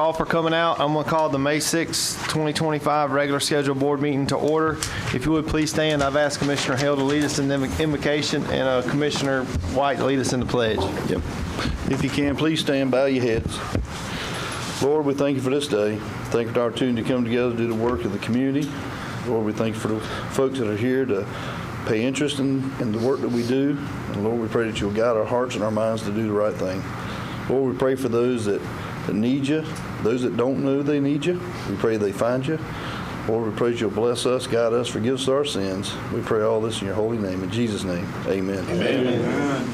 All for coming out. I'm going to call the May 6, 2025 regular scheduled board meeting to order. If you would please stand, I've asked Commissioner Hale to lead us in the invocation and Commissioner White to lead us in the pledge. Yep. If you can, please stand, bow your heads. Lord, we thank you for this day. Thank you for the opportunity to come together to do the work of the community. Lord, we thank you for the folks that are here to pay interest in the work that we do. And Lord, we pray that you'll guide our hearts and our minds to do the right thing. Lord, we pray for those that need you, those that don't know they need you. We pray they find you. Lord, we pray that you'll bless us, guide us, forgive us our sins. We pray all this in your holy name. In Jesus' name, amen. Amen.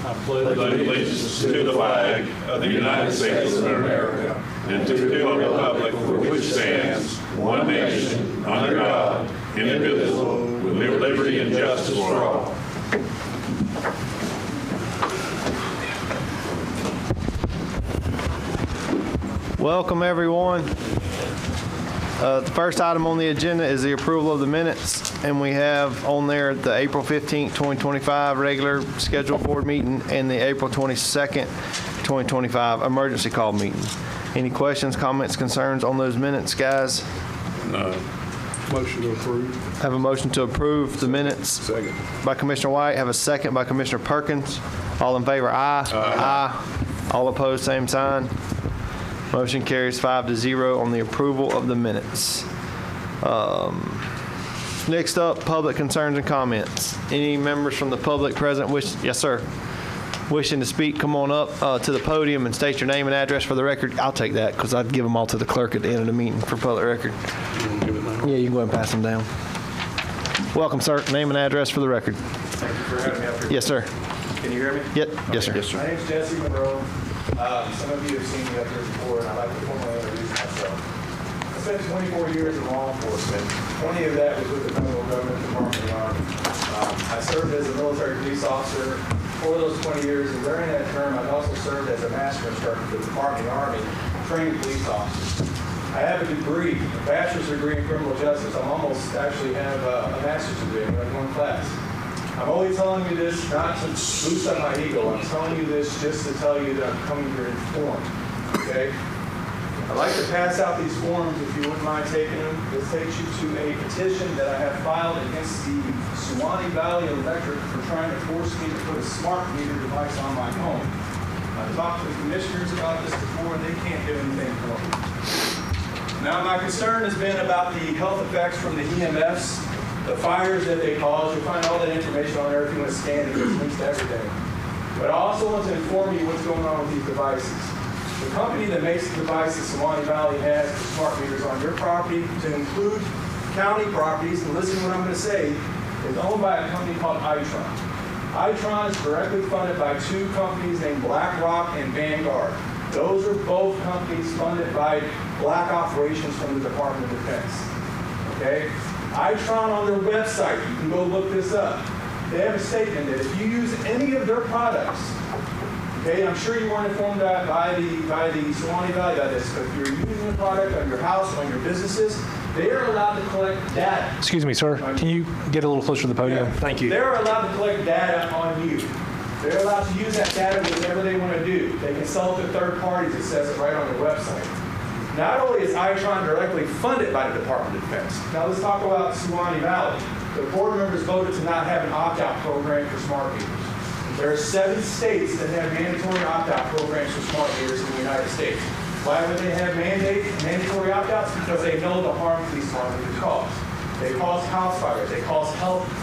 I pledge allegiance to the flag of the United States of America and to the republic for which stands one nation, under God, indivisible, with liberty and justice for all. Welcome, everyone. The first item on the agenda is the approval of the minutes, and we have on there the April 15th, 2025 regular scheduled board meeting and the April 22nd, 2025 emergency call meeting. Any questions, comments, concerns on those minutes, guys? No. Motion to approve. Have a motion to approve the minutes. Second. By Commissioner White. Have a second by Commissioner Perkins. All in favor, aye. Aye. All opposed, same sign. Motion carries 5-0 on the approval of the minutes. Next up, public concerns and comments. Any members from the public present yes, sir, wishing to speak, come on up to the podium and state your name and address for the record. I'll take that because I'd give them all to the clerk at the end of the meeting for public record. You want to give it now? Yeah, you can go ahead and pass them down. Welcome, sir. Name and address for the record. Thank you for having me up here. Yes, sir. Can you hear me? Yep. Yes, sir. Yes, sir. My name's Jesse Monroe. Some of you have seen me up here before, and I'd like to formally introduce myself. I spent 24 years in law enforcement. 20 of that was with the federal government department of the Army. I served as a military police officer for those 20 years, and during that term, I also served as a master instructor for the Department of the Army, training police officers. I have a degree, a bachelor's degree in criminal justice. I'm almost actually have a master's degree in one class. I'm only telling you this not to boost up my ego. I'm telling you this just to tell you that I'm coming here informed, okay? I'd like to pass out these forms if you wouldn't mind taking them. This takes you to a petition that I have filed against the Suwannee Valley Electric for trying to force me to put a smart meter device on my home. I've talked to the commissioners about this before, and they can't do anything for me. Now, my concern has been about the health effects from the EMFs, the fires that they cause. You'll find all that information on there if you want to scan it. There's links to everything. But I also want to inform you what's going on with these devices. The company that makes the devices Suwannee Valley has for smart meters on your property, to include county properties, and listen to what I'm going to say, is owned by a company called Itron. Itron is directly funded by two companies named BlackRock and Vanguard. Those are both companies funded by black operations from the Department of Defense. Okay? Itron on their website, you can go look this up. They have a statement that if you use any of their products, okay, I'm sure you weren't informed by the Suwannee Valley about this, but if you're using the product on your house, on your businesses, they are allowed to collect data. Excuse me, sir. Can you get a little closer to the podium? Yeah. Thank you. They're allowed to collect data on you. They're allowed to use that data whatever they want to do. They can sell it to third parties. It says it right on their website. Not only is Itron directly funded by the Department of Defense. Now let's talk about Suwannee Valley. The board members voted to not have an opt-out program for smart meters. There are 7 states that have mandatory opt-out programs for smart meters in the United States. Why would they have mandatory opt-outs? Because they know the harm these smart meters cause. They cause house fires, they cause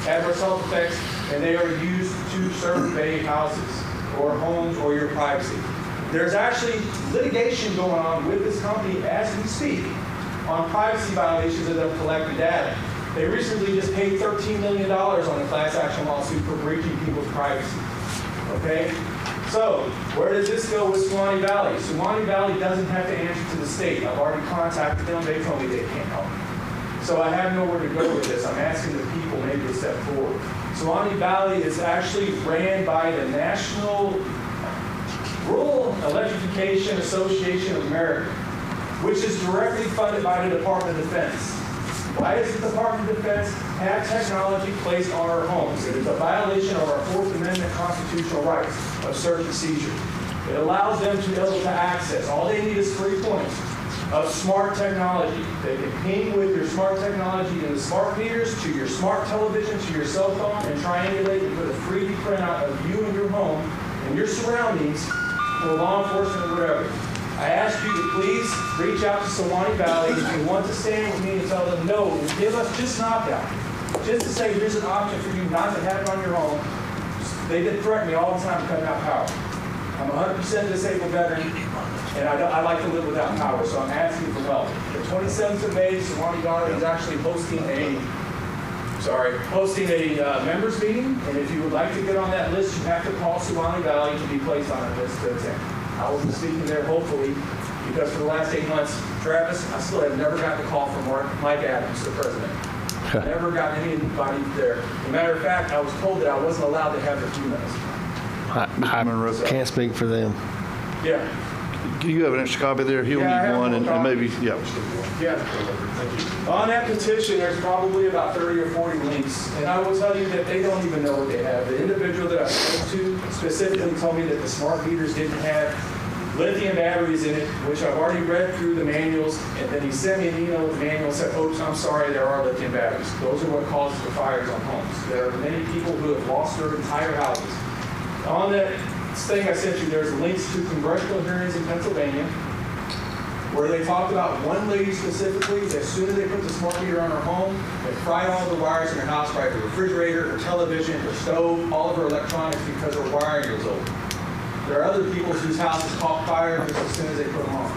adverse health effects, and they are used to survey houses or homes or your privacy. There's actually litigation going on with this company as we speak on privacy violations of them collecting data. They recently just paid $13 million on a class action lawsuit for breaching people's privacy. Okay? So, where does this go with Suwannee Valley? Suwannee Valley doesn't have to answer to the state. I've already contacted them. They told me they can't help me. So I have nowhere to go with this. I'm asking the people maybe to step forward. Suwannee Valley is actually ran by the National Rural Electrification Association of America, which is directly funded by the Department of Defense. Why does the Department of Defense have technology placed on our homes? It is a violation of our Fourth Amendment constitutional rights of search and seizure. It allows them to be able to access. All they need is 3 points of smart technology. They can ping with your smart technology and the smart meters to your smart television, to your cell phone, and triangulate and put a 3D printout of you and your home and your surroundings for law enforcement or whatever. I ask you to please reach out to Suwannee Valley if you want to stand with me and tell them no, and give us just an opt-out. Just to say here's an option for you not to have it on your own. They did threaten me all the time cutting out power. I'm a 100% disabled veteran, and I like to live without power, so I'm asking for help. The 27th of May, Suwannee Valley is actually hosting a members meeting, and if you would like to get on that list, you have to call Suwannee Valley to be placed on that list to attend. I will be speaking there hopefully, because for the last 8 months, Travis, I still have never gotten a call from Mike Adams, the president. Never got anybody there. As a matter of fact, I was told that I wasn't allowed to have the females. I can't speak for them. Yeah. Do you have an extra copy there? He'll Yeah, I need have one, one and maybe, copy. yeah. On that petition, there's probably about 30 or 40 links, and I will tell you that they don't even know what they have. The individual that I spoke to specifically told me that the smart meters didn't have lithium batteries in it, which I've already read through the manuals, and then he sent me an email with the manual and said, oops, I'm sorry, there are lithium batteries. Those are what causes the fires on homes. There are many people who have lost their entire houses. On that thing I sent you, there's links to congressional hearings in Pennsylvania, where they talked about one lady specifically, that as soon as they put the smart meter on her home, they fried all the wires in her house, fried her refrigerator, her television, her stove, all of her electronics because her wiring was old. There are other people whose houses caught fire just as soon as they put them on.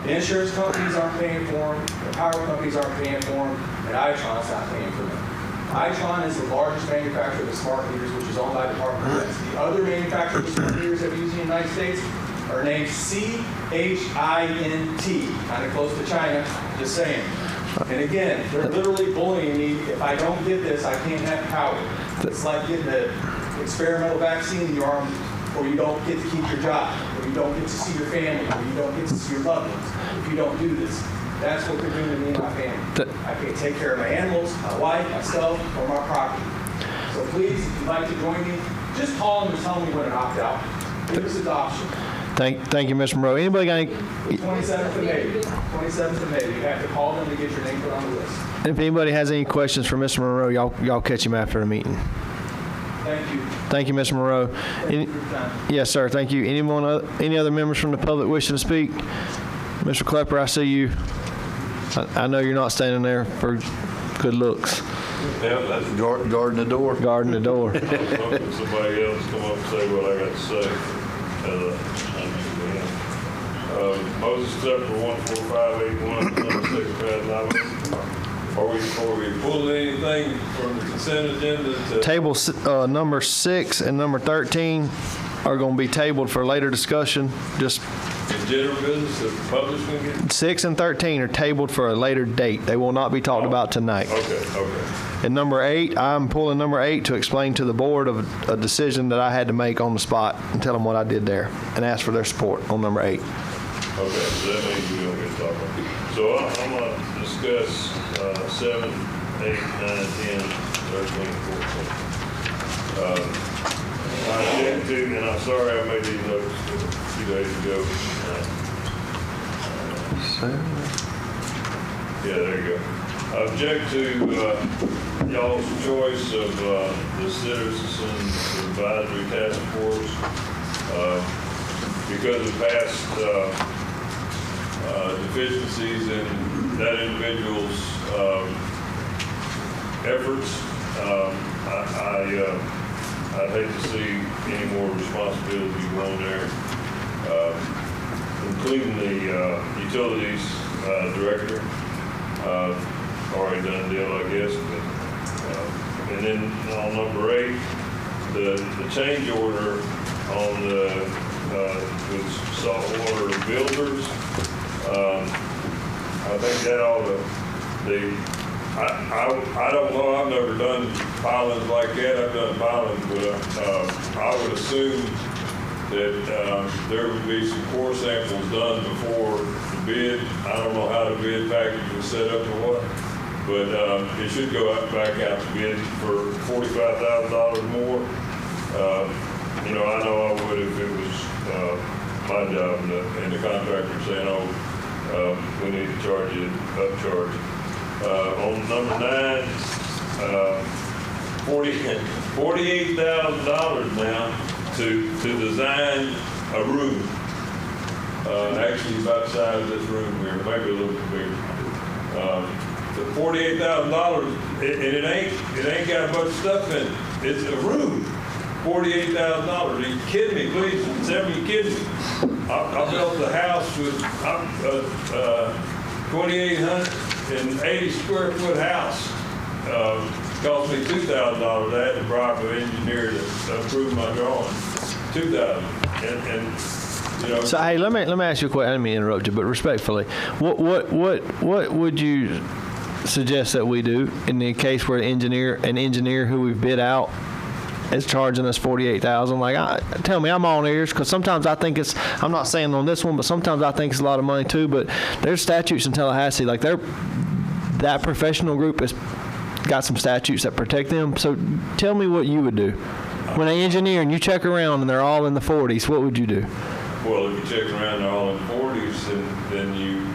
The insurance companies aren't paying for them, the power companies aren't paying for them, and Itron's not paying for them. Itron is the largest manufacturer of the smart meters, which is owned by the Department of Defense. The other manufacturers of smart meters that we use in the United States are named CHINT, kind of close to China, just saying. And again, they're literally bullying me. If I don't get this, I can't have power. It's like getting an experimental vaccine in your arm, or you don't get to keep your job, or you don't get to see your family, or you don't get to see your loved ones if you don't do this. That's what they're doing to me and my family. I can't take care of my animals, my wife, myself, or my property. So please, if you'd like to join me, just call them and tell me when an opt-out. Give us adoption. Thank you, Mr. Monroe. Anybody got any? The 27th of May. 27th of May. You have to call them to get your name put on the list. If anybody has any questions for Mr. Monroe, y'all catch him after the meeting. Thank you. Thank you, Mr. Monroe. Thank you for your time. Yes, sir. Thank you. Any other members from the public wishing to speak? Mr. Klepper, I see you. I know you're not standing there for good looks. Yeah, that's Guarding the door. Guarding the door. hoping somebody else come up and say what I got to say. Moses chapter 14581, number 6, Are we pulling anything from the consent agenda to? Table number 6 and number 13 are going to be tabled for later discussion. Just In general business, if the public's going to get? 6 and 13 are tabled for a later date. They will not be talked about tonight. Okay. And number 8, I'm pulling number 8 to explain to the board of a decision that I had to make on the spot and tell them what I did there and ask for their support on number 8. Okay, so that means we don't get to talk about it. So I'm going to discuss 7, 8, 9, 10, 13, 14. I object to, and I'm sorry I made these notes a few days ago. Yeah, there you go. I object to y'all's choice of the Citizens Advisory Task Force because of past deficiencies in that individual's efforts. I'd hate to see any more responsibility go on there, including the utilities director. Already done a deal, I guess. But, and then on number 8, the change order on the with saltwater builders. I think that ought to. I don't know. I've never done pilings like that. I've done pilings, but I would assume that there would be some core samples done before the bid. I don't know how the bid package was set up or what, but it should go back out to bid for $45,000 more. I know I would if it was my job, and the contractor saying, oh, we need to charge you upcharge. On number 9, $48,000 now to design a room. Actually, about the size of this room here, maybe a little bit bigger. $48,000, and it ain't got a bunch of stuff in it. It's a room. $48,000. Are you kidding me? Please tell me you're kidding me. I built the house with 2,880 square foot house. Cost me $2,000. I had to bribe an engineer to approve my drawing. $2,000. And you know. So hey, let me ask you a question. I didn't mean to interrupt you, but respectfully, what would you suggest that we do in the case where an engineer who we've bid out is charging us $48,000? Like, tell me, I'm all ears, because sometimes I think it's. I'm not saying on this one, but sometimes I think it's a lot of money too. But there's statutes in Tallahassee, like that professional group has got some statutes that protect them. So tell me what you would do when an engineer and you check around and they're all in the 40s. What would you do? Well, if you check around, they're all in 40s, then you.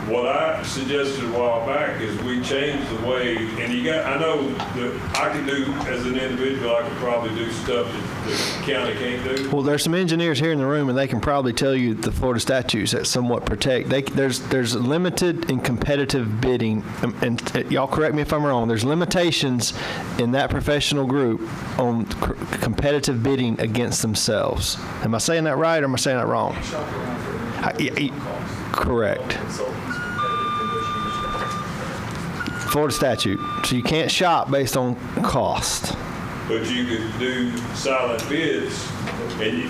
What I suggested a while back is we change the way, and I know that I can do, as an individual, I could probably do stuff that the county can't do. Well, there's some engineers here in the room, and they can probably tell you the Florida statutes that somewhat protect. There's limited and competitive bidding, and y'all correct me if I'm wrong. There's limitations in that professional group on competitive bidding against themselves. Am I saying that right, or am I saying that wrong? Correct. Florida statute. So you can't shop based on cost. But you could do silent bids, and you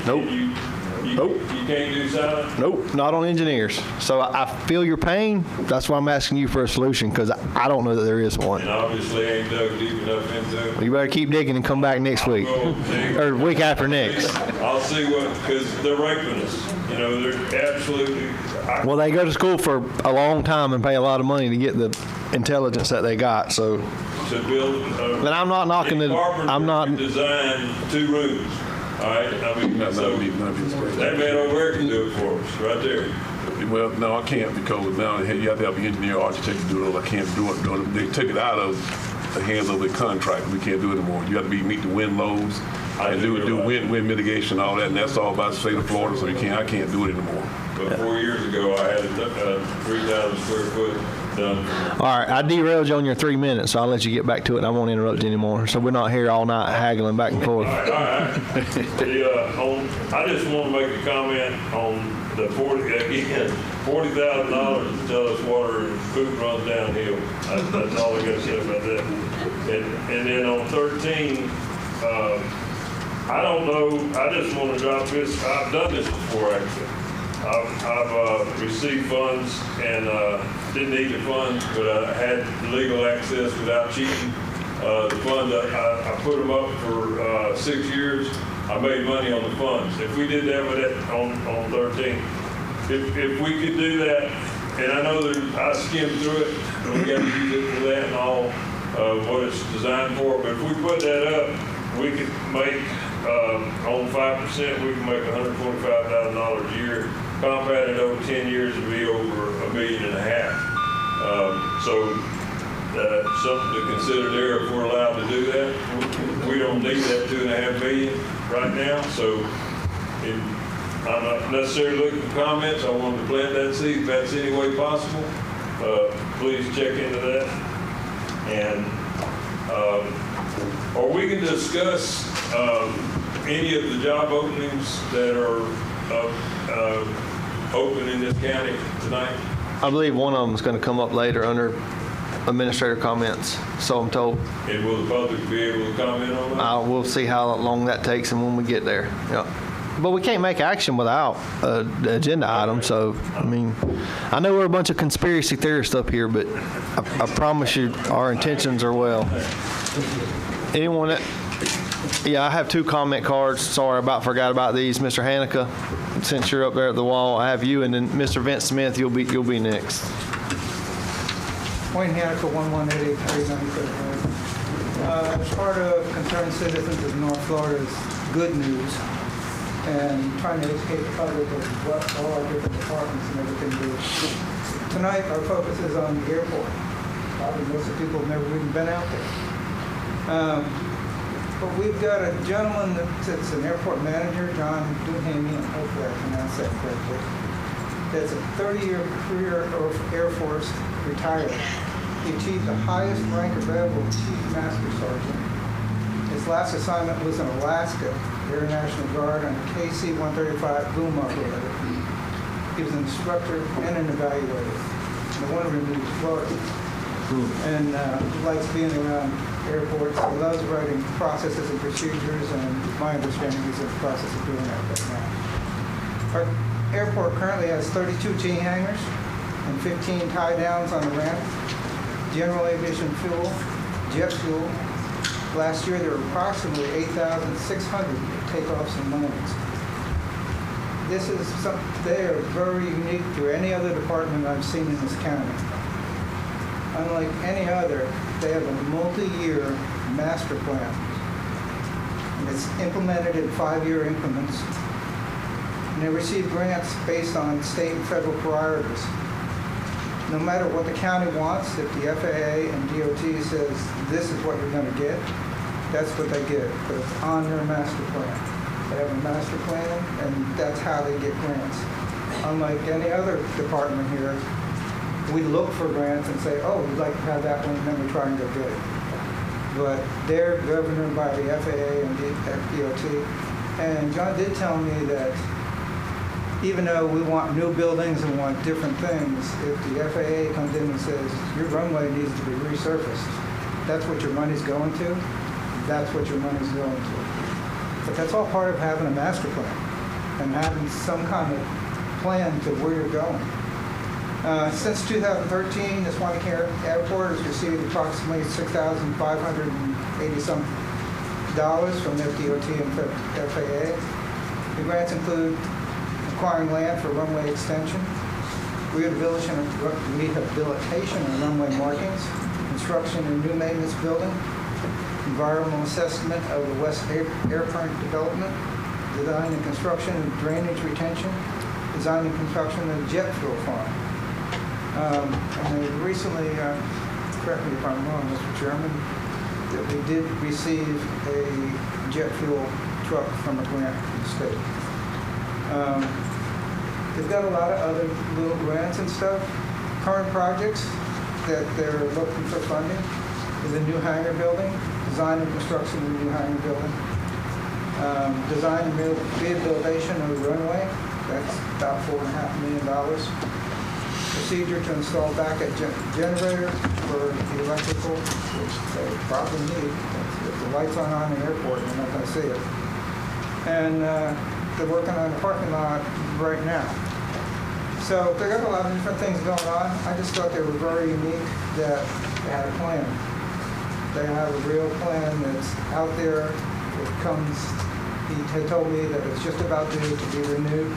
can't do silent? Nope, not on engineers. So I feel your pain. That's why I'm asking you for a solution, because I don't know that there is one. And obviously ain't dug deep enough into it. You better keep digging and come back next week. Or the week after next. I'll see because they're raping us. You know, they're absolutely. Well, they go to school for a long time and pay a lot of money to get the intelligence that they got. So. To build. But I'm not knocking it. I'm not. Design 2 rooms. All right. I mean, so that man over there can do it for us, right there. Well, no, I can't, because now you have to have an engineer or architect to do it. I can't do it. They took it out of the hands of the contractor. We can't do it anymore. You have to meet the wind loads and do wind mitigation and all that, and that's all by the state of Florida. So I can't do it anymore. But 4 years ago, I had a 3,000 square foot done. All right, I derailed you on your 3 minutes, so I'll let you get back to it, and I won't interrupt you anymore. So we're not here all night haggling back and forth. All right. I just want to make a comment on the $40,000 to tell us water and food runs downhill. That's all I got to say about that. And then on 13, I don't know. I just want to drop this. I've done this before, actually. I've received funds and didn't need the funds, but I had legal access without cheating. The funds, I put them up for 6 years. I made money on the funds. If we did that with that on 13, if we could do that, and I know that I skimmed through it, and we got to use it for that and all what it's designed for, but if we put that up, we could make, on 5%, we can make $145,000 a year. Compounded over 10 years would be over $1.5 million. So something to consider there if we're allowed to do that. We don't need that $2.5 million right now. So I'm not necessarily looking for comments. I wanted to plant that seed if that's any way possible. Please check into that. And or we can discuss any of the job openings that are open in this county tonight. I believe one of them is going to come up later under administrator comments, so I'm told. And will the public be able to comment on that? We'll see how long that takes and when we get there. Yeah. But we can't make action without the agenda item, so, I mean, I know we're a bunch of conspiracy theorists up here, but I promise you our intentions are well. Anyone that, yeah, I have 2 comment cards. Sorry, forgot about these. Mr. Hanica, since you're up there at the wall, I have you, and then Mr. Vince Smith, you'll be next. Wayne Hanica, 11883 As part of Concerned Citizens of North Florida's good news, and trying to educate the public of what all our different departments and everything do. Tonight, our focus is on the airport. Probably most of the people have never even been out there. But we've got a gentleman that's an airport manager, John Duhaney, and hopefully I pronounced that correctly. That's a 30-year career of Air Force, retired. He achieved the highest rank available, Chief Master Sergeant. His last assignment was in Alaska, Air National Guard, on KC-135 boom operator. He was an instructor and an evaluator. No wonder he moved to Florida. And he likes being around airports. He loves writing processes and procedures, and my understanding is in the process of doing that right now. Our airport currently has 32 T hangars and 15 tie downs on the ramp. General aviation fuel, jet fuel. Last year there were approximately 8,600 takeoffs and landings. They are very unique to any other department I've seen in this county. Unlike any other, they have a multi-year master plan. And it's implemented in 5-year increments. And they receive grants based on state and federal priorities. No matter what the county wants, if the FAA and DOT says this is what you're going to get, that's what they get. But it's on their master plan. They have a master plan, and that's how they get grants. Unlike any other department here, we look for grants and say, oh, we'd like to have that one, and then we try and go get it. But they're governed by the FAA and DOT. And John did tell me that even though we want new buildings and want different things, if the FAA comes in and says, your runway needs to be resurfaced, that's what your money's going to, that's what your money's going to. But that's all part of having a master plan and having some kind of plan to where you're going. Since 2013, the Suwannee Airport has received approximately $6,580 from FDOT and FAA. The grants include acquiring land for runway extension, rehabilitation of runway markings, construction of new maintenance building, environmental assessment of the West Airfront development, design and construction of drainage retention, design and construction of jet fuel farm. And they recently, correct me if I'm wrong, Mr. Chairman, that we did receive a jet fuel truck from a grant from the state. They've got a lot of other little grants and stuff. Current projects that they're looking for funding is a new hangar building, design and construction of a new hangar building, design and rehabilitation of the runway, that's about $4.5 million. Procedure to install backup generator for the electrical, which they probably need. If the lights aren't on in the airport, you're not going to see it. And they're working on the parking lot right now. So they got a lot of different things going on. I just thought they were very unique that they had a plan. They have a real plan that's out there. It comes, he told me that it's just about due to be renewed.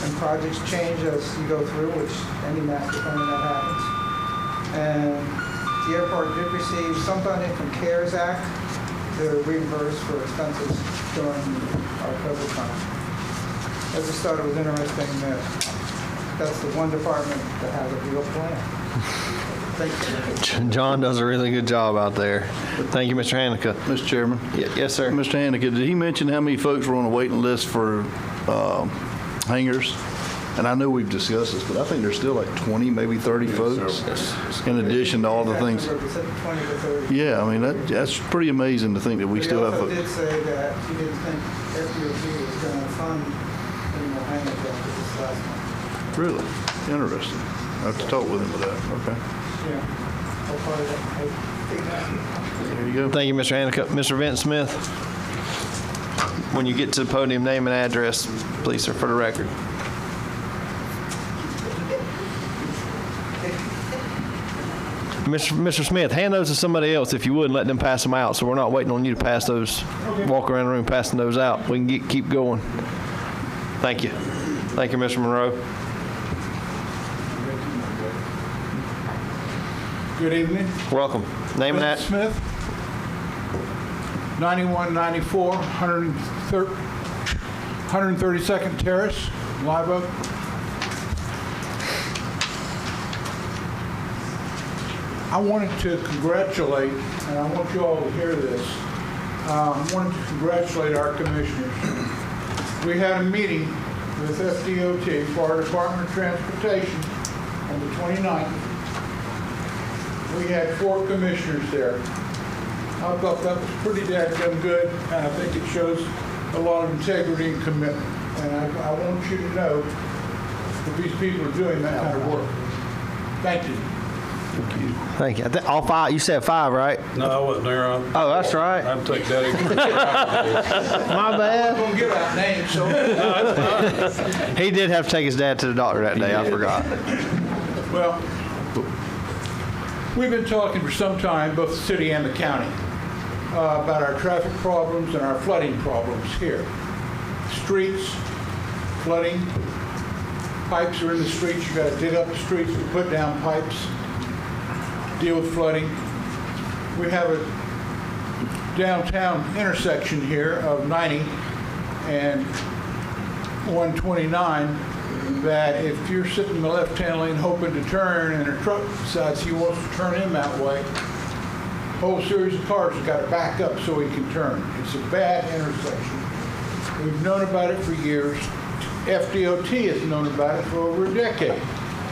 And projects change as you go through, which any master plan that happens. And the airport did receive some funding from CARES Act to reimburse for expenses during our COVID time. I just thought it was interesting that that's the one department that has a real plan. Thank you. John does a really good job out there. Thank you, Mr. Hanica. Mr. Chairman? Yes, sir. Mr. Hanica, did he mention how many folks were on the waiting list for hangars? And I know we've discussed this, but I think there's still like 20, maybe 30 folks in addition to all the things. 20 to 30. Yeah, I mean, that's pretty amazing to think that we still have He also folks. did say that he didn't think FDOT was going to fund any more hangars after this last one. Really? Interesting. I have to talk with him about that. Okay. Yeah. All part of that. I think that. There you go. Thank you, Mr. Hanica. Mr. Vince Smith, when you get to the podium, name and address, please, sir, for the record. Mr. Smith, hand those to somebody else if you would, and let them pass them out, so we're not waiting on you to pass those, walk around the room passing those out. We can keep going. Thank you. Thank you, Mr. Monroe. Good evening. Welcome. Name and Vince address. Smith, 9194 132nd Terrace, Live Oak. I wanted to congratulate, and I want you all to hear this, I wanted to congratulate our commissioners. We had a meeting with FDOT, Florida Department of Transportation, on the 29th. We had 4 commissioners there. I thought that was pretty dadgum good, and I think it shows a lot of integrity and commitment. And I want you to know that these people are doing that kind of work. Thank you. Thank you. All 5, you said 5, right? No, I wasn't there. Oh, that's right. I'd take that. My bad. I'm going to give out names, so. He did have to take his dad to the doctor that day. I forgot. Well, we've been talking for some time, both the city and the county, about our traffic problems and our flooding problems here. Streets, flooding, pipes are in the streets. You got to dig up the streets to put down pipes, deal with flooding. We have a downtown intersection here of 90 and 129 that if you're sitting in the left-hand lane hoping to turn and a truck decides he wants to turn in that way, a whole series of cars have got to back up so he can turn. It's a bad intersection. We've known about it for years. FDOT has known about it for over a decade.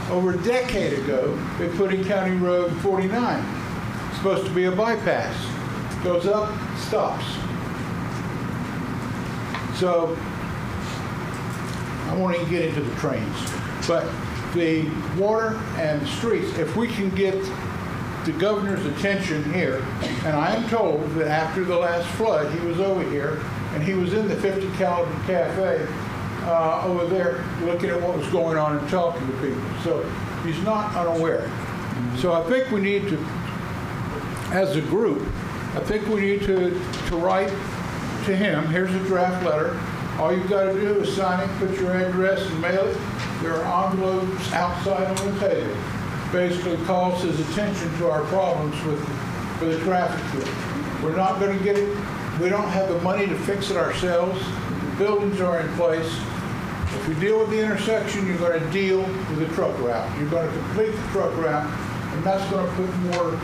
Over a decade ago, they put in County Road 49. It's supposed to be a bypass. Goes up, stops. So I won't even get into the trains, but the water and the streets, if we can get the governor's attention here, and I am told that after the last flood, he was over here, and he was in the 50 Caliber Cafe over there looking at what was going on and talking to people. So he's not unaware. So I think we need to, as a group, I think we need to write to him. Here's a draft letter. All you've got to do is sign it, put your address, and mail it. There are envelopes outside on the table. Basically calls his attention to our problems with the traffic here. We're not going to get it. We don't have the money to fix it ourselves. The buildings are in place. If you deal with the intersection, you're going to deal with the truck route. You're going to complete the truck route, and that's going to put more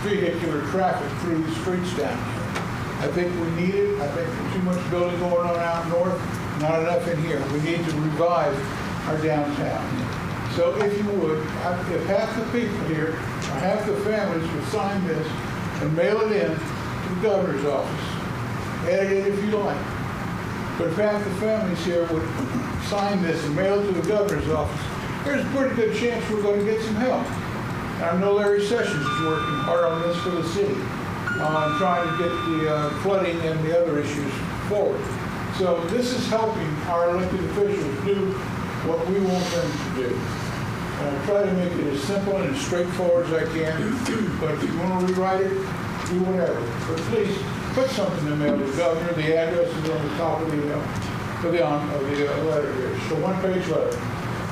vehicular traffic through the streets down here. I think we need it. I think there's too much building going on out north, not enough in here. We need to revive our downtown. So if you would, if half the people here, or half the families would sign this and mail it in to the governor's office, edit it if you like. But if half the families here would sign this and mail it to the governor's office, there's a pretty good chance we're going to get some help. And I know Larry Sessions is working hard on this for the city, on trying to get the flooding and the other issues forward. So this is helping our elected officials do what we want them to do. And I try to make it as simple and as straightforward as I can. But if you want to rewrite it, do whatever. But please put something in the mail to the governor. The address is on the top of the letter here. It's a one-page letter.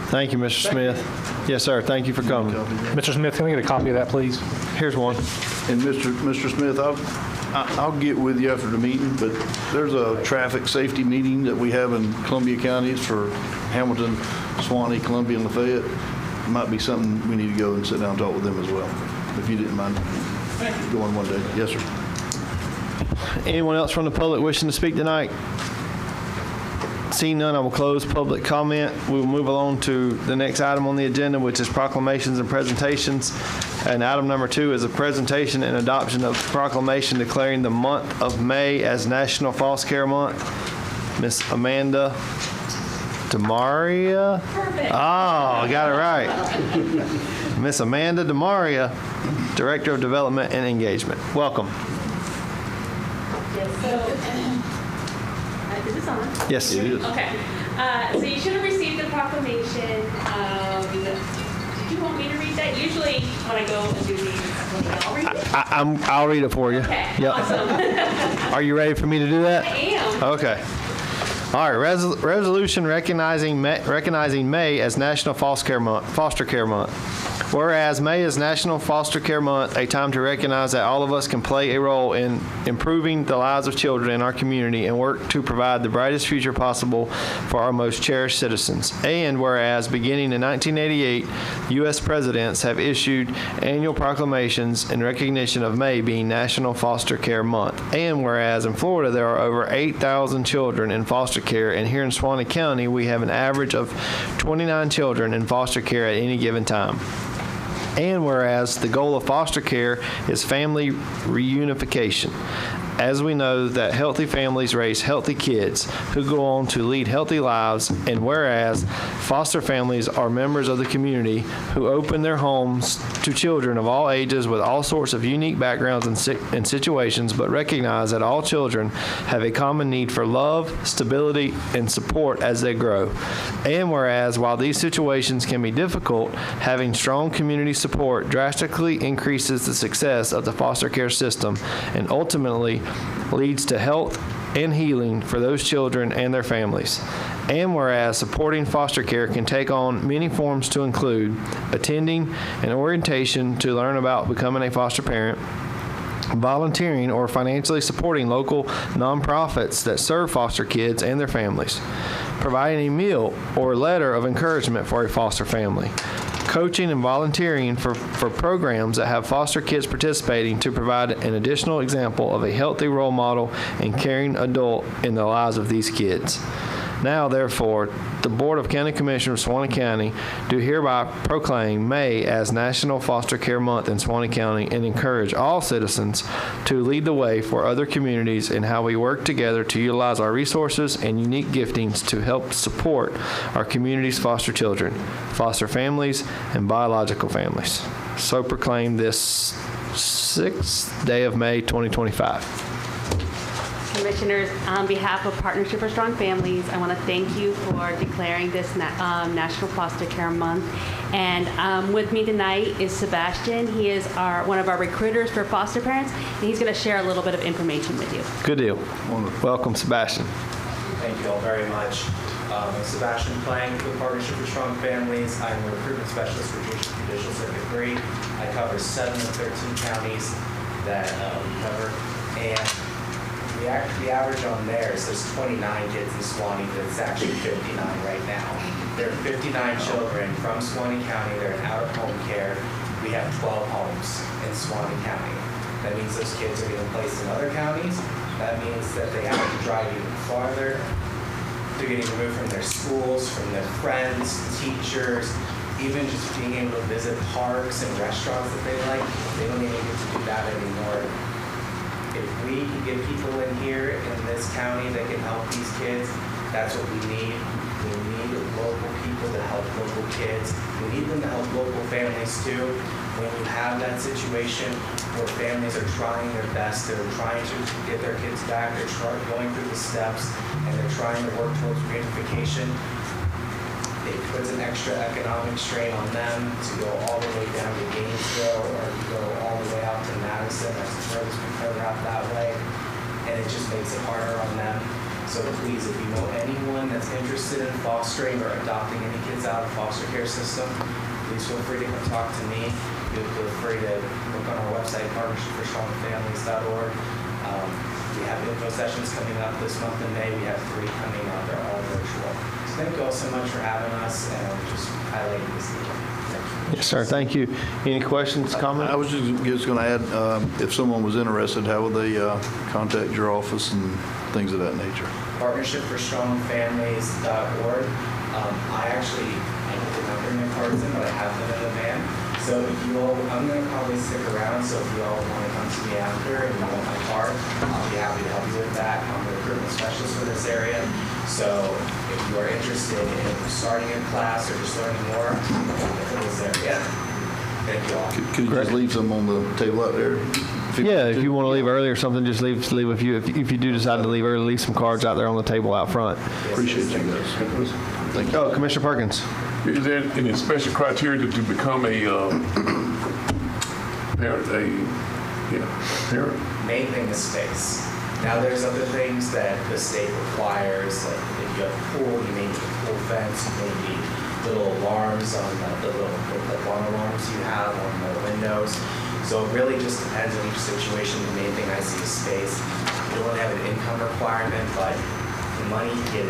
Thank you, Mr. Smith. Yes, sir. Thank you for coming. Mr. Smith, can I get a copy of that, please? Here's one. And Mr. Smith, I'll get with you after the meeting, but there's a traffic safety meeting that we have in Columbia counties for Hamilton, Suwannee, Columbia, and Lafayette. It might be something we need to go and sit down and talk with them as well, if you didn't mind going one day. Yes, sir. Anyone else from the public wishing to speak tonight? Seeing none, I will close public comment. We will move along to the next item on the agenda, which is proclamations and presentations. And item number 2 is a presentation and adoption of proclamation declaring the month of May as National Foster Care Month. Miss Amanda DeMaria. Perfect. Oh, I got it right. Miss Amanda DeMaria, Director of Development and Engagement. Welcome. Yes, so, is this on? Yes. It is. Okay. So you should have received the proclamation. Did you want me to read that? Usually when I go and do these, I'll read it. I'll read it for you. Okay, Yep. awesome. Are you ready for me to do that? I am. Okay. All right, resolution recognizing May as National Foster Care Month. Whereas May is National Foster Care Month, a time to recognize that all of us can play a role in improving the lives of children in our community and work to provide the brightest future possible for our most cherished citizens. And whereas beginning in 1988, U.S. presidents have issued annual proclamations in recognition of May being National Foster Care Month. And whereas in Florida there are over 8,000 children in foster care, and here in Suwannee County we have an average of 29 children in foster care at any given time. And whereas the goal of foster care is family reunification, as we know that healthy families raise healthy kids who go on to lead healthy lives, and whereas foster families are members of the community who open their homes to children of all ages with all sorts of unique backgrounds and situations, but recognize that all children have a common need for love, stability, and support as they grow. And whereas while these situations can be difficult, having strong community support drastically increases the success of the foster care system and ultimately leads to health and healing for those children and their families. And whereas supporting foster care can take on many forms to include attending an orientation to learn about becoming a foster parent, volunteering or financially supporting local nonprofits that serve foster kids and their families, providing a meal or letter of encouragement for a foster family, coaching and volunteering for programs that have foster kids participating to provide an additional example of a healthy role model and caring adult in the lives of these kids. Now, therefore, the Board of County Commissioners of Suwannee County do hereby proclaim May as National Foster Care Month in Suwannee County and encourage all citizens to lead the way for other communities in how we work together to utilize our resources and unique giftings to help support our community's foster children, foster families, and biological families. So proclaim this 6th day of May, 2025. Commissioners, on behalf of Partnership for Strong Families, I want to thank you for declaring this National Foster Care Month. And with me tonight is Sebastian. He is one of our recruiters for foster parents, and he's going to share a little bit of information with you. Good deal. Welcome, Sebastian. Thank you all very much. I'm Sebastian Plank with Partnership for Strong Families. I'm a recruitment specialist for Judicial Circuit 3. I cover 7 of 13 counties that we cover. And the average on there says 29 kids in Suwannee, but it's actually 59 right now. There are 59 children from Suwannee County. They're in out-of-home care. We have 12 homes in Suwannee County. That means those kids are getting placed in other counties. That means that they have to drive even farther. They're getting removed from their schools, from their friends, teachers, even just being able to visit parks and restaurants that they like. They don't even get to do that anymore. If we can get people in here in this county that can help these kids, that's what we need. We need local people to help local kids. We need them to help local families too. When you have that situation where families are trying their best, they're trying to get their kids back, they're going through the steps, and they're trying to work towards reunification, it puts an extra economic strain on them to go all the way down to Gainesville or to go all the way out to Madison. That's the furthest we cover out that way. And it just makes it harder on them. So please, if you know anyone that's interested in fostering or adopting any kids out of the foster care system, please feel free to come talk to me. Feel free to look on our website, partnershipforstrongfamilies.org. We have info sessions coming up this month in May. We have 3 coming up. They're all virtual. Thank you all so much for having us, and I'm just highlighting this again. Yes, sir. Thank you. Any questions, comments? I was just going to add, if someone was interested, how would they contact your office and things of that nature? Partnershipforstrongfamilies.org. I did not bring my cards in, but I have them in the van. So if you all, I'm going to probably stick around, so if you all want to come to me after and you want my card, I'll be happy to help you with that. I'm the recruitment specialist for this area. So if you are interested in starting a class or just learning more, I'm in this area. Thank you all. Could you just leave some on the table out there? Yeah, if you want to leave early or something, just leave with you. If you do decide to leave early, leave some cards out there on the table out front. Appreciate you guys. Thank you. Oh, Commissioner Perkins. Is there any special criteria to become a parent? Parent? Main thing is space. Now there's other things that the state requires, like you have a pool, you may need a pool fence, you may need little alarms on the little clip-on alarms you have on the windows. So it really just depends on each situation. The main thing I see is space. You don't really have an income requirement, but the money you get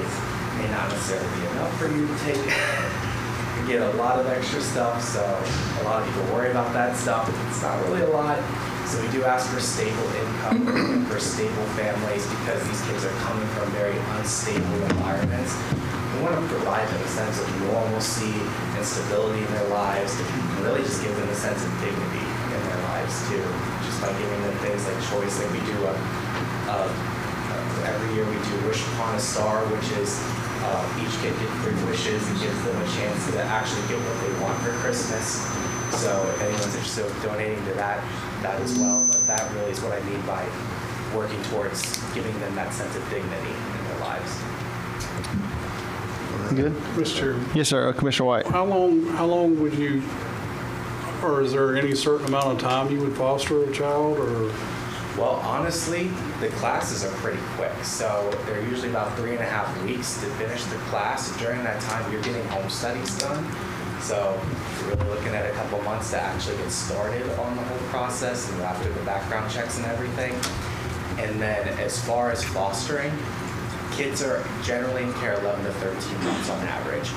may not necessarily be enough for you to take. You get a lot of extra stuff, so a lot of people worry about that stuff. It's not really a lot. So we do ask for stable income for stable families because these kids are coming from very unstable environments. We want to provide them a sense of normalcy and stability in their lives, and really just give them a sense of dignity in their lives too, just by giving them things like choice. Like we do every year we do Wish Upon a Star, which is each kid gets 3 wishes and gives them a chance to actually get what they want for Christmas. So if anyone's interested in donating to that as well. But that really is what I mean by working towards giving them that sense of dignity in their lives. Good? Mr. Chairman, Yes, sir. Commissioner White. how long would you, or is there any certain amount of time you would foster a child, or? Well, honestly, the classes are pretty quick. So they're usually about 3.5 weeks to finish the class. During that time, you're getting home studies done. So you're really looking at a couple months to actually get started on the whole process and after the background checks and everything. And then as far as fostering, kids are generally in care 11 to 13 months on average.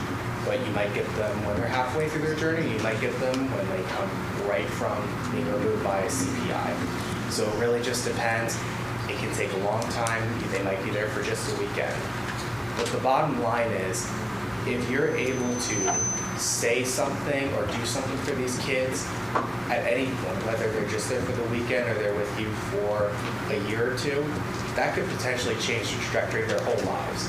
But you might get them when they're halfway through their journey. You might get them when they come right from being removed by a CPI. So it really just depends. It can take a long time. They might be there for just a weekend. But the bottom line is, if you're able to say something or do something for these kids at any point, whether they're just there for the weekend or they're with you for a year or two, that could potentially change the trajectory of their whole lives.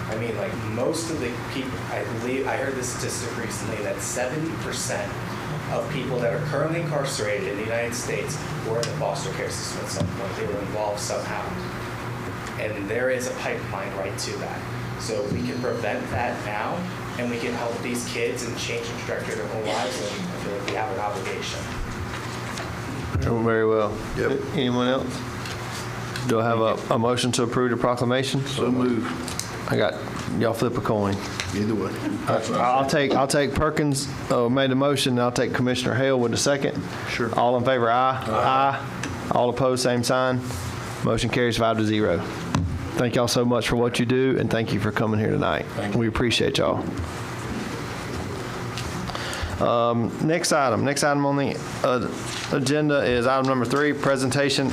I mean, like most of the people, I heard this statistic recently that 70% of people that are currently incarcerated in the United States were in the foster care system at some point. They were involved somehow. And there is a pipeline right to that. So we can prevent that now, and we can help these kids and change the trajectory of their whole lives, and I feel like we have an obligation. Very well. Yep. Anyone else? Do I have a motion to approve the proclamation? So move. I got, y'all flip a coin. Either way. I'll take Perkins made a motion, and I'll take Commissioner Hale with the second. Sure. All in favor, aye. Aye. All opposed, same sign. Motion carries 5-0. Thank y'all so much for what you do, and thank you for coming here tonight. We appreciate y'all. Next item on the agenda is item number 3, presentation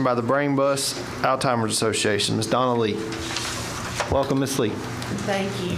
by the Brain Bus Alzheimer's Association. Ms. Donna Lee. Welcome, Ms. Lee. Thank you.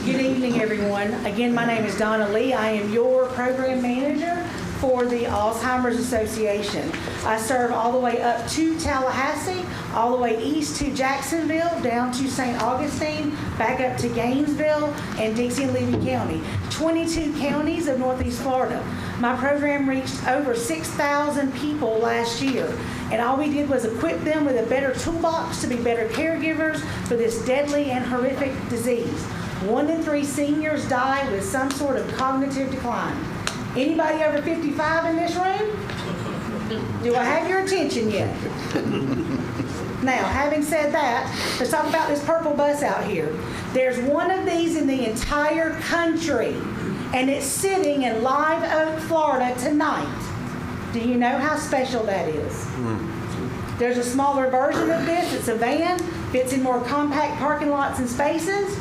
Good evening, everyone. Again, my name is Donna Lee. I am your program manager for the Alzheimer's Association. I serve all the way up to Tallahassee, all the way east to Jacksonville, down to St. Augustine, back up to Gainesville and Dixie and Levy County. 22 counties of Northeast Florida. My program reached over 6,000 people last year, and all we did was equip them with a better toolbox to be better caregivers for this deadly and horrific disease. 1 in 3 seniors die with some sort of cognitive decline. Anybody over 55 in this room? Do I have your attention yet? Now, having said that, let's talk about this purple bus out here. There's one of these in the entire country, and it's sitting in Live Oak, Florida tonight. Do you know how special that is? There's a smaller version of this. It's a van, fits in more compact parking lots and spaces.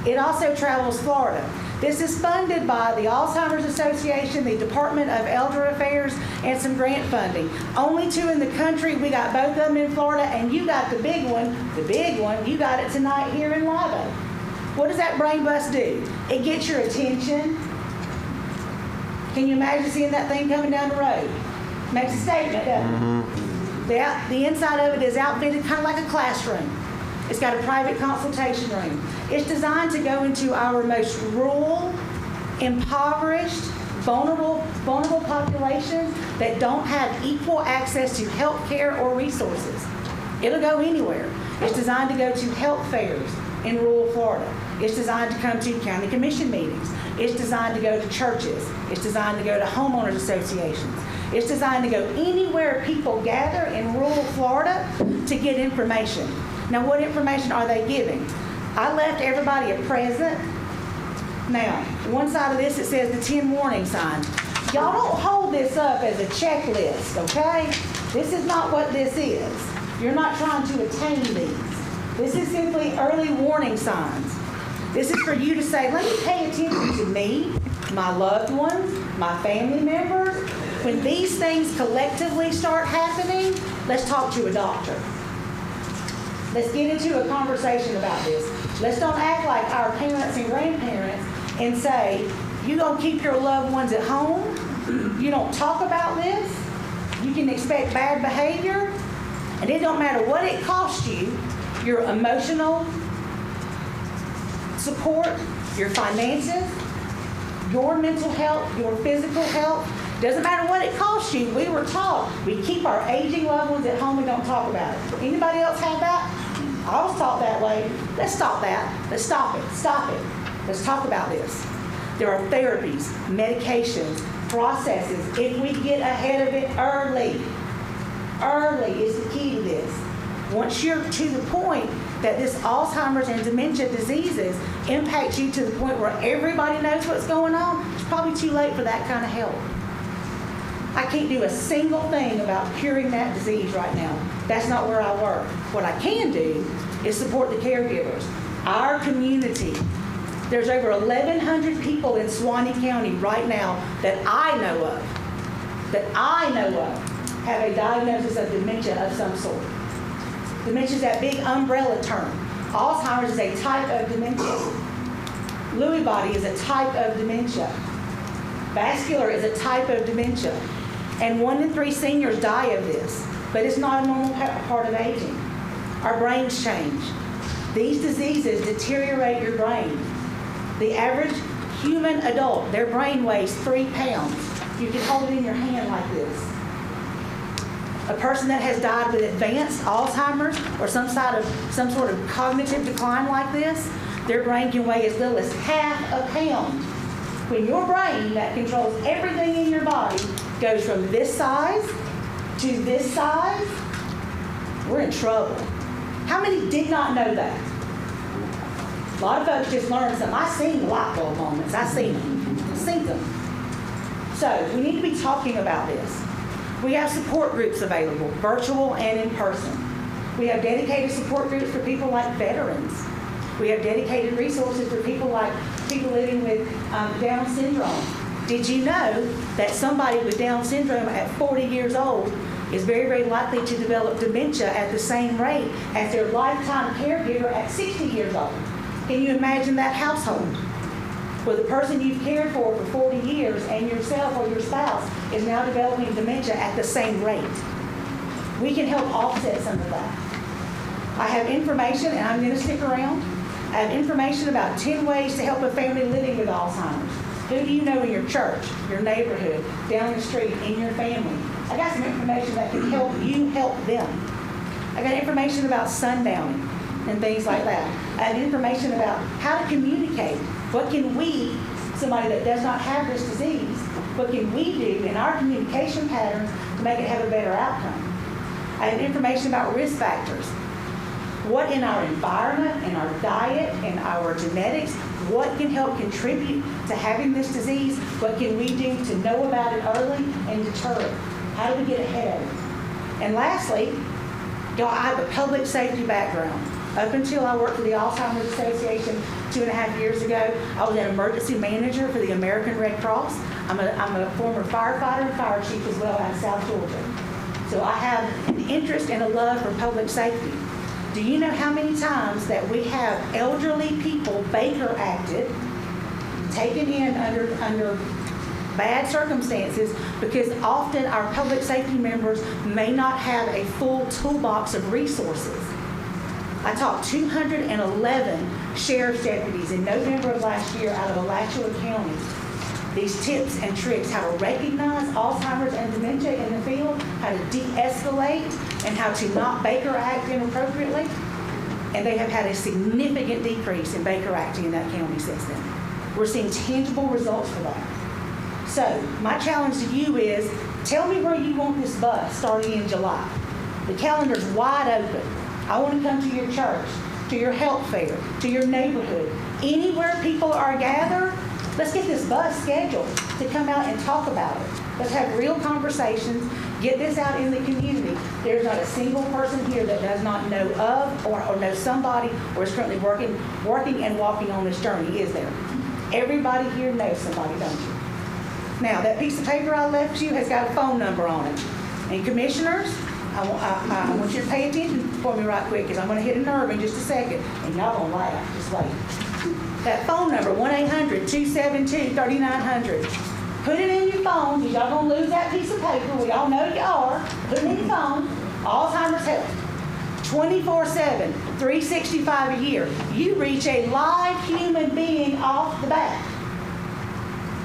It also travels Florida. This is funded by the Alzheimer's Association, the Department of Elder Affairs, and some grant funding. Only 2 in the country. We got both of them in Florida, and you got the big one, you got it tonight here in Live Oak. What does that brain bus do? It gets your attention. Can you imagine seeing that thing coming down the road? Makes a statement, doesn't it? The inside of it is outfitted kind of like a classroom. It's got a private consultation room. It's designed to go into our most rural, impoverished, vulnerable populations that don't have equal access to health care or resources. It'll go anywhere. It's designed to go to health fairs in rural Florida. It's designed to come to county commission meetings. It's designed to go to churches. It's designed to go to homeowners associations. It's designed to go anywhere people gather in rural Florida to get information. Now, what information are they giving? I left everybody a present. Now, one side of this, it says the 10 warning signs. Y'all don't hold this up as a checklist, okay? This is not what this is. You're not trying to attain these. This is simply early warning signs. This is for you to say, let me pay attention to me, my loved ones, my family members. When these things collectively start happening, let's talk to a doctor. Let's get into a conversation about this. Let's don't act like our parents and grandparents and say, you gonna keep your loved ones at home? You don't talk about this? You can expect bad behavior? And it don't matter what it costs you, your emotional support, your finances, your mental health, your physical health. Doesn't matter what it costs you. We were taught we keep our aging loved ones at home and don't talk about it. Anybody else have that? I was taught that way. Let's stop that. Let's stop it. Stop it. Let's talk about this. There are therapies, medications, processes. If we get ahead of it early is the key to this. Once you're to the point that this Alzheimer's and dementia diseases impact you to the point where everybody knows what's going on, it's probably too late for that kind of help. I can't do a single thing about curing that disease right now. That's not where I work. What I can do is support the caregivers. Our community, there's over 1,100 people in Suwannee County right now that I know of, have a diagnosis of dementia of some sort. Dementia is that big umbrella term. Alzheimer's is a type of dementia. Lewy body is a type of dementia. Vascular is a type of dementia. And 1 in 3 seniors die of this. But it's not a normal part of aging. Our brains change. These diseases deteriorate your brain. The average human adult, their brain weighs 3 pounds. You can hold it in your hand like this. A person that has died with advanced Alzheimer's or some sort of cognitive decline like this, their brain can weigh as little as half a pound. When your brain, that controls everything in your body, goes from this size to this size, we're in trouble. How many did not know that? A lot of folks just learned something. I've seen the light bulb moments. I've seen them. So we need to be talking about this. We have support groups available, virtual and in person. We have dedicated support groups for people like veterans. We have dedicated resources for people living with Down syndrome. Did you know that somebody with Down syndrome at 40 years old is very, very likely to develop dementia at the same rate as their lifetime caregiver at 60 years old? Can you imagine that household? Where the person you've cared for 40 years and yourself or your spouse is now developing dementia at the same rate. We can help offset some of that. I have information, and I'm going to stick around. I have information about 10 ways to help a family living with Alzheimer's. Who do you know in your church, your neighborhood, down the street, in your family? I got some information that can help you help them. I got information about sundowning and things like that. I have information about how to communicate. What can we, somebody that does not have this disease, what can we do in our communication patterns to make it have a better outcome? I have information about risk factors. What in our environment, in our diet, in our genetics, what can help contribute to having this disease? What can we do to know about it early and deter it? How do we get ahead of it? And lastly, y'all, I have a public safety background. Up until I worked for the Alzheimer's Association 2.5 years ago, I was an emergency manager for the American Red Cross. I'm a former firefighter and fire chief as well out of South Georgia. So I have an interest and a love for public safety. Do you know how many times that we have elderly people Baker acted, taken in under bad circumstances because often our public safety members may not have a full toolbox of resources. I taught 211 sheriff's deputies in November of last year out of Alachua County these tips and tricks, how to recognize Alzheimer's and dementia in the field, how to de-escalate, and how to not Baker act inappropriately. And they have had a significant decrease in Baker acting in that county since then. We're seeing tangible results for that. So my challenge to you is, tell me where you want this bus starting in July. The calendar's wide open. I want to come to your church. to your health fair, to your neighborhood, anywhere people are gathered, let's get this bus scheduled to come out and talk about it. Let's have real conversations, get this out in the community. There's not a single person here that does not know of or know somebody or is currently working and walking on this journey, is there? Everybody here knows somebody, don't you? Now, that piece of paper I left you has got a phone number on it. And commissioners, I want you to pay attention for me right quick, because I'm going to hit a nerve in just a second, and y'all going to laugh. Just wait. That phone number, 1-800-272-3900. Put it in your phone, because y'all going to lose that piece of paper. We all know you are. Put it in your phone. Alzheimer's Help. 24/7, 365 a year. You reach a live human being off the bat.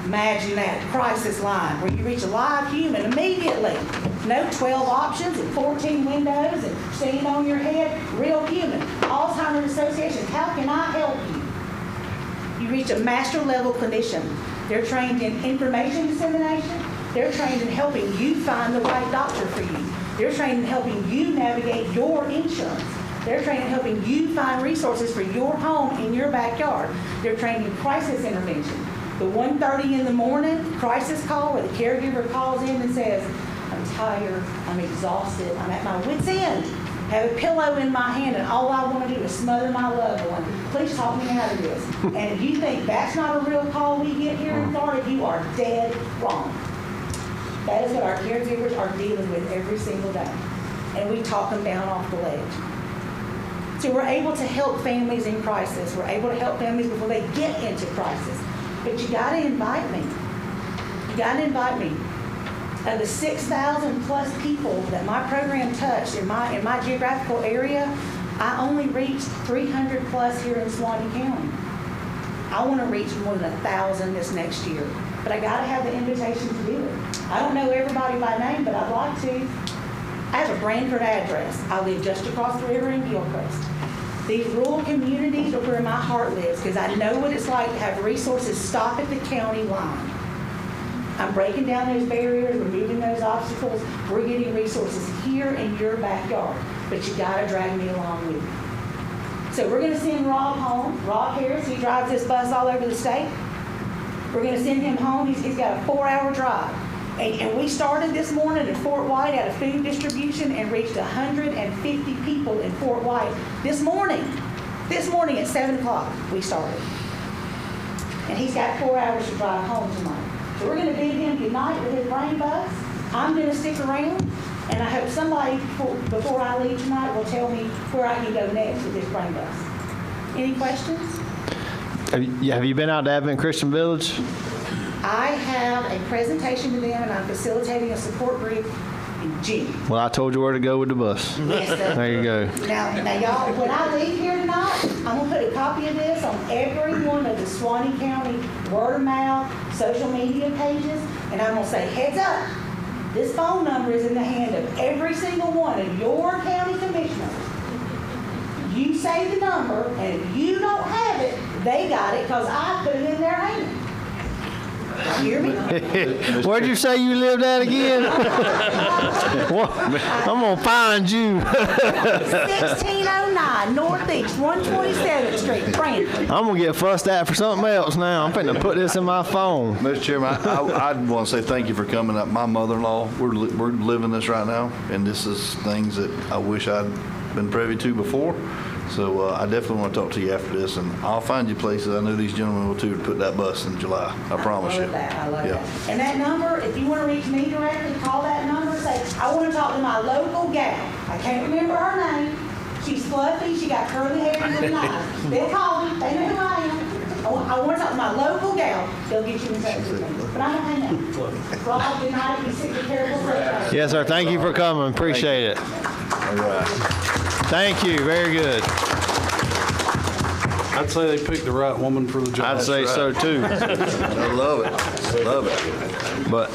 Imagine that crisis line where you reach a live human immediately. No 12 options and 14 windows and stand on your head. Real human. Alzheimer's Association, how can I help you? You reach a master level clinician. They're trained in information dissemination. They're trained in helping you find the right doctor for you. They're trained in helping you navigate your insurance. They're trained in helping you find resources for your home in your backyard. They're trained in crisis intervention. The 1:30 in the morning crisis call where the caregiver calls in and says, I'm tired, I'm exhausted, I'm at my wit's end. Have a pillow in my hand and all I want to do is smother my loved one. Please talk me out of this. And if you think that's not a real call we get here in Florida, you are dead wrong. That is what our caregivers are dealing with every single day. And we talk them down off the ledge. So we're able to help families in crisis. We're able to help families before they get into crisis. But you got to invite me. You got to invite me. Of the 6,000 plus people that my program touched in my geographical area, I only reached 300 plus here in Suwannee County. I want to reach more than 1,000 this next year. But I got to have the invitation to do it. I don't know everybody by name, but I'd like to. I have a Branford address. I live just across the river in Gilchrist. These rural communities are where my heart lives, because I know what it's like to have resources stop at the county line. I'm breaking down those barriers, removing those obstacles. We're getting resources here in your backyard, but you got to drag me along with you. So we're going to send Rob home. Rob Harris, he drives this bus all over the state. We're going to send him home. He's got a 4-hour drive. And we started this morning in Fort White at a food distribution and reached 150 people in Fort White this morning. This morning at 7 o'clock we started. And he's got 4 hours to drive home tonight. So we're going to bid him goodnight with his brain bus. I'm going to stick around, and I hope somebody before I leave tonight will tell me where I can go next with this brain bus. Any questions? Have you been out to Advent Christian Village? I have a presentation to them, and I'm facilitating a support group in June. Well, I told you where to go with the bus. Yes, sir. There you go. Now, y'all, when I leave here tonight, I'm going to put a copy of this on every one of the Suwannee County word of mouth, social media pages, and I'm going to say, heads up, this phone number is in the hand of every single one of your county commissioners. You say the number, and if you don't have it, they got it because I put it in their hand. Hear me? Where'd you say you lived at again? Well, I'm going to find you. 1609 Northeast 127th Street, Branford. I'm going to get fussed at for something else now. I'm finna put this in my phone. Mr. Chairman, I want to say thank you for coming up. My mother-in-law, we're living this right now, and this is things that I wish I'd been privy to before. So I definitely want to talk to you after this, and I'll find you places. I know these gentlemen will too to put that bus in July. I promise you. I love that. And that number, if you want to reach me directly, call that number. Say, I want to talk to my local gal. I can't remember her name. She's fluffy. She got curly hair and green eyes. They'll call me. They know who I am. I want to talk to my local gal. They'll get you in touch with me. But I'm going to hang out. Rob, good night. Be sick of terrible stuff. Yes, sir. Thank you for coming. Appreciate it. All right. Thank you. Very good. I'd say they picked the right woman for the job. I'd say so too. I love it. Love it. But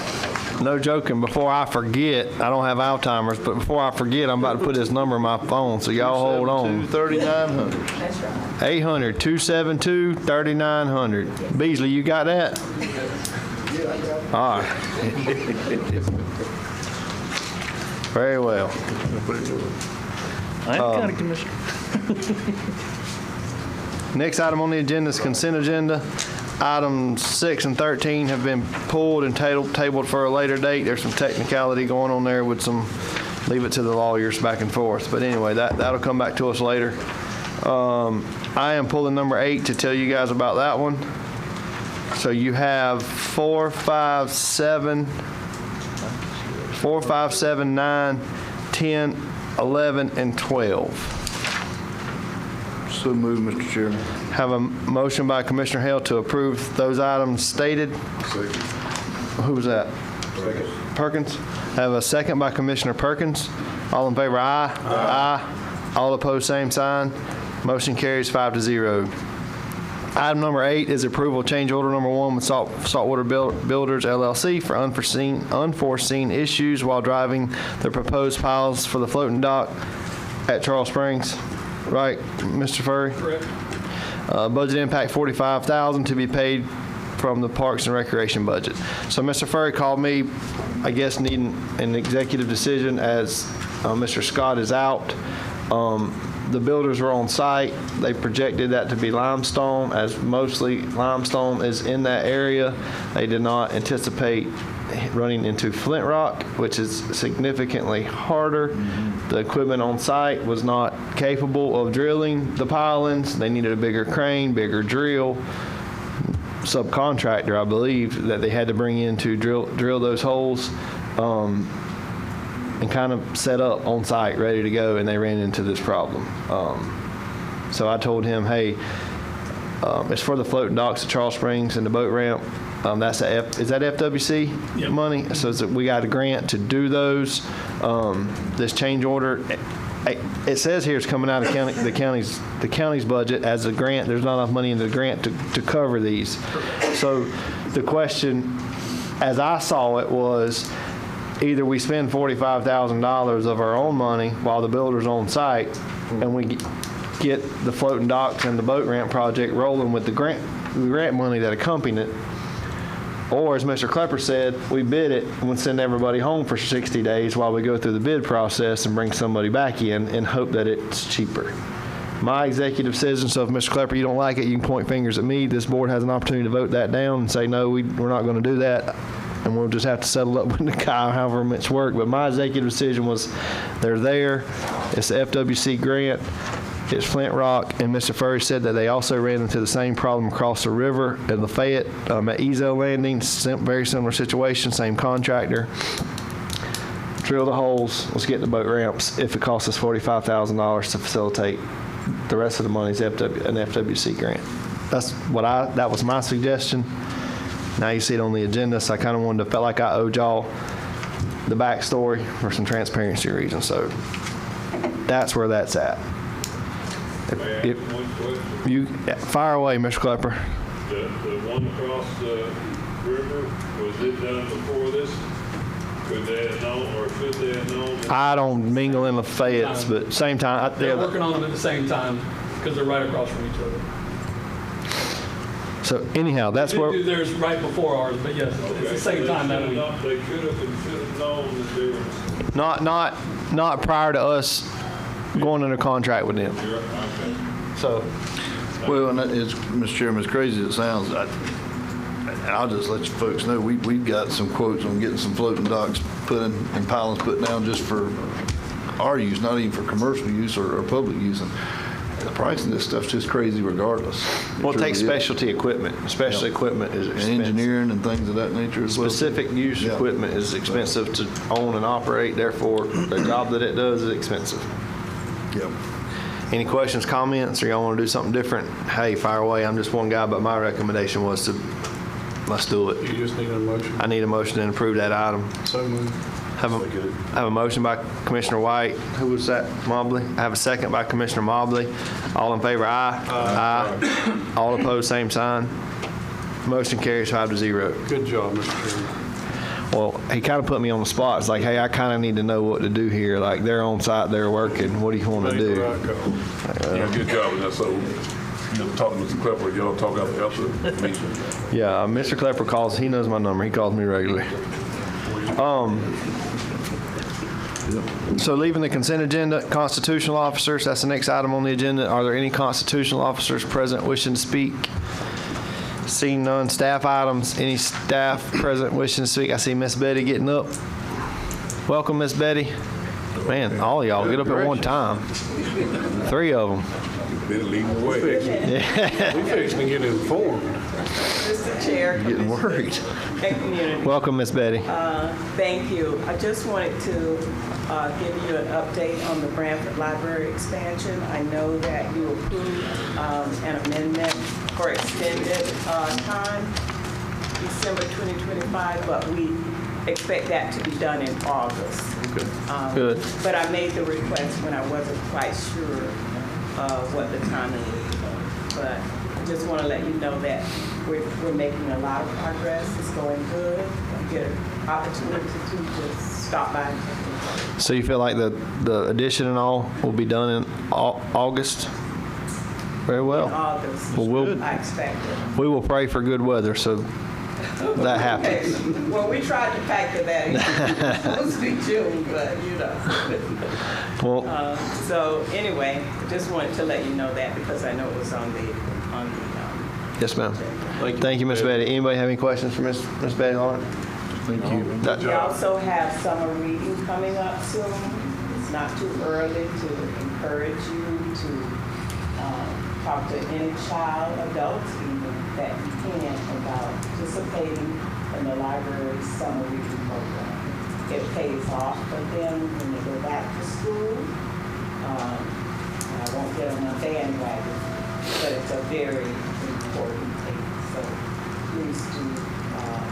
no joking, before I forget, I don't have Alzheimer's, but before I forget, I'm about to put this number in my phone, so y'all hold on. 3900. That's right. 800-272-3900. Beasley, you got that? All right. Very well. I am county commissioner. Next item on the agenda is consent agenda. Items 6 and 13 have been pulled and tabled for a later date. There's some technicality going on there with some, leave it to the lawyers back and forth. But anyway, that'll come back to us later. I am pulling number 8 to tell you guys about that one. So you have 4, 5, 7, 9, 10, 11, and 12. So moved, Mr. Chairman. Have a motion by Commissioner Hale to approve those items stated. Second. Who was that? Perkins. Have a second by Commissioner Perkins. All in favor, aye. Aye. All opposed, same sign. Motion carries 5-0. Item number 8 is approval of change order number 1 with Saltwater Builders LLC for unforeseen issues while driving the proposed piles for the floating dock at Charles Springs. Right, Mr. Furry? Correct. Budget impact $45,000 to be paid from the Parks and Recreation budget. So Mr. Furry called me, I guess needing an executive decision as Mr. Scott is out. The builders were on site. They projected that to be limestone, as mostly limestone is in that area. They did not anticipate running into flint rock, which is significantly harder. The equipment on site was not capable of drilling the pilings. They needed a bigger crane, bigger drill. Subcontractor, I believe, that they had to bring in to drill those holes. And kind of set up on site, ready to go, and they ran into this problem. So I told him, hey, it's for the floating docks at Charles Springs and the boat ramp. Is that FWC money? So we got a grant to do those. This change order, it says here it's coming out of the county's budget as a grant. There's not enough money in the grant to cover these. So the question, as I saw it, was either we spend $45,000 of our own money while the builder's on site, and we get the floating docks and the boat ramp project rolling with the grant money that accompanied it. Or, as Mr. Klepper said, we bid it and we send everybody home for 60 days while we go through the bid process and bring somebody back in and hope that it's cheaper. My executive decision, so if Mr. Klepper, you don't like it, you can point fingers at me. This board has an opportunity to vote that down and say, no, we're not going to do that. And we'll just have to settle up with the guy however much work. But my executive decision was they're there. It's the FWC grant. It's Flint Rock. And Mr. Furry said that they also ran into the same problem across the river in Lafayette at Ezo Landing. Very similar situation, same contractor. Drill the holes. Let's get the boat ramps. If it costs us $45,000 to facilitate, the rest of the money is an FWC grant. That was my suggestion. Now you see it on the agenda, so I kind of felt like I owed y'all the backstory for some transparency reasons. So that's where that's at. If you fire away, Mr. Klepper. The one across the river, was it done before this? Could they have known, or should they have known? I don't mingle in the Fayettes, but same time. They're working on them at the same time because they're right across from each other. So anyhow, that's where. They do theirs right before ours, but yes, it's the same time that week. They should have known that there was. Not prior to us going under contract with them. So. Well, and that is, Mr. Chairman, as crazy as it sounds, I'll just let you folks know, we've got some quotes on getting some floating docks put in and pilings put down just for our use, not even for commercial use or public use. And the price of this stuff's just crazy regardless. Well, it takes specialty equipment. Specialty equipment is expensive. And engineering and things of that nature as well. Specific use equipment is expensive to own and operate. Therefore, the job that it does is expensive. Yep. Any questions, comments, or y'all want to do something different? Hey, fire away. I'm just one guy, but my recommendation was to let's do it. You just need a motion. I need a motion to approve that item. So moved. Have a motion by Commissioner White. Who was that? Mobley. I have a second by Commissioner Mobley. All in favor, aye. Aye. All opposed, same sign. Motion carries 5-0. Good job, Mr. Chairman. Well, he kind of put me on the spot. It's like, hey, I kind of need to know what to do here. Like, they're on site, they're working. What do you want to do? Yeah, good job. And that's so, talk to Mr. Klepper. Y'all talk after the meeting. Yeah, Mr. Klepper calls. He knows my number. He calls me regularly. So leaving the consent agenda, constitutional officers, that's the next item on the agenda. Are there any constitutional officers present wishing to speak? Seeing none. Staff items, any staff present wishing to speak? I see Miss Betty getting up. Welcome, Miss Betty. Man, all of y'all get up at one time. 3 of them. Better lead the way. We fixing to get informed. Mr. Chair, Getting worried. and community, Welcome, Miss Betty. thank you. I just wanted to give you an update on the Branford Library expansion. I know that you approved an amendment for extended time, December 2025, but we expect that to be done in August. Good. But I made the request when I wasn't quite sure what the timing would be. But I just want to let you know that we're making a lot of progress. It's going good. You get an opportunity to just stop by and check it out. So you feel like the addition and all will be done in August? Very well. In August, Well, I expect it. we will pray for good weather, so that happens. Okay. Well, we tried to factor that in. It's supposed to be June, but you know. Well, So anyway, just wanted to let you know that because I know it was on the yes, ma'am. Thank you, Miss Betty. Anybody have any questions for Miss Betty Lawrence? Thank you. We also have summer reading coming up soon. It's not too early to encourage you to talk to any child, adults even, that you can about participating in the library's summer reading program. It pays off for them when they go back to school. I won't get on my bandwagon, but it's a very important thing. So please do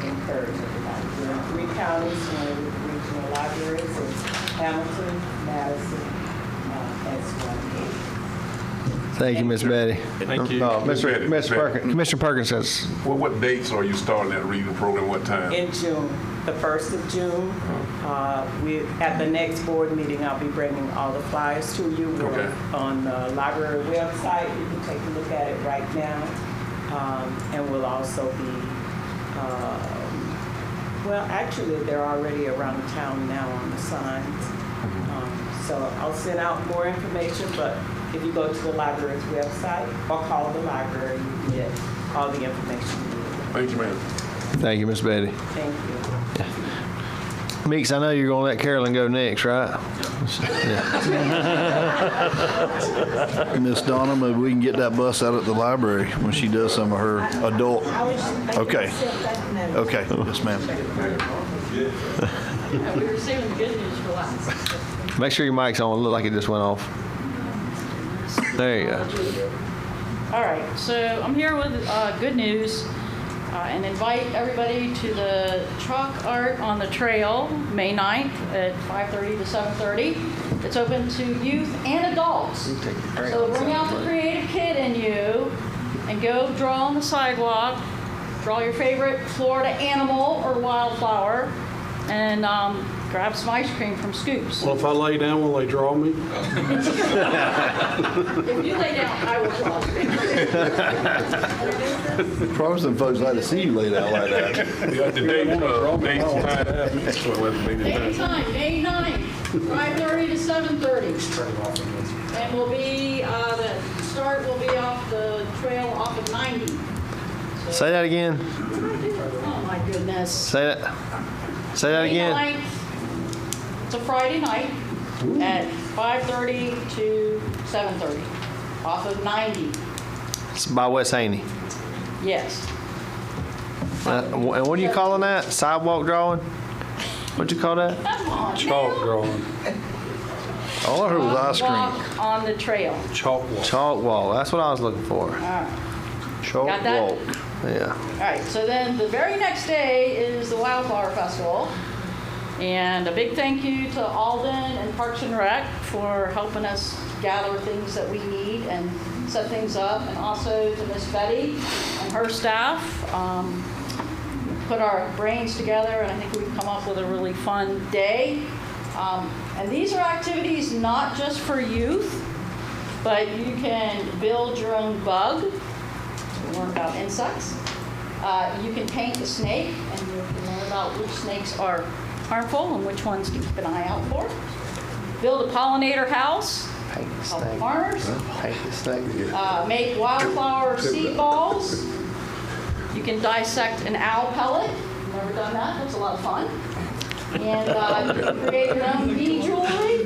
encourage everybody. We're in 3 counties, with regional libraries in Hamilton, Madison, and Suwannee. Thank you, Miss Betty. Thank you. Mr. Perkins, Commissioner Perkins says, Well, what dates are you starting that reading program? What time? In June, the 1st of June. At the next board meeting, I'll be bringing all the flyers to you. We're Okay. on the library website. You can take a look at it right now. And we'll also be, well, actually, they're already around town now on the signs. So I'll send out more information, but if you go to the library's website or call the library, you get all the information you need. Thank you, ma'am. thank you, Miss Betty. Thank you. Meeks, I know you're going to let Carolyn go next, right? Miss Donna, maybe we can get that bus out at the library when she does some of her adult. Okay. Okay, yes, ma'am. We're receiving good news for last. Make sure your mic's on. It looked like it just went off. There you go. All right, so I'm here with good news and invite everybody to the chalk art on the trail, May 9th at 5:30 to 7:30. It's open to youth and adults. So bring out the creative kid in you and go draw on the sidewalk. Draw your favorite Florida animal or wildflower and grab some ice cream from Scoops. Well, if I lay down, will they draw me? If you lay down, I will draw you. Probably some folks like to see you lay down like that. You got the date, dates and time. Date and time, May 9th, 5:30 to 7:30. And we'll be, the start will be off the trail off of 90. Say that again. Oh, my goodness. Say that May again. 9th, it's a Friday night at 5:30 to 7:30, off of 90. It's by West Haney. Yes. And what are you calling that? Sidewalk drawing? What'd you call that? Come on. Chalk drawing. All I heard was ice cream. Walk on the trail. Chalk wall. Chalk wall. That's what I was looking for. All right. Chalk Got that? walk. Yeah. All right, so then the very next day is the Wildflower Festival. And a big thank you to Alden and Parks and Rec for helping us gather things that we need and set things up. And also to Miss Betty and her staff. Put our brains together and I think we've come up with a really fun day. And these are activities not just for youth, but you can build your own bug. Learn about insects. You can paint a snake and you can learn about which snakes are harmful and which ones to keep an eye out for. build a pollinator house, help farmers, make wildflower seed balls. You can dissect an owl pellet. Never done that. That's a lot of fun. And you can create your own bee jewelry.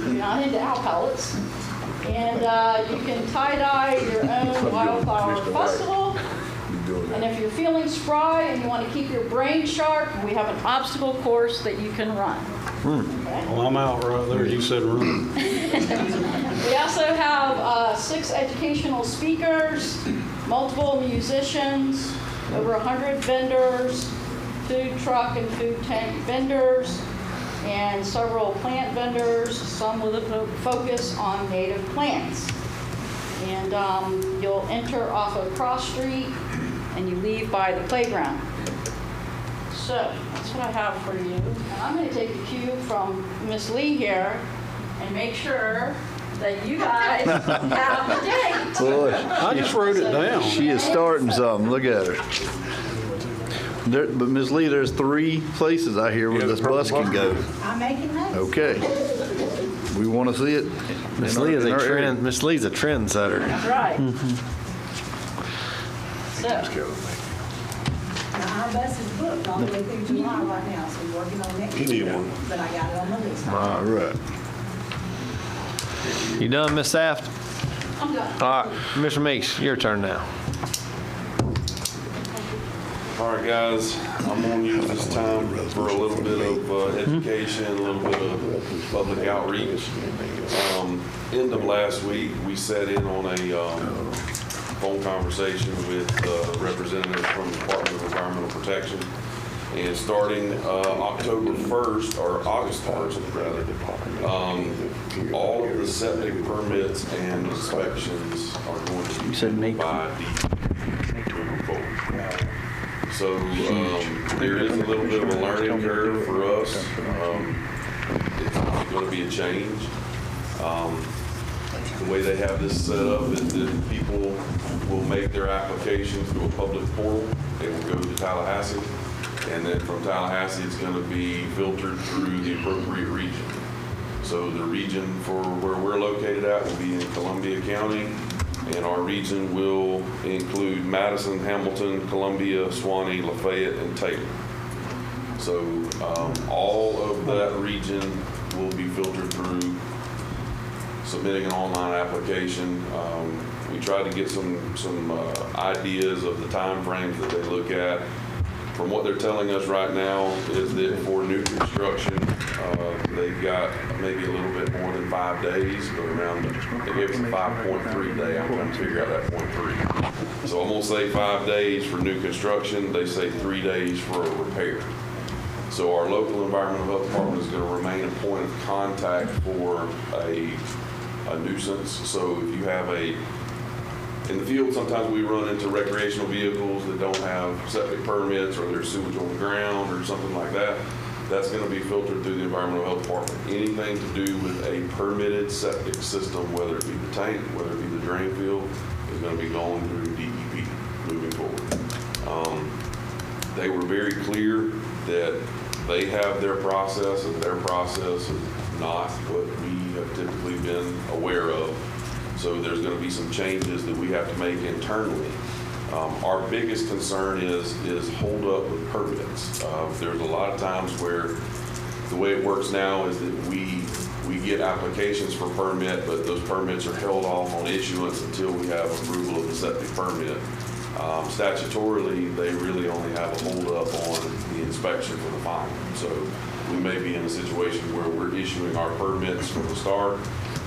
You're not into owl pellets. And you can tie-dye your own wildflower festival. And if you're feeling spry and you want to keep your brain sharp, we have an obstacle course that you can run. Okay? Well, I'm out right there. You said run. We also have 6 educational speakers, multiple musicians, over 100 vendors, food truck and food tent vendors, and several plant vendors, some with a focus on native plants. And you'll enter off of Cross Street and you leave by the playground. So that's what I have for you. And I'm going to take a cue from Miss Lee here and make sure that you guys have the date. Boy, I just wrote it down. she is starting something. Look at her. But Ms. Lee, there's 3 places I hear where this bus can go. I'm making notes. Okay. We want to see it. Miss Lee is a trend. Miss Lee's a trendsetter. That's right. So, Now, our bus is booked all the way through July right now, so we're working on next You need year. one. But I got it on the list. All right. You done, Miss Saft? I'm done. All right, Mr. Meeks, your turn now. All right, guys, I'm going to use this time for a little bit of education, a little bit of public outreach. End of last week, we sat in on a phone conversation with representatives from the Department of Environmental Protection. And starting October 1st, or August 1st, rather, all of the septic permits and inspections are going to be by DEP moving forward. So there is a little bit of a learning curve for us. It's going to be a change. The way they have this set up is that people will make their applications through a public portal. They will go to Tallahassee, and then from Tallahassee, it's going to be filtered through the appropriate region. So the region for where we're located at will be in Columbia County, and our region will include Madison, Hamilton, Columbia, Suwannee, Lafayette, and Taylor. So all of that region will be filtered through submitting an online application. We tried to get some ideas of the time frames that they look at. From what they're telling us right now is that for new construction, they've got maybe a little bit more than 5 days, but around, they gave us a 5.3 day. I'm trying to figure out that 0.3. So I'm gonna say 5 days for new construction. They say 3 days for a repair. So our local environmental health department is gonna remain a point of contact for a nuisance. So if you have in the field, sometimes we run into recreational vehicles that don't have septic permits, or there's sewage on the ground or something like that. That's going to be filtered through the environmental health department. Anything to do with a permitted septic system, whether it be the tank, whether it be the drain field, is going to be going through DEP moving forward. They were very clear that they have their process, and their process is not what we have typically been aware of. So there's going to be some changes that we have to make internally. Our biggest concern is hold up with permits. There's a lot of times where the way it works now is that we get applications for permit, but those permits are held off on issuance until we have approval of the septic permit. Statutorily, they really only have a hold up on the inspection for the final. So we may be in a situation where we're issuing our permits from the start,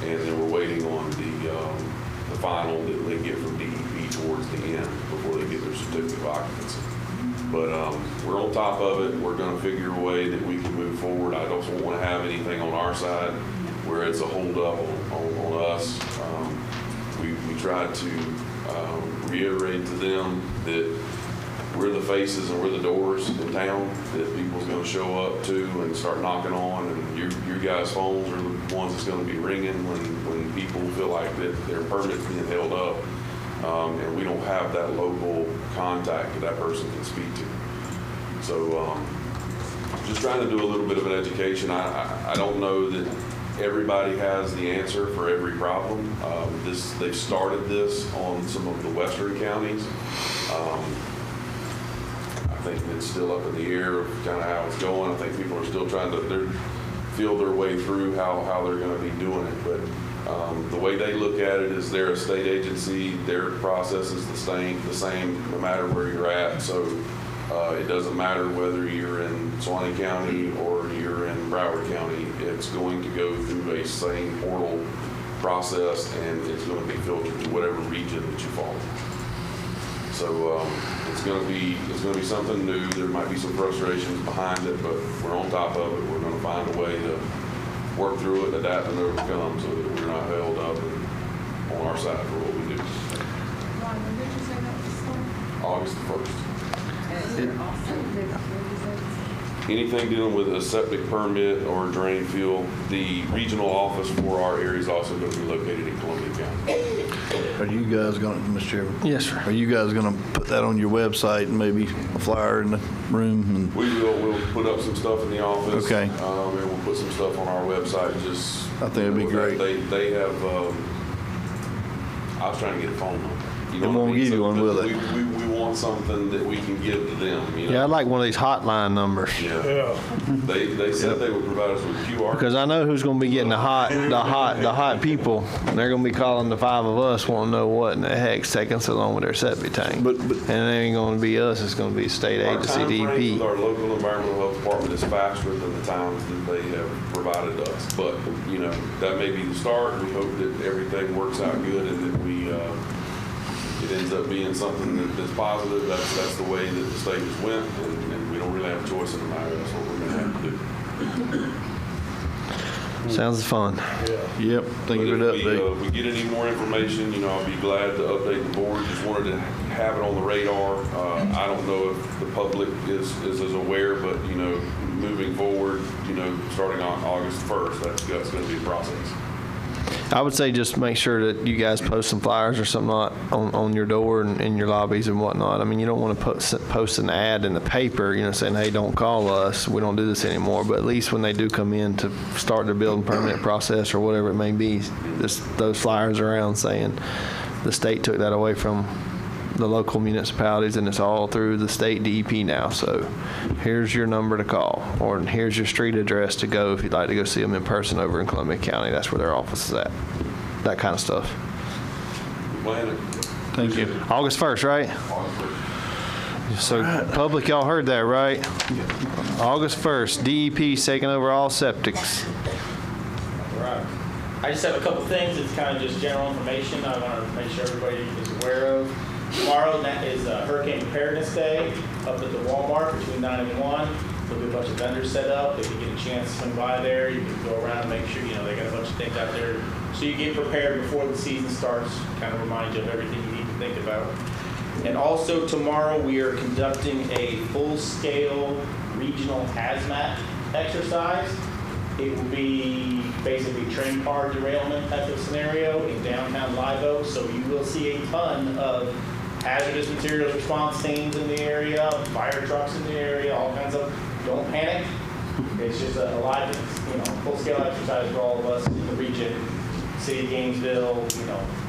and then we're waiting on the final that they get from DEP towards the end before they get their certificate of occupancy. But we're on top of it. We're going to figure a way that we can move forward. I don't want to have anything on our side where it's a hold up on us. We tried to reiterate to them that we're the faces and we're the doors in town that people's going to show up to and start knocking on, and your guys' phones are the ones that's going to be ringing when people feel like that their permit's being held up, and we don't have that local contact that person can speak to. So just trying to do a little bit of an education. I don't know that everybody has the answer for every problem. They've started this on some of the western counties. I think it's still up in the air of kind of how it's going. I think people are still trying to feel their way through how they're going to be doing it. But the way they look at it is they're a state agency. Their process is the same no matter where you're at. So it doesn't matter whether you're in Suwannee County or you're in Broward County. It's going to go through a same portal process, and it's going to be filtered to whatever region that you fall in. So it's going to be something new. There might be some frustrations behind it, but we're on top of it. We're going to find a way to work through it, adapt, and overcome, so that we're not held up and on our side for what we do. Ron, when did you say that was August 1st. starting? Anything dealing with a septic permit or drain field, the regional office for our area is also going to be located in Columbia County. Are you guys going to, Mr. Chairman? Yes, sir. Are you guys going to put that on your website and maybe a flyer in the room? And We'll put up some stuff in the office. Okay. And we'll put some stuff on our website. Just I think it'd be great. They have. I was trying to get a phone number. They won't give you one, will they? We want something that we can give to them. You know? Yeah, I'd like one of these hotline numbers. Yeah. They said they would provide us with QR. Because I know who's going to be getting the hot people. And they're going to be calling the five of us, wanting to know what in the heck's taking so long with their septic tank. But and it ain't going to be us. It's going to be state Our agency, time frames DEP. with our local environmental health department is faster than the times that they have provided us. But that may be the start. We hope that everything works out good and that it ends up being something that's positive. That's the way that the state has went, and we don't really have a choice in the matter. That's what we're going to have to do. Sounds fun. Yep. Thank you for the update. If we get any more information, I'll be glad to update the board. Just wanted to have it on the radar. I don't know if the public is as aware, but moving forward, starting on August 1st, that's going to be a process. I would say just make sure that you guys post some flyers or something on your door and in your lobbies and whatnot. I mean, you don't want to post an ad in the paper, saying, hey, don't call us. We don't do this anymore. But at least when they do come in to start their building permit process or whatever it may be, those flyers around saying the state took that away from the local municipalities and it's all through the state DEP now. So here's your number to call, or here's your street address to go if you'd like to go see them in person over in Columbia County. That's where their office is at. That kind of stuff. Thank you. August 1st, right? So public, y'all heard that, right? August 1st, DEP's taking over all septics. Right. I just have a couple things. It's kind of just general information I want to make sure everybody is aware of. Tomorrow is Hurricane Preparedness Day up at the Walmart between 9 and 1. There'll be a bunch of vendors set up. If you get a chance to swing by there, you can go around and make sure, they got a bunch of things out there. So you get prepared before the season starts, kind of remind you of everything you need to think about. And also tomorrow we are conducting a full-scale regional hazmat exercise. It will be basically train car derailment type of scenario in downtown Live Oak. So you will see a ton of hazardous materials response teams in the area, fire trucks in the area, all kinds of. Don't panic. It's just a live, full-scale exercise for all of us in the region. City of Gainesville,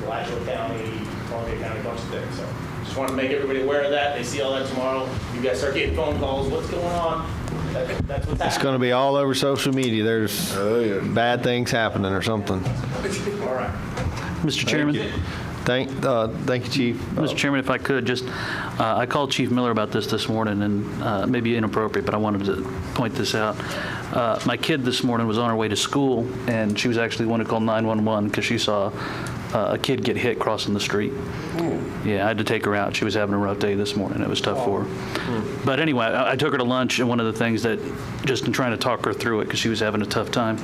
Alachua County, Columbia County, a bunch of things. So just want to make everybody aware of that. They see all that tomorrow. You guys start getting phone calls. What's going on? That's what's happening. It's going to be all over social media. There's bad things happening or something. All right. Mr. Chairman. Thank you, Chief. Mr. Chairman, if I could, I called Chief Miller about this morning, and maybe inappropriate, but I wanted to point this out. My kid this morning was on her way to school, and she was actually the one who called 911 because she saw a kid get hit crossing the street. Yeah, I had to take her out. She was having a rough day this morning. It was tough for her. But anyway, I took her to lunch, and one of the things that, just in trying to talk her through it because she was having a tough time,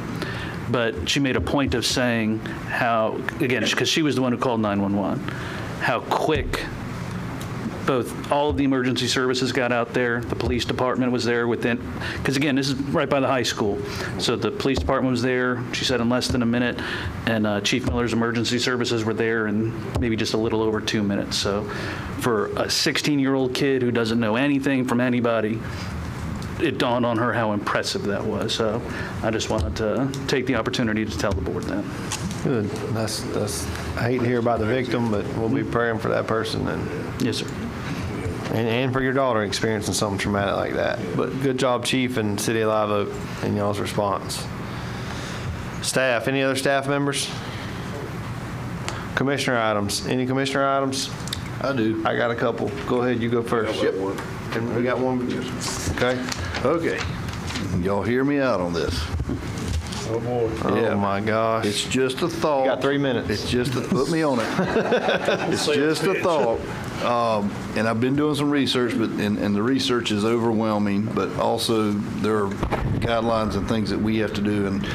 but she made a point of saying how, again, because she was the one who called 911, how quick both all of the emergency services got out there, the police department was there within, because again, this is right by the high school. So the police department was there, she said, in less than a minute, and Chief Miller's emergency services were there in maybe just a little over 2 minutes. So for a 16-year-old kid who doesn't know anything from anybody, it dawned on her how impressive that was. So I just wanted to take the opportunity to tell the board that. Good. I hate to hear about the victim, but we'll be praying for that person and Yes, sir. and for your daughter experiencing something traumatic like that. But good job, Chief and City of Live Oak, in y'all's response. Staff, any other staff members? Commissioner items. Any commissioner items? I do. I got a couple. Go ahead, you go first. Yep. And we got one. Okay. Okay. Y'all hear me out on this. Oh, boy. Oh, my gosh. It's just a thought. You got 3 minutes. It's just put me on it. It's just a thought. And I've been doing some research, but and the research is overwhelming, but also there are guidelines and things that we have to do. And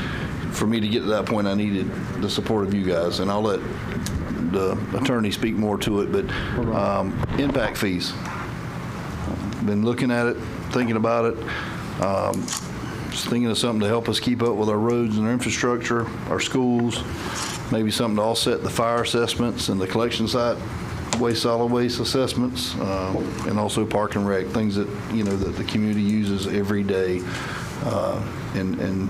for me to get to that point, I needed the support of you guys. And I'll let the attorney speak more to it, but impact fees. Been looking at it, thinking about it. Just thinking of something to help us keep up with our roads and our infrastructure, our schools, maybe something to offset the fire assessments and the collection site solid waste assessments, and also park and rec, things that, that the community uses every day. And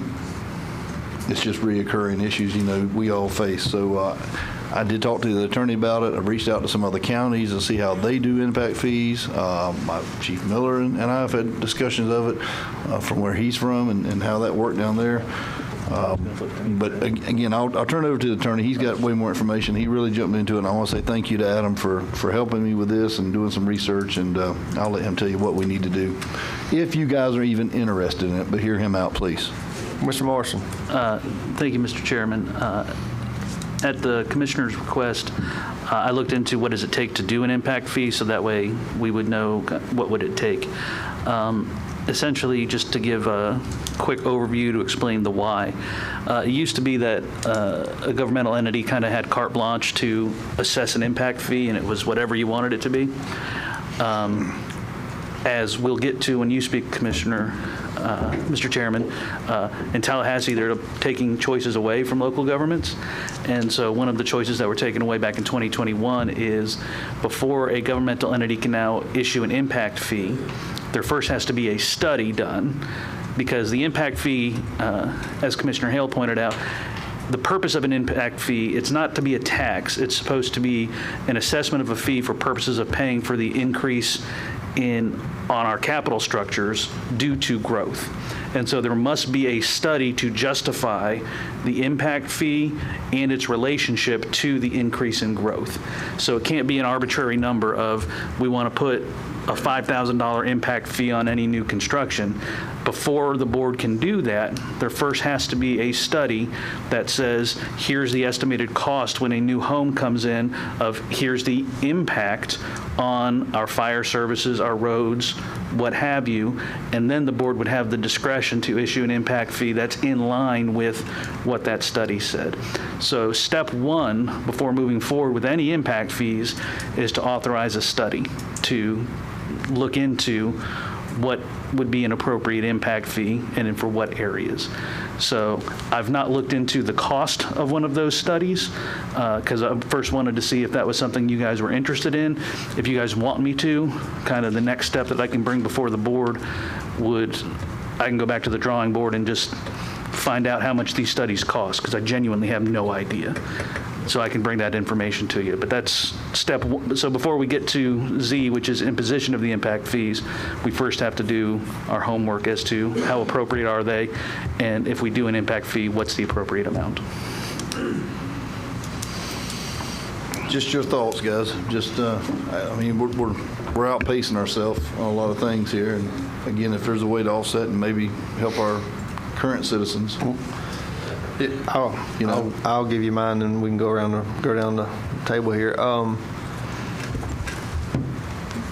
it's just reoccurring issues, we all face. So I did talk to the attorney about it. I've reached out to some other counties to see how they do impact fees. My Chief Miller and I have had discussions of it from where he's from and how that worked down there. But again, I'll turn it over to the attorney. He's got way more information. He really jumped into it, and I want to say thank you to Adam for helping me with this and doing some research, and I'll let him tell you what we need to do, if you guys are even interested in it, but hear him out, please. Mr. Morrison. Thank you, Mr. Chairman. At the commissioner's request, I looked into what does it take to do an impact fee, so that way we would know what would it take. Essentially, just to give a quick overview to explain the why. It used to be that a governmental entity kind of had carte blanche to assess an impact fee, and it was whatever you wanted it to be. As we'll get to when you speak, Commissioner, Mr. Chairman, in Tallahassee, they're taking choices away from local governments. And so one of the choices that were taken away back in 2021 is before a governmental entity can now issue an impact fee, there first has to be a study done, because the impact fee, as Commissioner Hale pointed out, the purpose of an impact fee, it's not to be a tax. It's supposed to be an assessment of a fee for purposes of paying for the increase on our capital structures due to growth. And so there must be a study to justify the impact fee and its relationship to the increase in growth. So it can't be an arbitrary number of, we want to put a $5,000 impact fee on any new construction. Before the board can do that, there first has to be a study that says, here's the estimated cost when a new home comes in, of here's the impact on our fire services, our roads, what have you, and then the board would have the discretion to issue an impact fee that's in line with what that study said. So step one, before moving forward with any impact fees, is to authorize a study to look into what would be an appropriate impact fee and for what areas. So I've not looked into the cost of one of those studies, because I first wanted to see if that was something you guys were interested in. If you guys want me to, kind of the next step that I can bring before the board I can go back to the drawing board and just find out how much these studies cost, because I genuinely have no idea. So I can bring that information to you. But that's step one. So before we get to Z, which is imposition of the impact fees, we first have to do our homework as to how appropriate are they, and if we do an impact fee, what's the appropriate amount. Just your thoughts, guys. Just, I mean, we're outpacing ourselves on a lot of things here. And again, if there's a way to offset and maybe help our current citizens. I'll give you mine, and we can go down the table here. You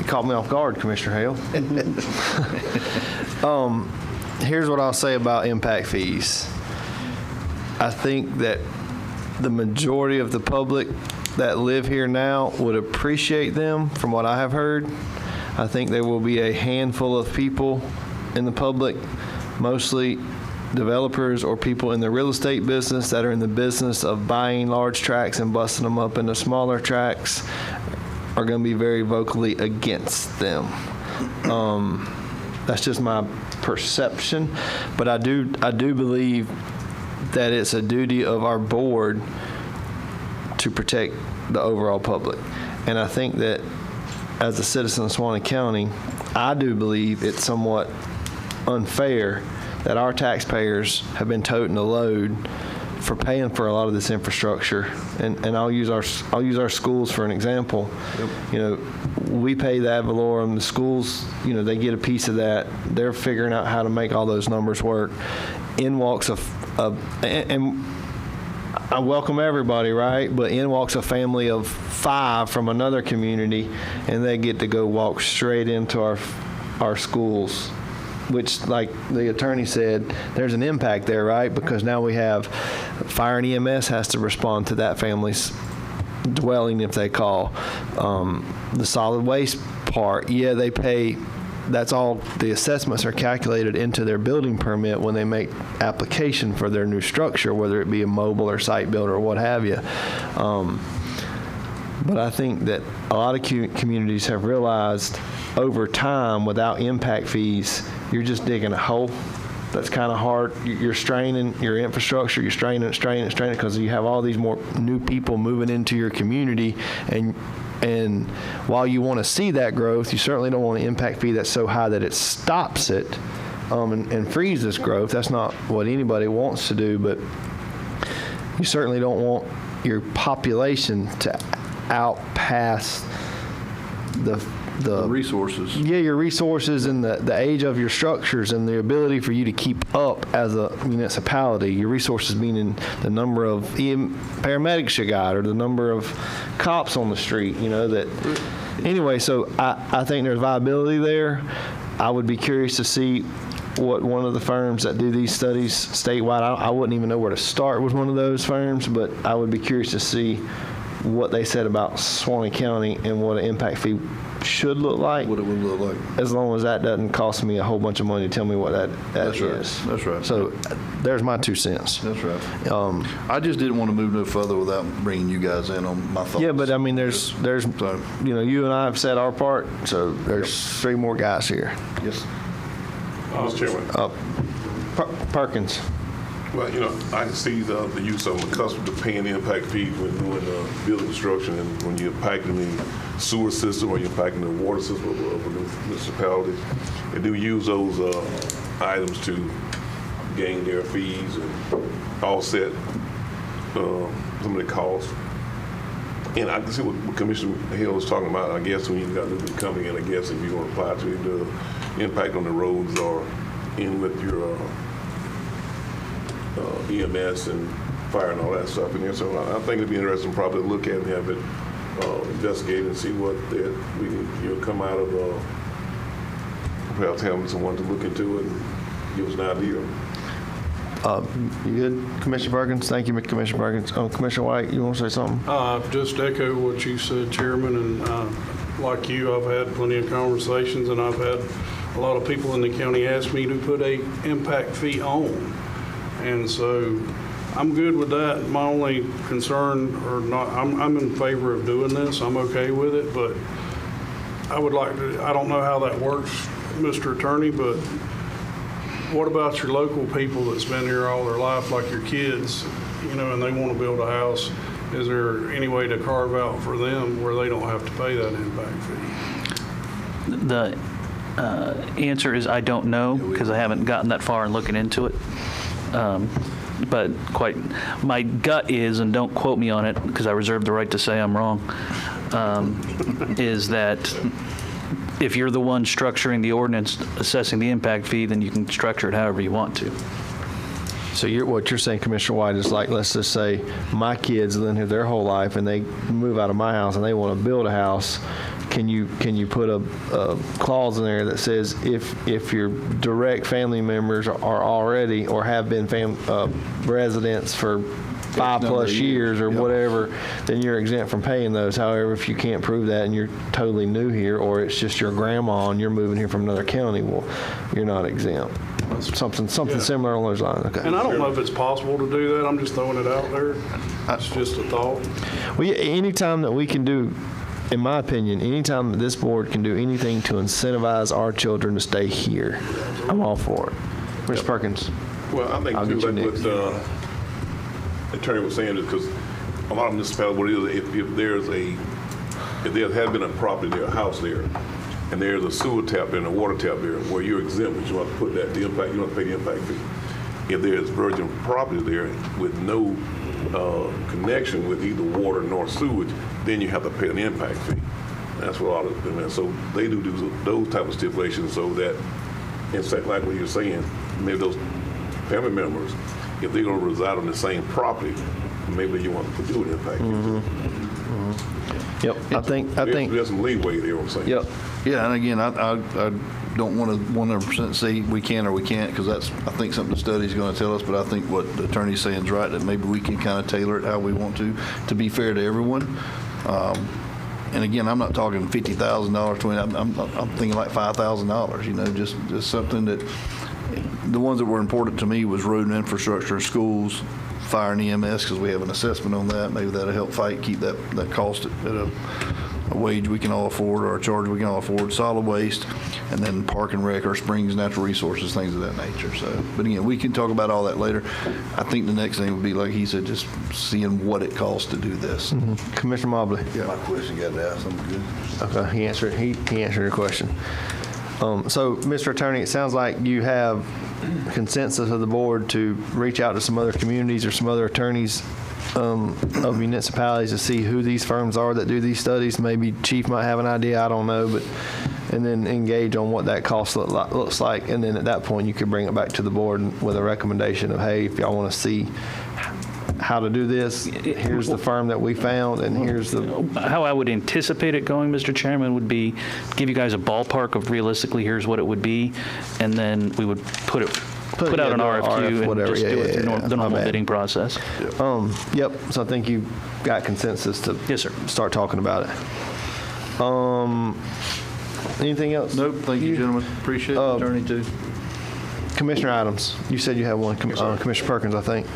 caught me off guard, Commissioner Hale. Here's what I'll say about impact fees. I think that the majority of the public that live here now would appreciate them, from what I have heard. I think there will be a handful of people in the public, mostly developers or people in the real estate business, that are in the business of buying large tracts and busting them up into smaller tracts, are going to be very vocally against them. That's just my perception, but I do believe that it's a duty of our board to protect the overall public. And I think that as a citizen of Suwannee County, I do believe it's somewhat unfair that our taxpayers have been toting the load for paying for a lot of this infrastructure. And I'll use our schools for an example. You know, we pay the ad valorem, the schools, you know, they get a piece of that. They're figuring out how to make all those numbers work. In walks and I welcome everybody, right? But in walks a family of 5 from another community, and they get to go walk straight into our schools, which, like the attorney said, there's an impact there, right? Because now we have fire and EMS has to respond to that family's dwelling if they call. The solid waste part, yeah, they pay. That's all, the assessments are calculated into their building permit when they make application for their new structure, whether it be a mobile or site build or what have you. But I think that a lot of communities have realized over time, without impact fees, you're just digging a hole. That's kind of hard. You're straining your infrastructure. You're straining it because you have all these more new people moving into your community, and while you want to see that growth, you certainly don't want an impact fee that's so high that it stops it and freezes growth. That's not what anybody wants to do, but you certainly don't want your population to outpass the resources. Yeah, your resources and the age of your structures and the ability for you to keep up as a municipality. Your resources meaning the number of paramedics you got or the number of cops on the street, you know, that. Anyway, so I think there's viability there. I would be curious to see what one of the firms that do these studies statewide, I wouldn't even know where to start with one of those firms, but I would be curious to see what they said about Suwannee County and what an impact fee should look like. What it would look like. As long as that doesn't cost me a whole bunch of money to tell me what that That's is. Right. That's right. So there's my 2 cents. That's right. I just didn't want to move no further without bringing you guys in on my thoughts. Yeah, but I mean, there's you know, you and I have said our part, so there's 3 more guys here. Yes. Mr. Chairman. Perkins. Well, you know, I can see the use of them accustomed to paying the impact fees when doing building construction, and when you're impacting the sewer system or you're impacting the water system of a municipality. They do use those items to gain their fees and offset some of the costs. And I can see what Commissioner Hill was talking about. I guess when you've got new people coming in, I guess if you're going to apply to the impact on the roads or in with your EMS and fire and all that stuff in there. So I think it'd be interesting probably to look at and have it investigated and see what we can come out of. Perhaps having someone to look into it and give us an idea. You good, Commissioner Perkins? Thank you, Commissioner Perkins. Commissioner White, you want to say something? Just echo what you said, Chairman, and like you, I've had plenty of conversations, and I've had a lot of people in the county ask me to put a impact fee on. And so I'm good with that. My only concern, or not, I'm in favor of doing this. I'm okay with it, but I would like to, I don't know how that works, Mr. Attorney, but what about your local people that's been here all their life, like your kids, you know, and they want to build a house? Is there any way to carve out for them where they don't have to pay that impact fee? The answer is I don't know, because I haven't gotten that far in looking into it. But my gut is, and don't quote me on it because I reserve the right to say I'm wrong, is that if you're the one structuring the ordinance, assessing the impact fee, then you can structure it however you want to. So what you're saying, Commissioner White, is like, let's just say my kids live here their whole life and they move out of my house and they want to build a house. Can you put a clause in there that says if your direct family members are already or have been residents for 5+ years or whatever, then you're exempt from paying those. However, if you can't prove that and you're totally new here, or it's just your grandma and you're moving here from another county, well, you're not exempt. Something similar along those lines. Okay. And I don't know if it's possible to do that. I'm just throwing it out there. It's just a thought. Well, yeah, anytime that we can do in my opinion, anytime that this board can do anything to incentivize our children to stay here, I'm all for it. Mr. Perkins. Well, I think I'll too, get you like next. what the attorney was saying, is because a lot of municipalities, what it is, if there had been a property there, a house there, and there's a sewer tap there and a water tap there, where you're exempt, but you have to put that, the impact, you don't have to pay the impact fee. If there's virgin property there with no connection with either water nor sewage, then you have to pay an impact fee. That's what a lot of them, so they do those type of stipulations so that, in fact, like what you're saying, maybe those family members, if they're going to reside on the same property, maybe you want to do an impact fee. Yep, I think there's some leeway there, I'm saying. Yep. Yeah, and again, I don't want to 100% say we can or we can't, because that's, I think, something the study's going to tell us, but I think what the attorney's saying is right, that maybe we can kind of tailor it how we want to be fair to everyone. And again, I'm not talking $50,000, I'm thinking like $5,000, you know, just something that, the ones that were important to me was road and infrastructure, schools, fire and EMS, because we have an assessment on that. Maybe that'll help keep that cost at a wage we can all afford, or a charge we can all afford, solid waste, and then park and rec, or springs, natural resources, things of that nature. So, but again, we can talk about all that later. I think the next thing would be, like he said, just seeing what it costs to do this. Commissioner Mobley. Yeah, my question got to ask. I'm good. Okay, he answered your question. So, Mr. Attorney, it sounds like you have consensus of the board to reach out to some other communities or some other attorneys of municipalities to see who these firms are that do these studies. Maybe Chief might have an idea, I don't know, but and then engage on what that cost looks like, and then at that point you could bring it back to the board with a recommendation of, hey, if y'all want to see how to do this, here's the firm that we found, and here's the... How I would anticipate it going, Mr. Chairman, would be give you guys a ballpark of realistically here's what it would be, and then we would put out an RFQ and just do it through the normal bidding process. Yep, so I think you got consensus to start talking about it. Anything else? Nope, thank you, gentlemen. Appreciate it, attorney, too. Commissioner Adams, you said you had one. Commissioner Perkins, I think.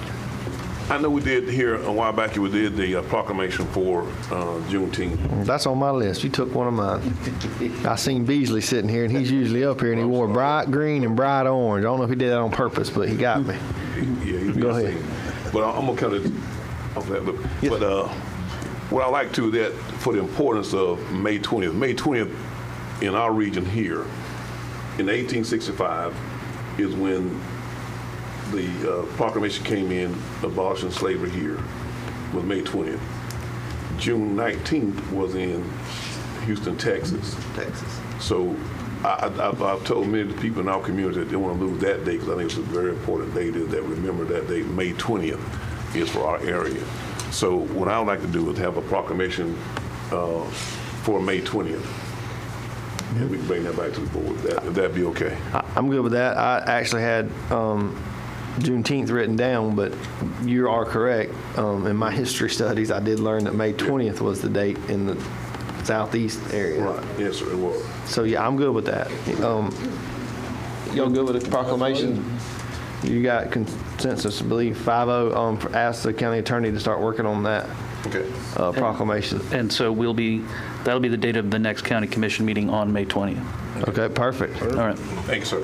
I know we did here a while back, we did the proclamation for Juneteenth. That's on my list. You took one of mine. I seen Beasley sitting here, and he's usually up here, and he wore bright green and bright orange. I don't know if he did that on purpose, but he got me. Go ahead. But I'm going to kind of off that. But what I like, too, that for the importance of May 20th. May 20th in our region here, in 1865, is when the proclamation came in abolishing slavery here, was May 20th. June 19th was in Houston, Texas. So I've told many of the people in our community that they want to lose that day, because I think it's a very important day that remember that day. May 20th is for our area. So what I would like to do is have a proclamation for May 20th. And we can bring that back to the board. Would that be okay? I'm good with that. I actually had Juneteenth written down, but you are correct. In my history studies, I did learn that May 20th was the date in the southeast area. Right. Yes, sir, it was. So, yeah, I'm good with that. Y'all good with the proclamation? You got consensus, I believe, 5-0. Ask the county attorney to start working on that proclamation. And so that'll be the date of the next county commission meeting on May 20th. Okay, perfect. All right. Thank you, sir.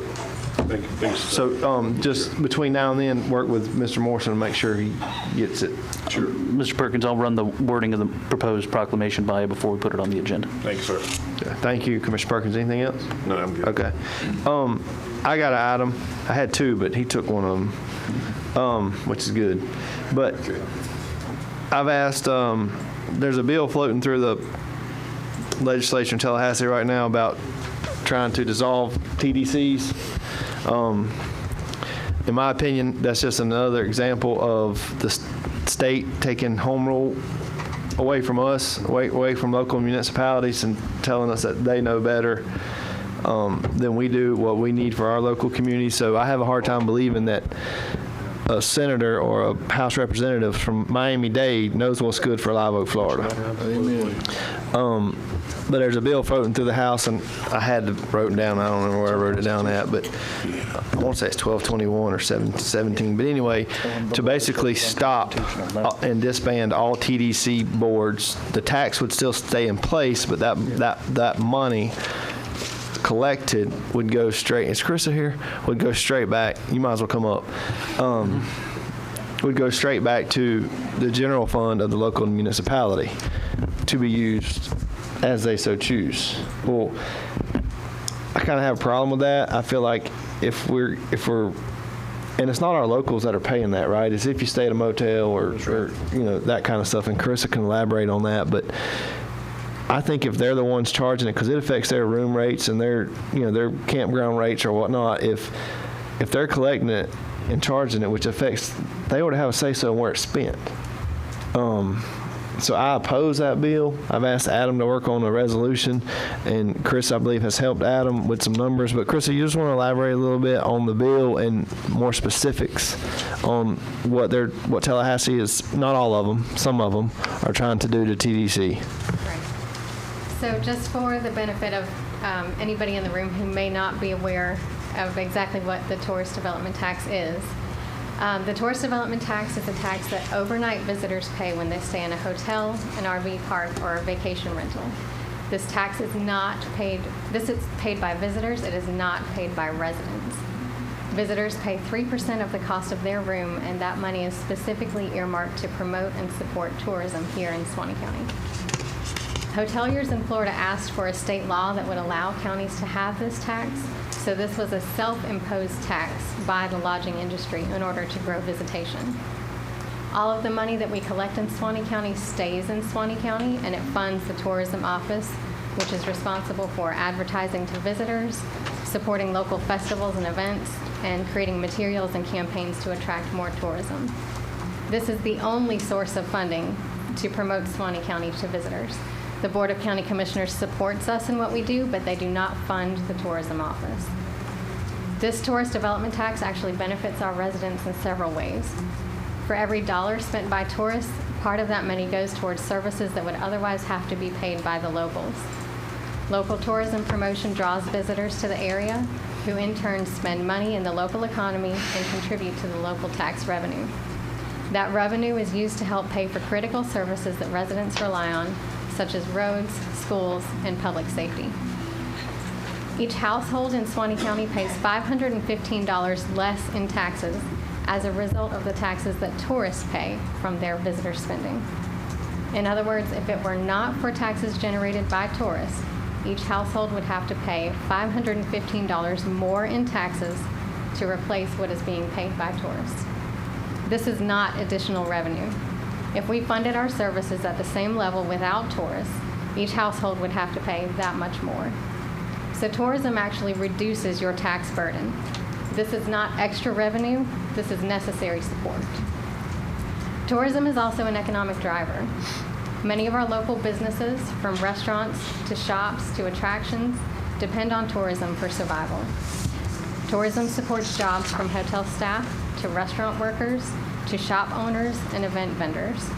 Thank you. So just between now and then, work with Mr. Morrison to make sure he gets it. Sure. Mr. Perkins, I'll run the wording of the proposed proclamation by you before we put it on the agenda. Thank you, sir. Yeah, thank you, Commissioner Perkins. Anything else? No, I'm good. Okay. I got an item. I had two, but he took one of them, which is good. But I've asked, there's a bill floating through the legislature in Tallahassee right now about trying to dissolve TDCs. In my opinion, that's just another example of the state taking home rule away from us, away from local municipalities, and telling us that they know better than we do what we need for our local community. So I have a hard time believing that a senator or a House representative from Miami-Dade knows what's good for Live Oak, Florida. Amen. But there's a bill floating through the House, and I had to wrote it down. I don't remember where I wrote it down at, but I want to say it's 1221 or 17. But anyway, to basically stop and disband all TDC boards, the tax would still stay in place, but that money collected would go straight. Is Carissa here? Would go straight back. You might as well come up. Would go straight back to the general fund of the local municipality to be used as they so choose. Well, I kind of have a problem with that. I feel like if we're, and it's not our locals that are paying that, right? It's if you stay at a motel or that kind of stuff. And Carissa can elaborate on that, but I think if they're the ones charging it, because it affects their room rates and their campground rates or whatnot. If they're collecting it and charging it, which affects, they ought to have a say-so on where it's spent. So I oppose that bill. I've asked Adam to work on a resolution, and Chris, I believe, has helped Adam with some numbers. But Chris, you just want to elaborate a little bit on the bill and more specifics on what Tallahassee is, not all of them, some of them, are trying to do to TDC. Right. So just for the benefit of anybody in the room who may not be aware of exactly what the tourist development tax is, the tourist development tax is a tax that overnight visitors pay when they stay in a hotel, an RV park, or a vacation rental. This tax is not paid, this is paid by visitors, it is not paid by residents. Visitors pay 3% of the cost of their room, and that money is specifically earmarked to promote and support tourism here in Suwannee County. Hoteliers in Florida asked for a state law that would allow counties to have this tax, so this was a self-imposed tax by the lodging industry in order to grow visitation. All of the money that we collect in Suwannee County stays in Suwannee County, and it funds the tourism office, which is responsible for advertising to visitors, supporting local festivals and events, and creating materials and campaigns to attract more tourism. This is the only source of funding to promote Suwannee County to visitors. The Board of County Commissioners supports us in what we do, but they do not fund the tourism office. This tourist development tax actually benefits our residents in several ways. For every dollar spent by tourists, part of that money goes towards services that would otherwise have to be paid by the locals. Local tourism promotion draws visitors to the area, who in turn spend money in the local economy and contribute to the local tax revenue. That revenue is used to help pay for critical services that residents rely on, such as roads, schools, and public safety. Each household in Suwannee County pays $515 less in taxes as a result of the taxes that tourists pay from their visitor spending. In other words, if it were not for taxes generated by tourists, each household would have to pay $515 more in taxes to replace what is being paid by tourists. This is not additional revenue. If we funded our services at the same level without tourists, each household would have to pay that much more. So tourism actually reduces your tax burden. This is not extra revenue, this is necessary support. Tourism is also an economic driver. Many of our local businesses, from restaurants to shops to attractions, depend on tourism for survival. Tourism supports jobs from hotel staff to restaurant workers to shop owners and event vendors.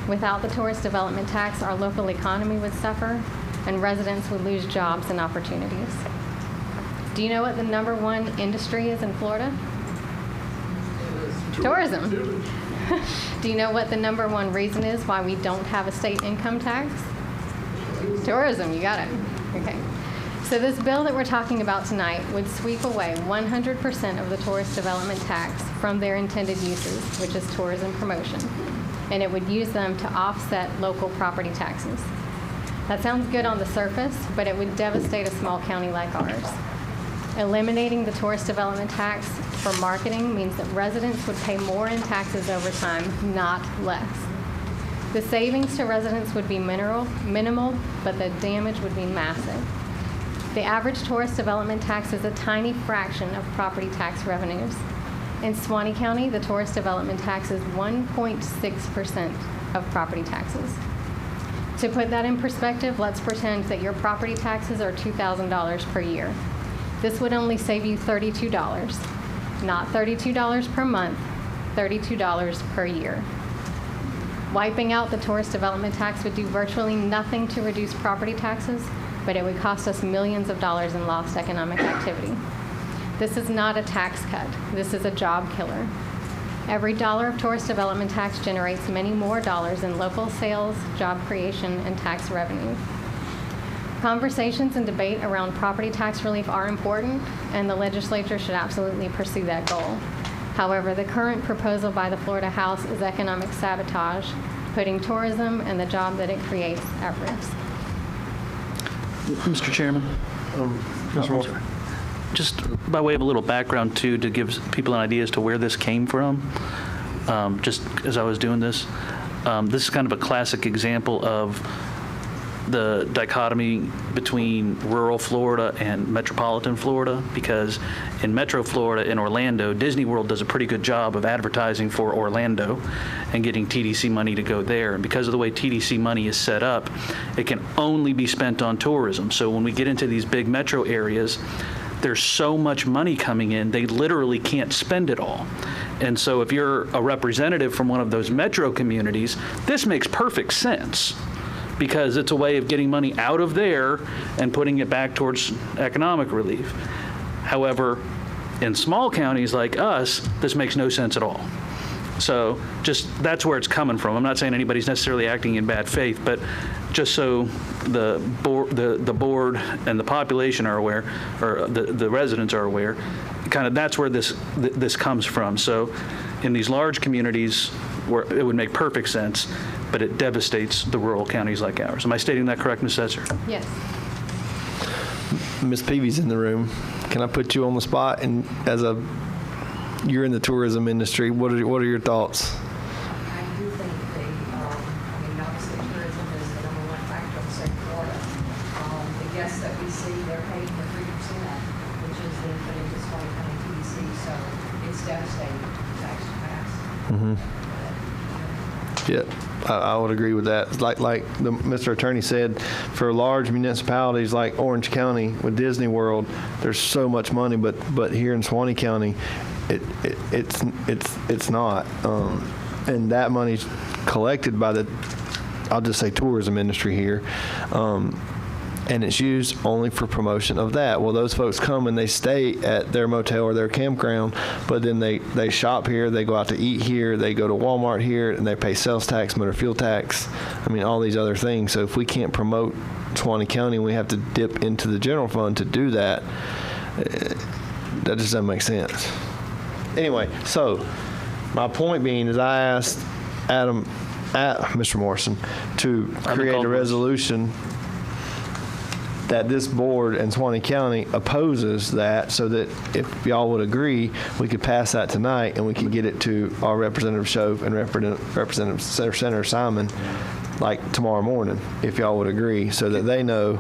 Without the tourist development tax, our local economy would suffer and residents would lose jobs and opportunities. Do you know what the #1 industry is in Florida? Tourism. Do you know what the #1 reason is why we don't have a state income tax? Tourism, you got it. Okay. So this bill that we're talking about tonight would sweep away 100% of the tourist development tax from their intended uses, which is tourism promotion, and it would use them to offset local property taxes. That sounds good on the surface, but it would devastate a small county like ours. Eliminating the tourist development tax for marketing means that residents would pay more in taxes over time, not less. The savings to residents would be minimal, but the damage would be massive. The average tourist development tax is a tiny fraction of property tax revenues. In Suwannee County, the tourist development tax is 1.6% of property taxes. To put that in perspective, let's pretend that your property taxes are $2,000 per year. This would only save you $32, not $32 per month, $32 per year. Wiping out the tourist development tax would do virtually nothing to reduce property taxes, but it would cost us millions of dollars in lost economic activity. This is not a tax cut. This is a job killer. Every dollar of tourist development tax generates many more dollars in local sales, job creation, and tax revenue. Conversations and debate around property tax relief are important, and the legislature should absolutely pursue that goal. However, the current proposal by the Florida House is economic sabotage, putting tourism and the job that it creates at risk. Mr. Chairman? Mr. Moore. Just by way of a little background, too, to give people an idea as to where this came from, just as I was doing this, this is kind of a classic example of the dichotomy between rural Florida and metropolitan Florida, because in Metro Florida, in Orlando, Disney World does a pretty good job of advertising for Orlando and getting TDC money to go there. And because of the way TDC money is set up, it can only be spent on tourism. So when we get into these big metro areas, there's so much money coming in, they literally can't spend it all. And so if you're a representative from one of those metro communities, this makes perfect sense, because it's a way of getting money out of there and putting it back towards economic relief. However, in small counties like us, this makes no sense at all. So just that's where it's coming from. I'm not saying anybody's necessarily acting in bad faith, but just so the board and the population are aware, or the residents are aware, kind of that's where this comes from. So in these large communities where it would make perfect sense, but it devastates the rural counties like ours. Am I stating that correct, Ms. Setzer? Yes. Ms. Peavy's in the room. Can I put you on the spot? And you're in the tourism industry. What are your thoughts? I do think obviously tourism is the number one factor in the state of Florida. The guests that we see, they're paying for 3%, which is then put into 2020 TDC, so it's devastating tax to pass. Mm-hmm. Yeah, I would agree with that. Like Mr. Attorney said, for large municipalities like Orange County with Disney World, there's so much money, but here in Suwannee County, it's not, and that money's collected by the, I'll just say, tourism industry here, and it's used only for promotion of that. Well, those folks come and they stay at their motel or their campground, but then they shop here, they go out to eat here, they go to Walmart here, and they pay sales tax, motor fuel tax, all these other things. So if we can't promote Suwannee County, we have to dip into the general fund to do that. That just doesn't make sense. Anyway, so my point being is I asked Mr. Morrison to create a resolution that this board in Suwannee County opposes that, so that if y'all would agree, we could pass that tonight and we could get it to our Representative Shove and Representative Senator Simon like tomorrow morning, if y'all would agree, so that they know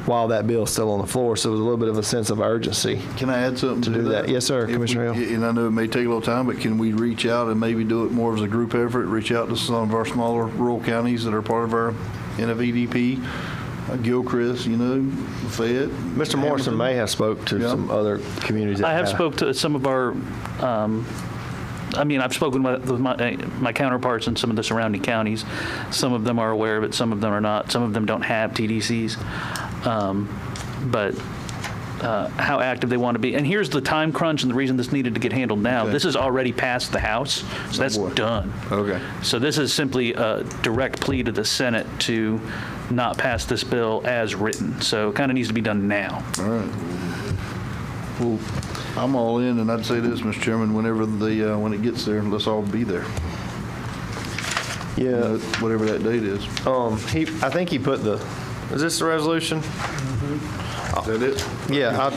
while that bill's still on the floor. So there's a little bit of a sense of urgency. Can I add something to do that? Yes, sir, Commissioner Hill. And I know it may take a little time, but can we reach out and maybe do it more as a group effort, reach out to some of our smaller rural counties that are part of our NFEDP, Gilchrist, Fayette. Mr. Morrison may have spoke to some other communities. I have spoke to some of our, I've spoken with my counterparts in some of the surrounding counties. Some of them are aware of it, some of them are not. Some of them don't have TDCs. But how active they want to be. And here's the time crunch and the reason this needed to get handled now. Okay. This is already passed the House, so that's done. Okay. So this is simply a direct plea to the Senate to not pass this bill as written. So it kind of needs to be done now. All right. Well, I'm all in, and I'd say this, Mr. Chairman, whenever when it gets there, let's all be there. Yeah. Whatever that date is. I think he put is this the resolution? Mm-hmm. Is that it? Yeah.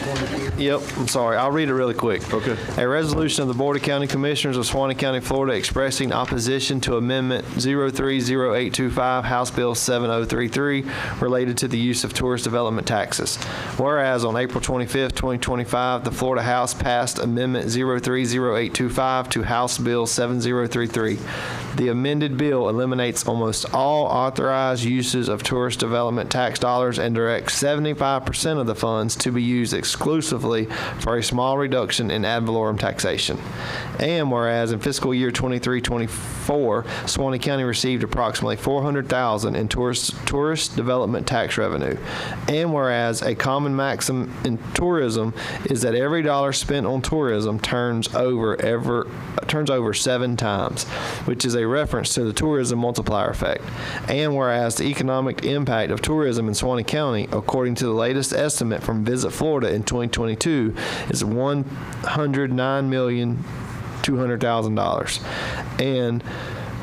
Yep. I'm sorry. I'll read it really quick. Okay. A resolution of the Board of County Commissioners of Suwannee County, Florida, expressing opposition to Amendment 030825, House Bill 7033, related to the use of tourist development taxes. Whereas on April 25th, 2025, the Florida House passed Amendment 030825 to House Bill 7033. The amended bill eliminates almost all authorized uses of tourist development tax dollars and directs 75% of the funds to be used exclusively for a small reduction in ad valorem taxation. And whereas in fiscal year 23-24, Suwannee County received approximately $400,000 in tourist development tax revenue. And whereas a common maxim in tourism is that every dollar spent on tourism turns over 7 times, which is a reference to the tourism multiplier effect. And whereas the economic impact of tourism in Suwannee County, according to the latest estimate from Visit Florida in 2022, is $109,200,000 and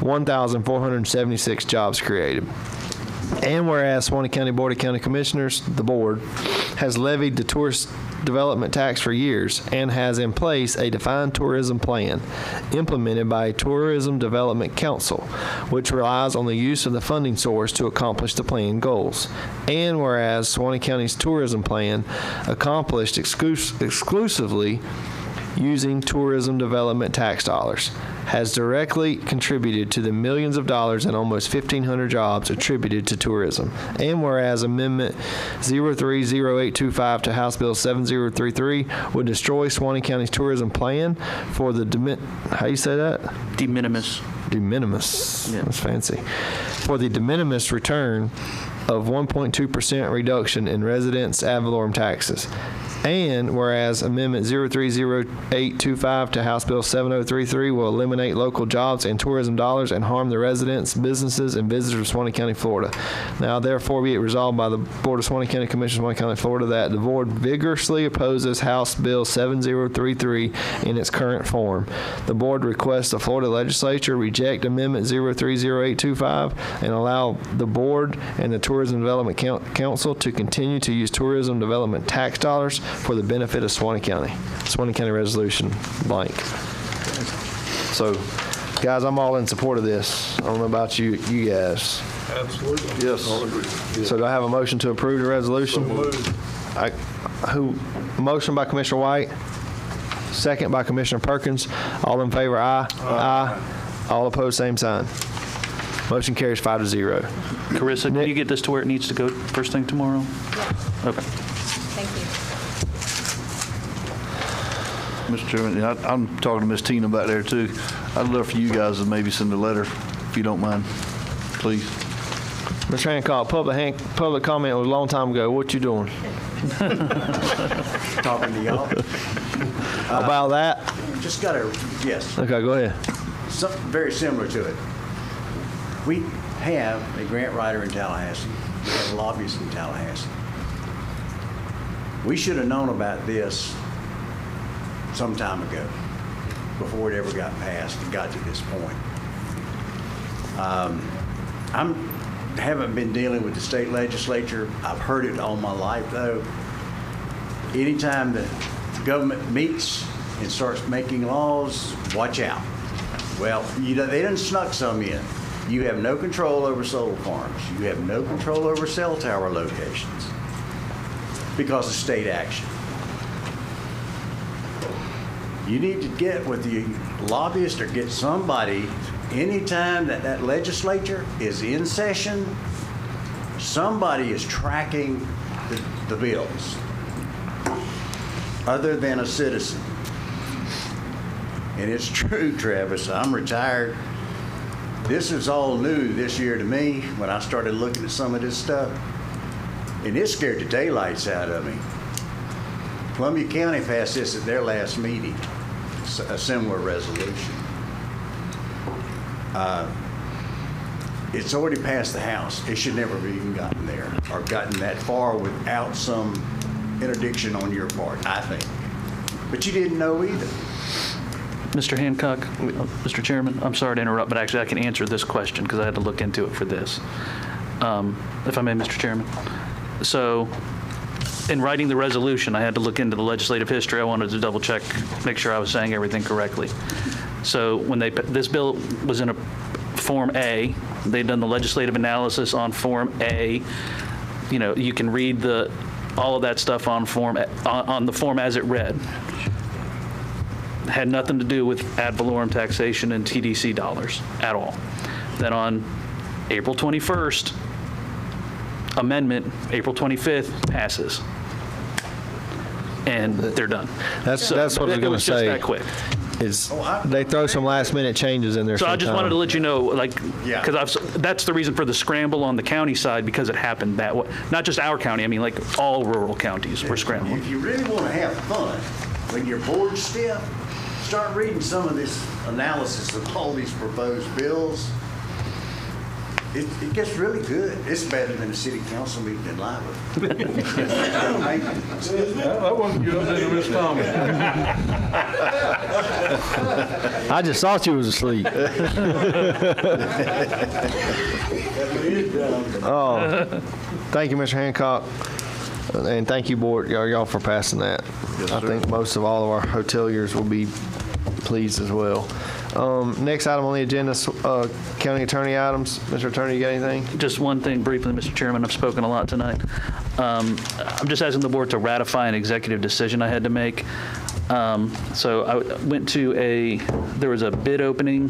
1,476 jobs created. And whereas Suwannee County Board of County Commissioners, the board, has levied the tourist development tax for years and has in place a defined tourism plan implemented by a Tourism Development Council, which relies on the use of the funding source to accomplish the plan goals. And whereas Suwannee County's tourism plan, accomplished exclusively using tourism development tax dollars, has directly contributed to the millions of dollars and almost 1,500 jobs attributed to tourism. And whereas Amendment 030825 to House Bill 7033 would destroy Suwannee County's tourism plan for the how you say that? De minimis. De minimis. Yeah. That's fancy. For the de minimis return of 1.2% reduction in residents' ad valorem taxes. And whereas Amendment 030825 to House Bill 7033 will eliminate local jobs and tourism dollars and harm the residents, businesses, and visitors of Suwannee County, Florida. Now, therefore, be it resolved by the Board of Suwannee County Commissioners, Suwannee County, Florida, that the board vigorously opposes House Bill 7033 in its current form. The board requests the Florida Legislature reject Amendment 030825 and allow the board and the Tourism Development Council to continue to use tourism development tax dollars for the benefit of Suwannee County. Suwannee County Resolution blank. So, guys, I'm all in support of this. I don't know about you guys. Absolutely. Yes. I'll agree. So do I have a motion to approve the resolution? Motion by Commissioner White, second by Commissioner Perkins. All in favor, aye. Aye. All opposed, same sign. Motion carries 5-0. Carissa, can you get this to where it needs to go first thing tomorrow? Yes. Okay. Thank you. Mr. Chairman, I'm talking to Miss Tina back there too. I'd love for you guys to maybe send a letter, if you don't mind, please. Mr. Hancock, public comment was a long time ago. What you doing? Talking to y'all. About that? Just got a, yes. Okay, go ahead. Something very similar to it. We have a grant writer in Tallahassee. We have a lobbyist in Tallahassee. We should have known about this some time ago, before it ever got passed and got to this point. Haven't been dealing with the state legislature. I've heard it all my life, though. Anytime the government meets and starts making laws, watch out. Well, they done snuck some in. You have no control over solar farms. You have no control over cell tower locations because of state action. You need to get with the lobbyist or get somebody, anytime that legislature is in session, somebody is tracking the bills other than a citizen. And it's true, Travis, I'm retired. This is all new this year to me when I started looking at some of this stuff. And it scared the daylights out of me. Columbia County passed this at their last meeting, a similar resolution. It's already passed the House. It should never have even gotten there or gotten that far without some interdiction on your part, I think. But you didn't know either. Mr. Hancock, Mr. Chairman, I'm sorry to interrupt, but actually I can answer this question because I had to look into it for this. If I may, Mr. Chairman. So in writing the resolution, I had to look into the legislative history. I wanted to double check, make sure I was saying everything correctly. So when this bill was in a Form A, they'd done the legislative analysis on Form A. You know, you can read all of that stuff on the form as it read. Had nothing to do with ad valorem taxation and TDC dollars at all. Then on April 21st, amendment, April 25th passes. and they're done. That's what I was It going to was just say. that quick. Is they throw some last minute changes in there. So I just wanted to let you know, like, Yeah. because that's the reason for the scramble on the county side, because it happened that way. Not just our county, I mean, like, all rural counties were scrambling. If you really want to have fun, when you're bored stiff, start reading some of this analysis of all these proposed bills. It gets really good. It's better than a city council meeting in Live. That wasn't good, Miss Thomas. I just thought you was asleep. Oh, thank you, Mr. Hancock, and thank you, board, y'all for passing that. I think most of all of our hoteliers will be pleased as well. Next item on the agenda is county attorney items. Mr. Attorney, you got anything? Just one thing briefly, Mr. Chairman. I've spoken a lot tonight. I'm just asking the board to ratify an executive decision I had to make. So I went to there was a bid opening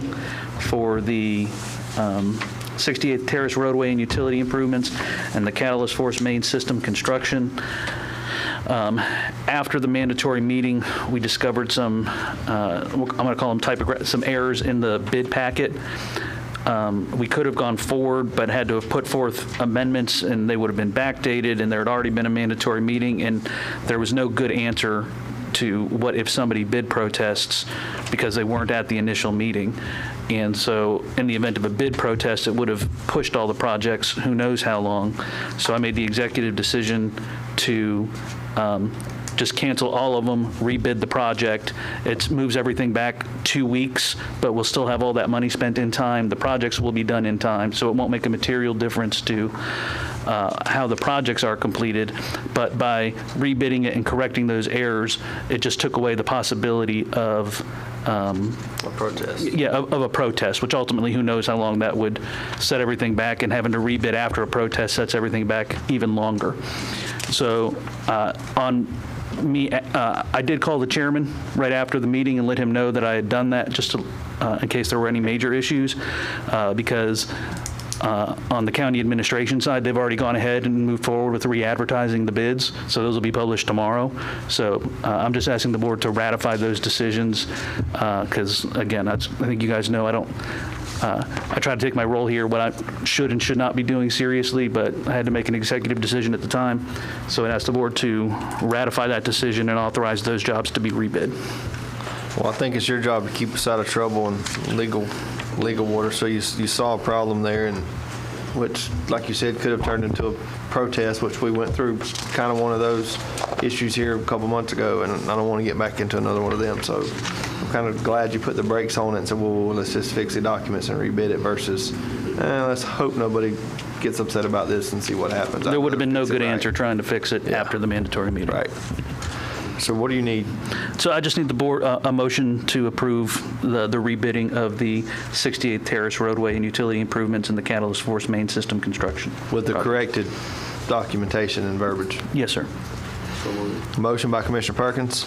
for the 68th Terrace roadway and utility improvements and the Catalyst Force main system construction. After the mandatory meeting, we discovered some, I'm going to call them some errors in the bid packet. We could have gone forward, but had to have put forth amendments, and they would have been backdated, and there had already been a mandatory meeting, and there was no good answer to what if somebody bid protests because they weren't at the initial meeting. And so in the event of a bid protest, it would have pushed all the projects who knows how long. So I made the executive decision to just cancel all of them, rebid the project. It moves everything back 2 weeks, but we'll still have all that money spent in time. The projects will be done in time, so it won't make a material difference to how the projects are completed. But by rebidding it and correcting those errors, it just took away the possibility of A protest. Yeah, of a protest, which ultimately, who knows how long that would set everything back, and having to rebid after a protest sets everything back even longer. So on me, I did call the chairman right after the meeting and let him know that I had done that, just to, in case there were any major issues, because on the county administration side, they've already gone ahead and moved forward with re-advertising the bids, so those will be published tomorrow. So I'm just asking the board to ratify those decisions, because again, I think you guys know I try to take my role here, what I should and should not be doing seriously, but I had to make an executive decision at the time. So I asked the board to ratify that decision and authorize those jobs to be rebid. Well, I think it's your job to keep us out of trouble and legal water. So you saw a problem there, and which, like you said, could have turned into a protest, which we went through kind of one of those issues here a couple months ago, and I don't want to get back into another one of them. So I'm kind of glad you put the brakes on it and said, well, let's just fix the documents and rebid it versus, let's hope nobody gets upset about this and see what happens. There would have been no good answer trying to fix it after the mandatory meeting. Right. So what do you need? So I just need the board, a motion to approve the rebidding of the 68th Terrace roadway and utility improvements in the Catalyst Force main system construction. With the corrected documentation and verbiage. Yes, sir. Motion by Commissioner Perkins.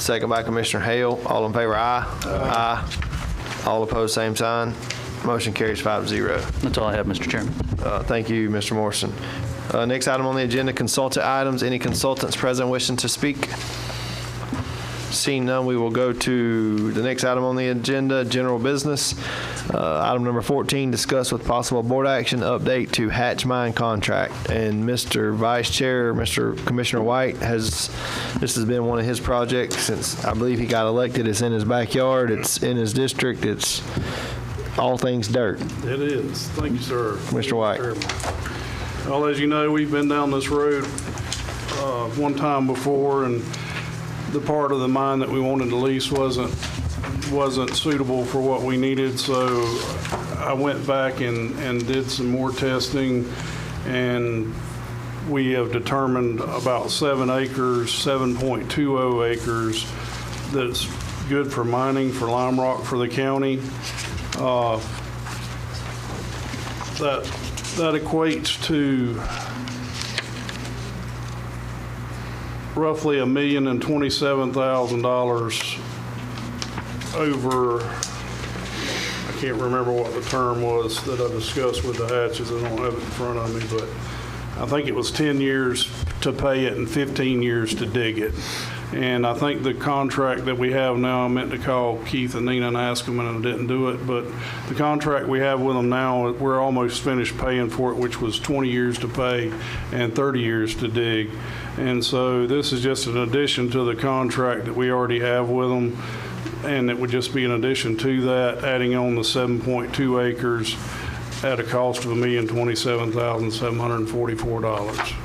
Second by Commissioner Hale. All in favor, aye. Aye. All opposed, same sign. Motion carries 5-0. That's all I have, Mr. Chairman. Thank you, Mr. Morrison. Next item on the agenda, consultant items. Any consultants present wishing to speak? Seeing none, we will go to the next item on the agenda, general business. Item number 14, discuss with possible board action update to Hatch Mine contract. And Mr. Vice Chair, Mr. Commissioner White, this has been one of his projects since I believe he got elected. It's in his backyard. It's in his district. It's all things dirt. It is. Thank you, sir. Mr. White. Well, as you know, we've been down this road one time before, and the part of the mine that we wanted to lease wasn't suitable for what we needed. So I went back and did some more testing, and we have determined about 7 acres, 7.20 acres, that's good for mining, for lime rock for the county. That equates to roughly $1,027,000 over, I can't remember what the term was that I discussed with the Hatches. I don't have it in front of me, but I think it was 10 years to pay it and 15 years to dig it. And I think the contract that we have now, I meant to call Keith and Nina and ask them, and I didn't do it, but the contract we have with them now, we're almost finished paying for it, which was 20 years to pay and 30 years to dig. And so this is just an addition to the contract that we already have with them, and it would just be an addition to that, adding on the 7.2 acres at a cost of $1,027,744.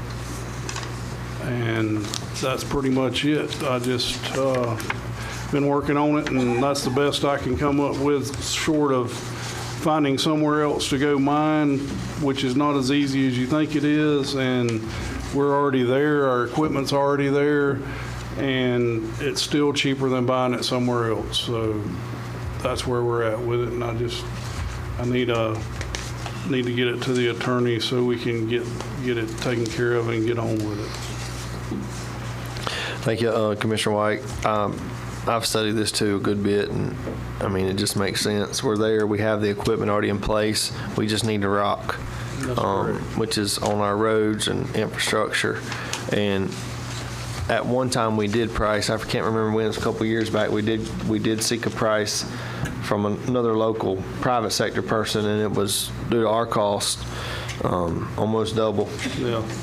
And that's pretty much it. I just been working on it, and that's the best I can come up with, short of finding somewhere else to go mine, which is not as easy as you think it is. And we're already there, our equipment's already there, and it's still cheaper than buying it somewhere else. So that's where we're at with it, and I need to get it to the attorney so we can get it taken care of and get on with it. Thank you, Commissioner White. I've studied this too a good bit, and I mean, it just makes sense. We're there, we have the equipment already in place, we just need to rock, which is on our roads and infrastructure. And at one time we did price, I can't remember when, it was a couple of years back, we did seek a price from another local private sector person, and it was due to our cost, almost double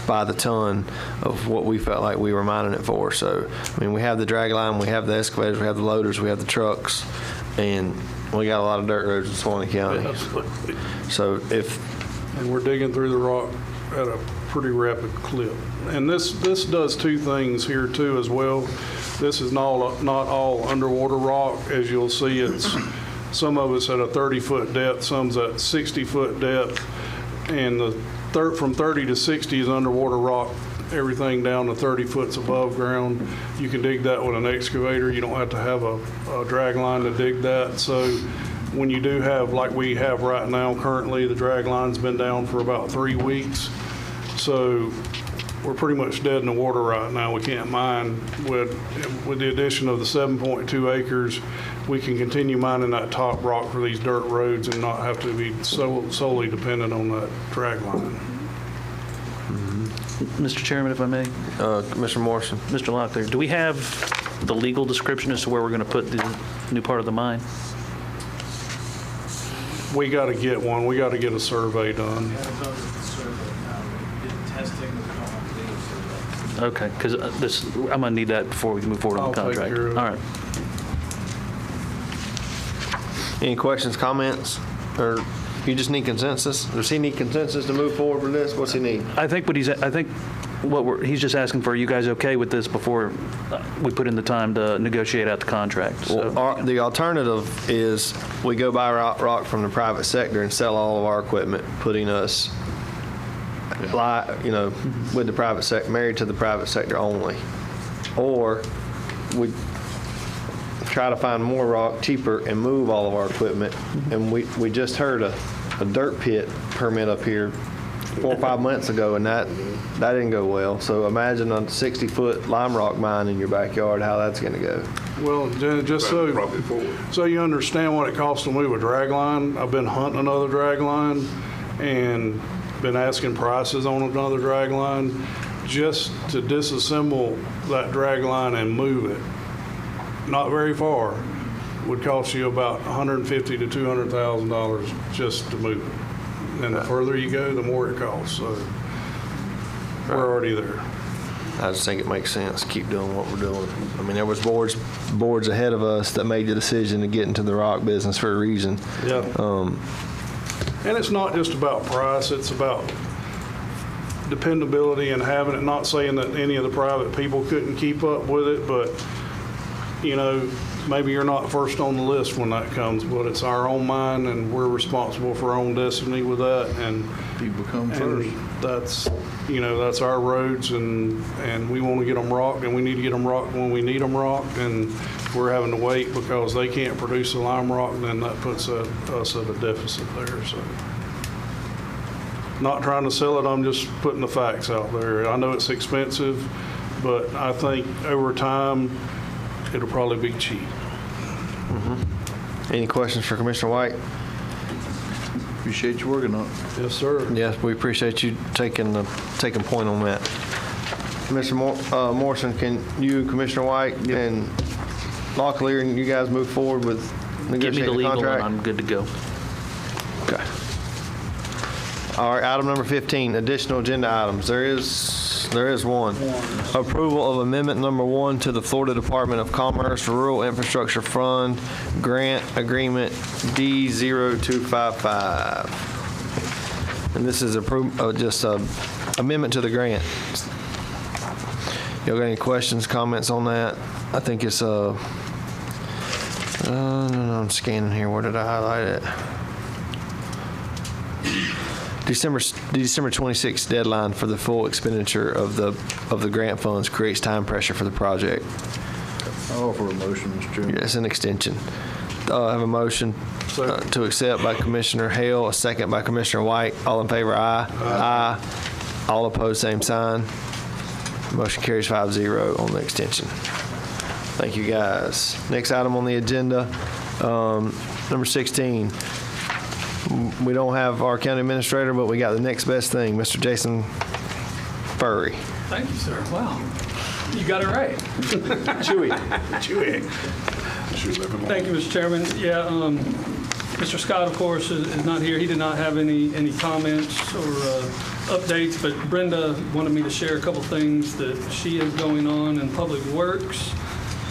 by the ton of what we felt like we were mining it for. So, I mean, we have the drag line, we have the excavators, we have the loaders, we have the trucks, and we got a lot of dirt roads in Suwannee County. Absolutely. So and we're digging through the rock at a pretty rapid clip. And this does two things here too as well. This is not all underwater rock. As you'll see, it's some of it's at a 30-foot depth, some's at 60-foot depth. And from 30 to 60 is underwater rock. Everything down to 30 foot's above ground. You can dig that with an excavator. You don't have to have a drag line to dig that. So when you do have, like we have right now currently, the drag line's been down for about 3 weeks. So we're pretty much dead in the water right now. We can't mine. With the addition of the 7.2 acres, we can continue mining that top rock for these dirt roads and not have to be solely dependent on that drag line. Mr. Chairman, if I may. Commissioner Morrison. Mr. Locklear, do we have the legal description as to where we're going to put the new part of the mine? We got to get one. We got to get a survey done. Okay, because I'm going to need that before we can move forward on the I'll take contract. care of it. All right. any questions, comments, or you just need consensus? Does he need consensus to move forward with this? What's he need? He's just asking for, are you guys okay with this before we put in the time to negotiate out the contract? So. Well, the alternative is we go buy rock from the private sector and sell all of our equipment, putting us, with the private sector, married to the private sector only. Or we try to find more rock cheaper and move all of our equipment. And we just heard a dirt pit permit up here 4 or 5 months ago, and that didn't go well. So imagine a 60-foot lime rock mine in your backyard, how that's going to go. Well, just so you understand what it costs to move a drag line, I've been hunting another drag line and been asking prices on another drag line. Just to disassemble that drag line and move it, not very far, would cost you about $150,000 to $200,000 just to move it. And the further you go, the more it costs. So we're already there. I just think it makes sense to keep doing what we're doing. I mean, there was boards ahead of us that made the decision to get into the rock business for a reason. Yeah. And it's not just about price, it's about dependability and having it. Not saying that any of the private people couldn't keep up with it, but, maybe you're not first on the list when that comes, but it's our own mine and we're responsible for our own destiny with that. And people come first. That's our roads, and we want to get them rocked, and we need to get them rocked when we need them rocked. And if we're having to wait because they can't produce the lime rock, then that puts us at a deficit there. So, not trying to sell it, I'm just putting the facts out there. I know it's expensive, but I think over time it'll probably be cheap. Mm-hmm. Any questions for Commissioner White? Appreciate you working on it. Yes, sir. Yes, we appreciate you taking point on that. Mr. Morrison, can you, Commissioner White, and Locklear, and you guys move forward with Give me the negotiating the legal and contract? I'm good to go. Okay. All right, item number 15, additional agenda items. There is one. Approval of amendment number 1 to the Florida Department of Commerce Rural Infrastructure Fund Grant Agreement D0255. And this is just a amendment to the grant. Y'all got any questions, comments on that? I think it's no, I'm scanning here. Where did I highlight it? December 26th deadline for the full expenditure of the grant funds creates time pressure for the project. I'll offer a motion, Mr. Chairman. Yes, an extension. I have a motion to accept by Commissioner Hale, a second by Commissioner White. All in favor, aye. Aye. All opposed, same sign. Motion carries 5-0 on the extension. Thank you, guys. Next item on the agenda, number 16. We don't have our county administrator, but we got the next best thing, Mr. Jason Furry. Thank you, sir. Wow. You got it right. Chewy. Thank you, Mr. Chairman. Yeah, Mr. Scott, of course, is not here. He did not have any comments or updates, but Brenda wanted me to share a couple things that she has going on in Public Works.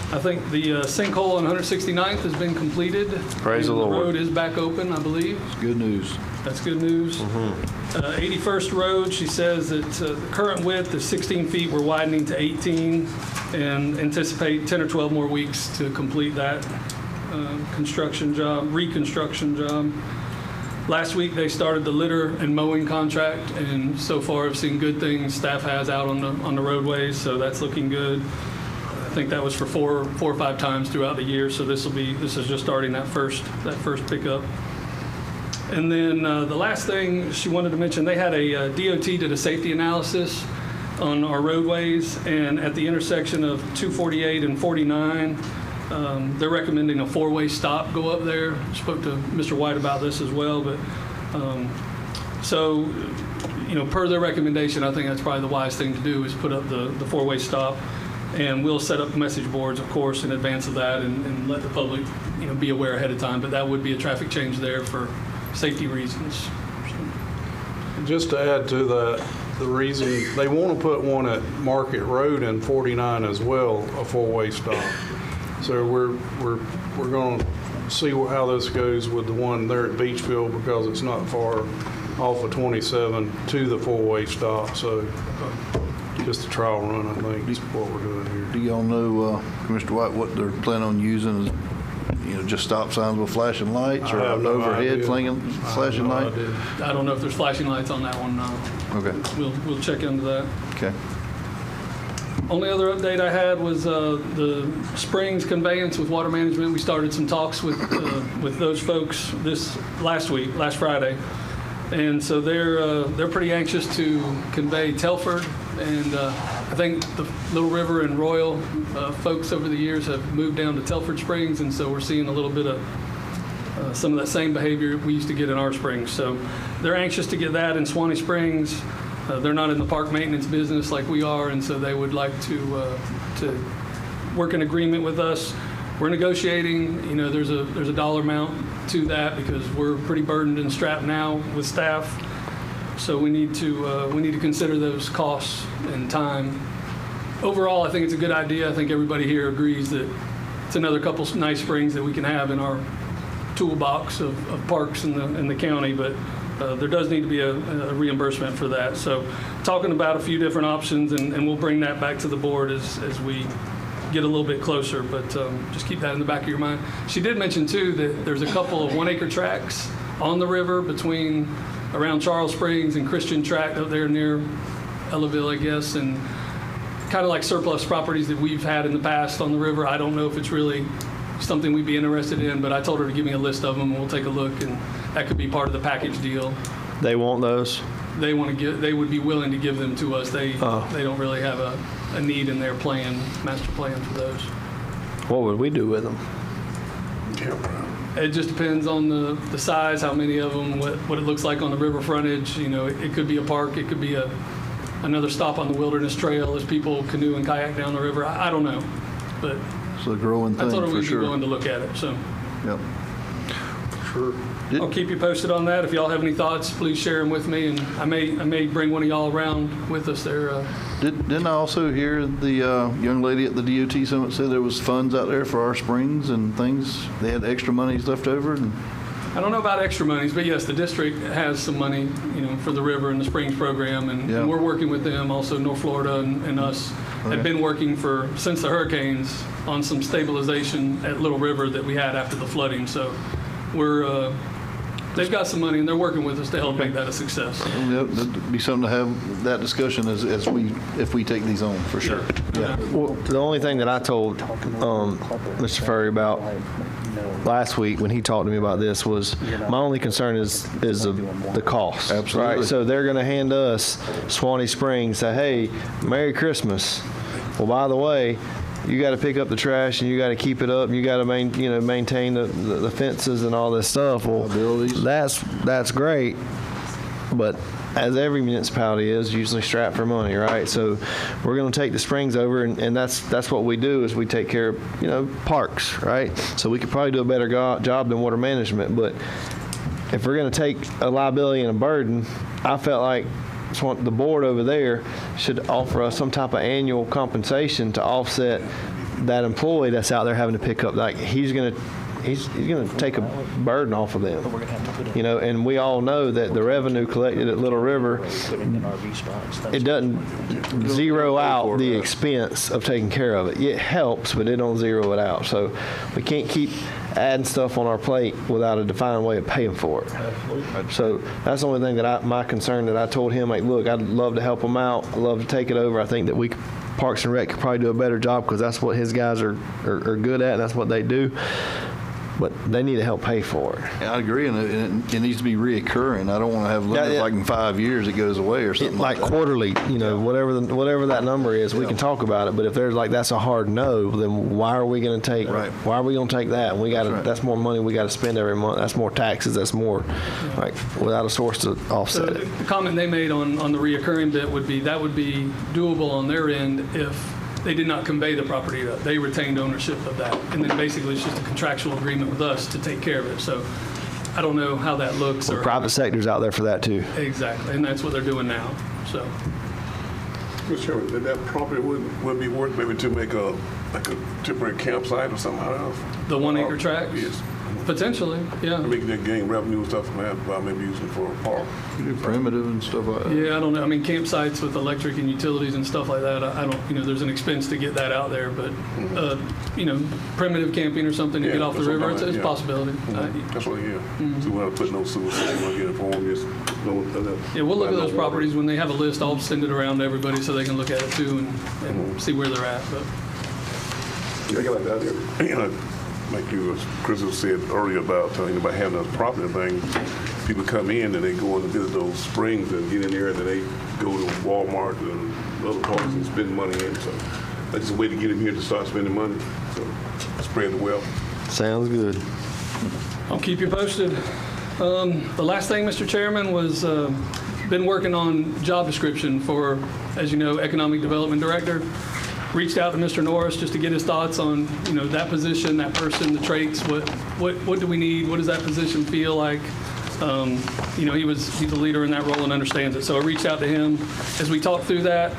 I think the sinkhole on 169th has been completed. Praise the Lord. The road is back open, I believe. It's good news. That's good news. 81st Road, she says that the current width is 16 feet. We're widening to 18 and anticipate 10 or 12 more weeks to complete that reconstruction job. Last week, they started the litter and mowing contract, and so far I've seen good things staff has out on the roadways, so that's looking good. I think that was for four or five times throughout the year, so this is just starting that first pickup. And then the last thing she wanted to mention, they had a DOT did a safety analysis on our roadways, and at the intersection of 248 and 49, they're recommending a 4-way stop go up there. Spoke to Mr. White about this as well, but so, per their recommendation, I think that's probably the wise thing to do is put up the 4-way stop. And we'll set up message boards, of course, in advance of that and let the public, be aware ahead of time. But that would be a traffic change there for safety reasons. Just to add to that, the reason they want to put one at Market Road and 49 as well, a 4-way stop. So we're going to see how this goes with the one there at Beachville because it's not far off of 27 to the 4-way stop. So. Just a trial run, I think, is what we're doing here. Do y'all know, Commissioner White, what they're planning on using? Just stop signs with flashing lights or overhead flashing light? I don't know if there's flashing lights on that one now. Okay. We'll check into that. Okay. Only other update I had was the Springs conveyance with water management. We started some talks with those folks last Friday. And so they're pretty anxious to convey Telford, and I think the Little River and Royal folks over the years have moved down to Telford Springs, and so we're seeing a little bit of some of that same behavior we used to get in our springs. So they're anxious to get that in Suwannee Springs. They're not in the park maintenance business like we are, and so they would like to work in agreement with us. We're negotiating. There's a dollar amount to that because we're pretty burdened and strapped now with staff. So we need to consider those costs and time. Overall, I think it's a good idea. I think everybody here agrees that it's another couple nice springs that we can have in our toolbox of parks in the county, but there does need to be a reimbursement for that. So talking about a few different options, and we'll bring that back to the board as we get a little bit closer, but just keep that in the back of your mind. She did mention too that there's a couple of 1-acre tracts on the river around Charles Springs and Christian Tract up there near Ellaville, I guess, and kind of like surplus properties that we've had in the past on the river. I don't know if it's really something we'd be interested in, but I told her to give me a list of them and we'll take a look, and that could be part of the package deal. They want those? They would be willing to give them to us. They don't really have a need in their master plan for those. What would we do with them? It just depends on the size, how many of them, what it looks like on the river frontage. It could be a park, it could be a another stop on the Wilderness Trail as people canoe and kayak down the river. I don't know, but It's a growing I thing thought for we'd be sure. willing to look at it, so. Yep. Sure. I'll keep you posted on that. If y'all have any thoughts, please share them with me, and I may bring one of y'all around with us there. Didn't I also hear the young lady at the DOT Summit say there was funds out there for our springs and things? They had extra monies left over? And I don't know about extra monies, but yes, the district has some money, for the river and the springs program, and we're working with them. Also, North Florida and us have been working since the hurricanes on some stabilization at Little River that we had after the flooding. So they've got some money, and they're working with us to help make that a success. Yep, that'd be something to have that discussion if we take these on, for sure. Yeah. Well, the only thing that I told Mr. Furry about last week when he talked to me about this was my only concern is the cost. Absolutely. Right? So they're going to hand us Suwannee Springs, say, hey, Merry Christmas. Well, by the way, you got to pick up the trash and you got to keep it up and you got to maintain the fences and all this stuff. Well, that's great, but as every municipality is, usually strapped for money, right? So we're going to take the springs over, and that's what we do is we take care of parks, right? So we could probably do a better job than water management, but if we're going to take a liability and a burden, I felt like the board over there should offer us some type of annual compensation to offset that employee that's out there having to pick up. Like he's going to take a burden off of them, and we all know that the revenue collected at Little River, it doesn't zero out the expense of taking care of it. It helps, but it don't zero it out. So we can't keep adding stuff on our plate without a defined way of paying for it. So that's the only thing that my concern that I told him, like, look, I'd love to help him out. I'd love to take it over. I think that Parks and Rec could probably do a better job because that's what his guys are good at, and that's what they do. But they need to help pay for it. Yeah, I agree, and it needs to be reoccurring. I don't want to have limits like in 5 years it goes away or something like quarterly, whatever that number is, we can talk about it. But if there's that's a hard no, then why are we going to take? Right. Why are we going to take that? And that's more money we got to spend every month. That's more taxes. That's more without a source to offset it. The comment they made on the reoccurring bit would be doable on their end if they did not convey the property. They retained ownership of that. And then basically it's just a contractual agreement with us to take care of it. So I don't know how that looks. Well, private sector's out there for that too. Exactly. And that's what they're doing now. So, Mr. Chairman, that property would be worth maybe to make a temporary campsite or something else? The 1 acre tract? Yes. Potentially, yeah. Making that gain revenue and stuff from that by maybe using it for a park. Primitive and stuff like that. Yeah, I don't know. I mean, campsites with electric and utilities and stuff like that, I don't, there's an expense to get that out there, but, primitive camping or something to get off the river, it's a possibility. That's what, So we're not putting no sewer system, we're getting informed, Yeah, we'll look at those properties when they have a list. I'll send it around to everybody so they can look at it too and see where they're at. But I got that idea. Like Chris said earlier about having those property thing, people come in and they go in to visit those springs and get in there and then they go to Walmart and other parts and spend money in. So that's just a way to get them here to start spending money. So spread the wealth. Sounds good. I'll keep you posted. The last thing, Mr. Chairman, was been working on job description for, as you know, Economic Development Director. Reached out to Mr. Norris just to get his thoughts on, that position, that person, the traits. What do we need? What does that position feel like? He's a leader in that role and understands it. So I reached out to him as we talked through that.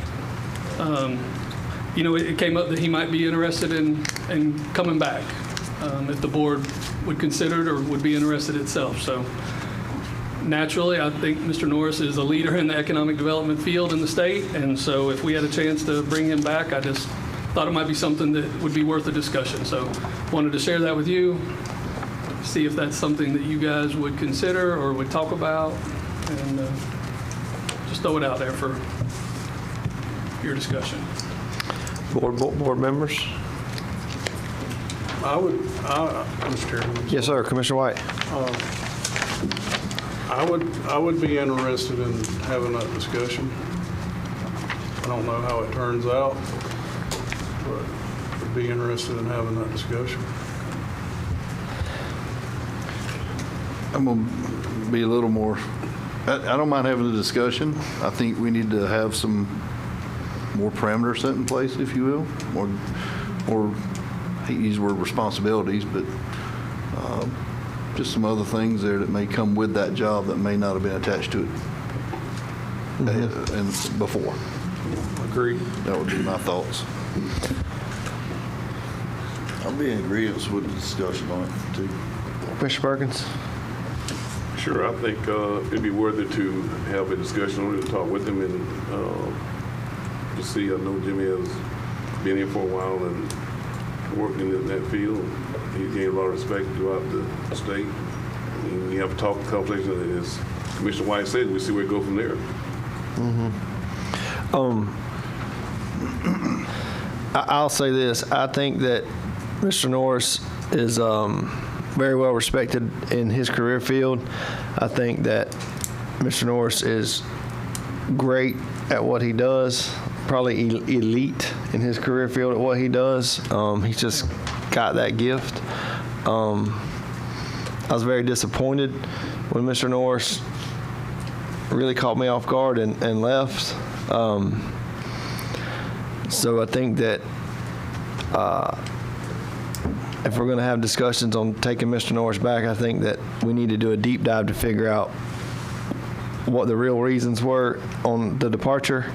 It came up that he might be interested in coming back if the board would consider it or would be interested itself. So naturally, I think Mr. Norris is a leader in the economic development field in the state, and so if we had a chance to bring him back, I just thought it might be something that would be worth a discussion. So wanted to share that with you, see if that's something that you guys would consider or would talk about, and just throw it out there for your discussion. Board members? Mr. Chairman. Yes, sir. Commissioner White. I would be interested in having that discussion. I don't know how it turns out, but would be interested in having that discussion. I'm going to be a little more I don't mind having a discussion. I think we need to have some more parameters set in place, if you will, or I hate to use the word responsibilities, but just some other things there that may come with that job that may not have been attached to it and before. Agreed. That would be my thoughts. I'll be in agreement with the discussion on it, too. Mr. Perkins? Sure, I think it'd be worth it to have a discussion on it, to talk with him, and to see. I know Jimmy has been here for a while and working in that field. He's gained a lot of respect throughout the state. And we have a conversation, as Commissioner White said, we see where it goes from there. I'll say this. I think that Mr. Norris is very well respected in his career field. I think that Mr. Norris is great at what he does, probably elite in his career field at what he does. He's just got that gift. I was very disappointed when Mr. Norris really caught me off guard and left. So I think that if we're going to have discussions on taking Mr. Norris back, I think that we need to do a deep dive to figure out what the real reasons were on the departure,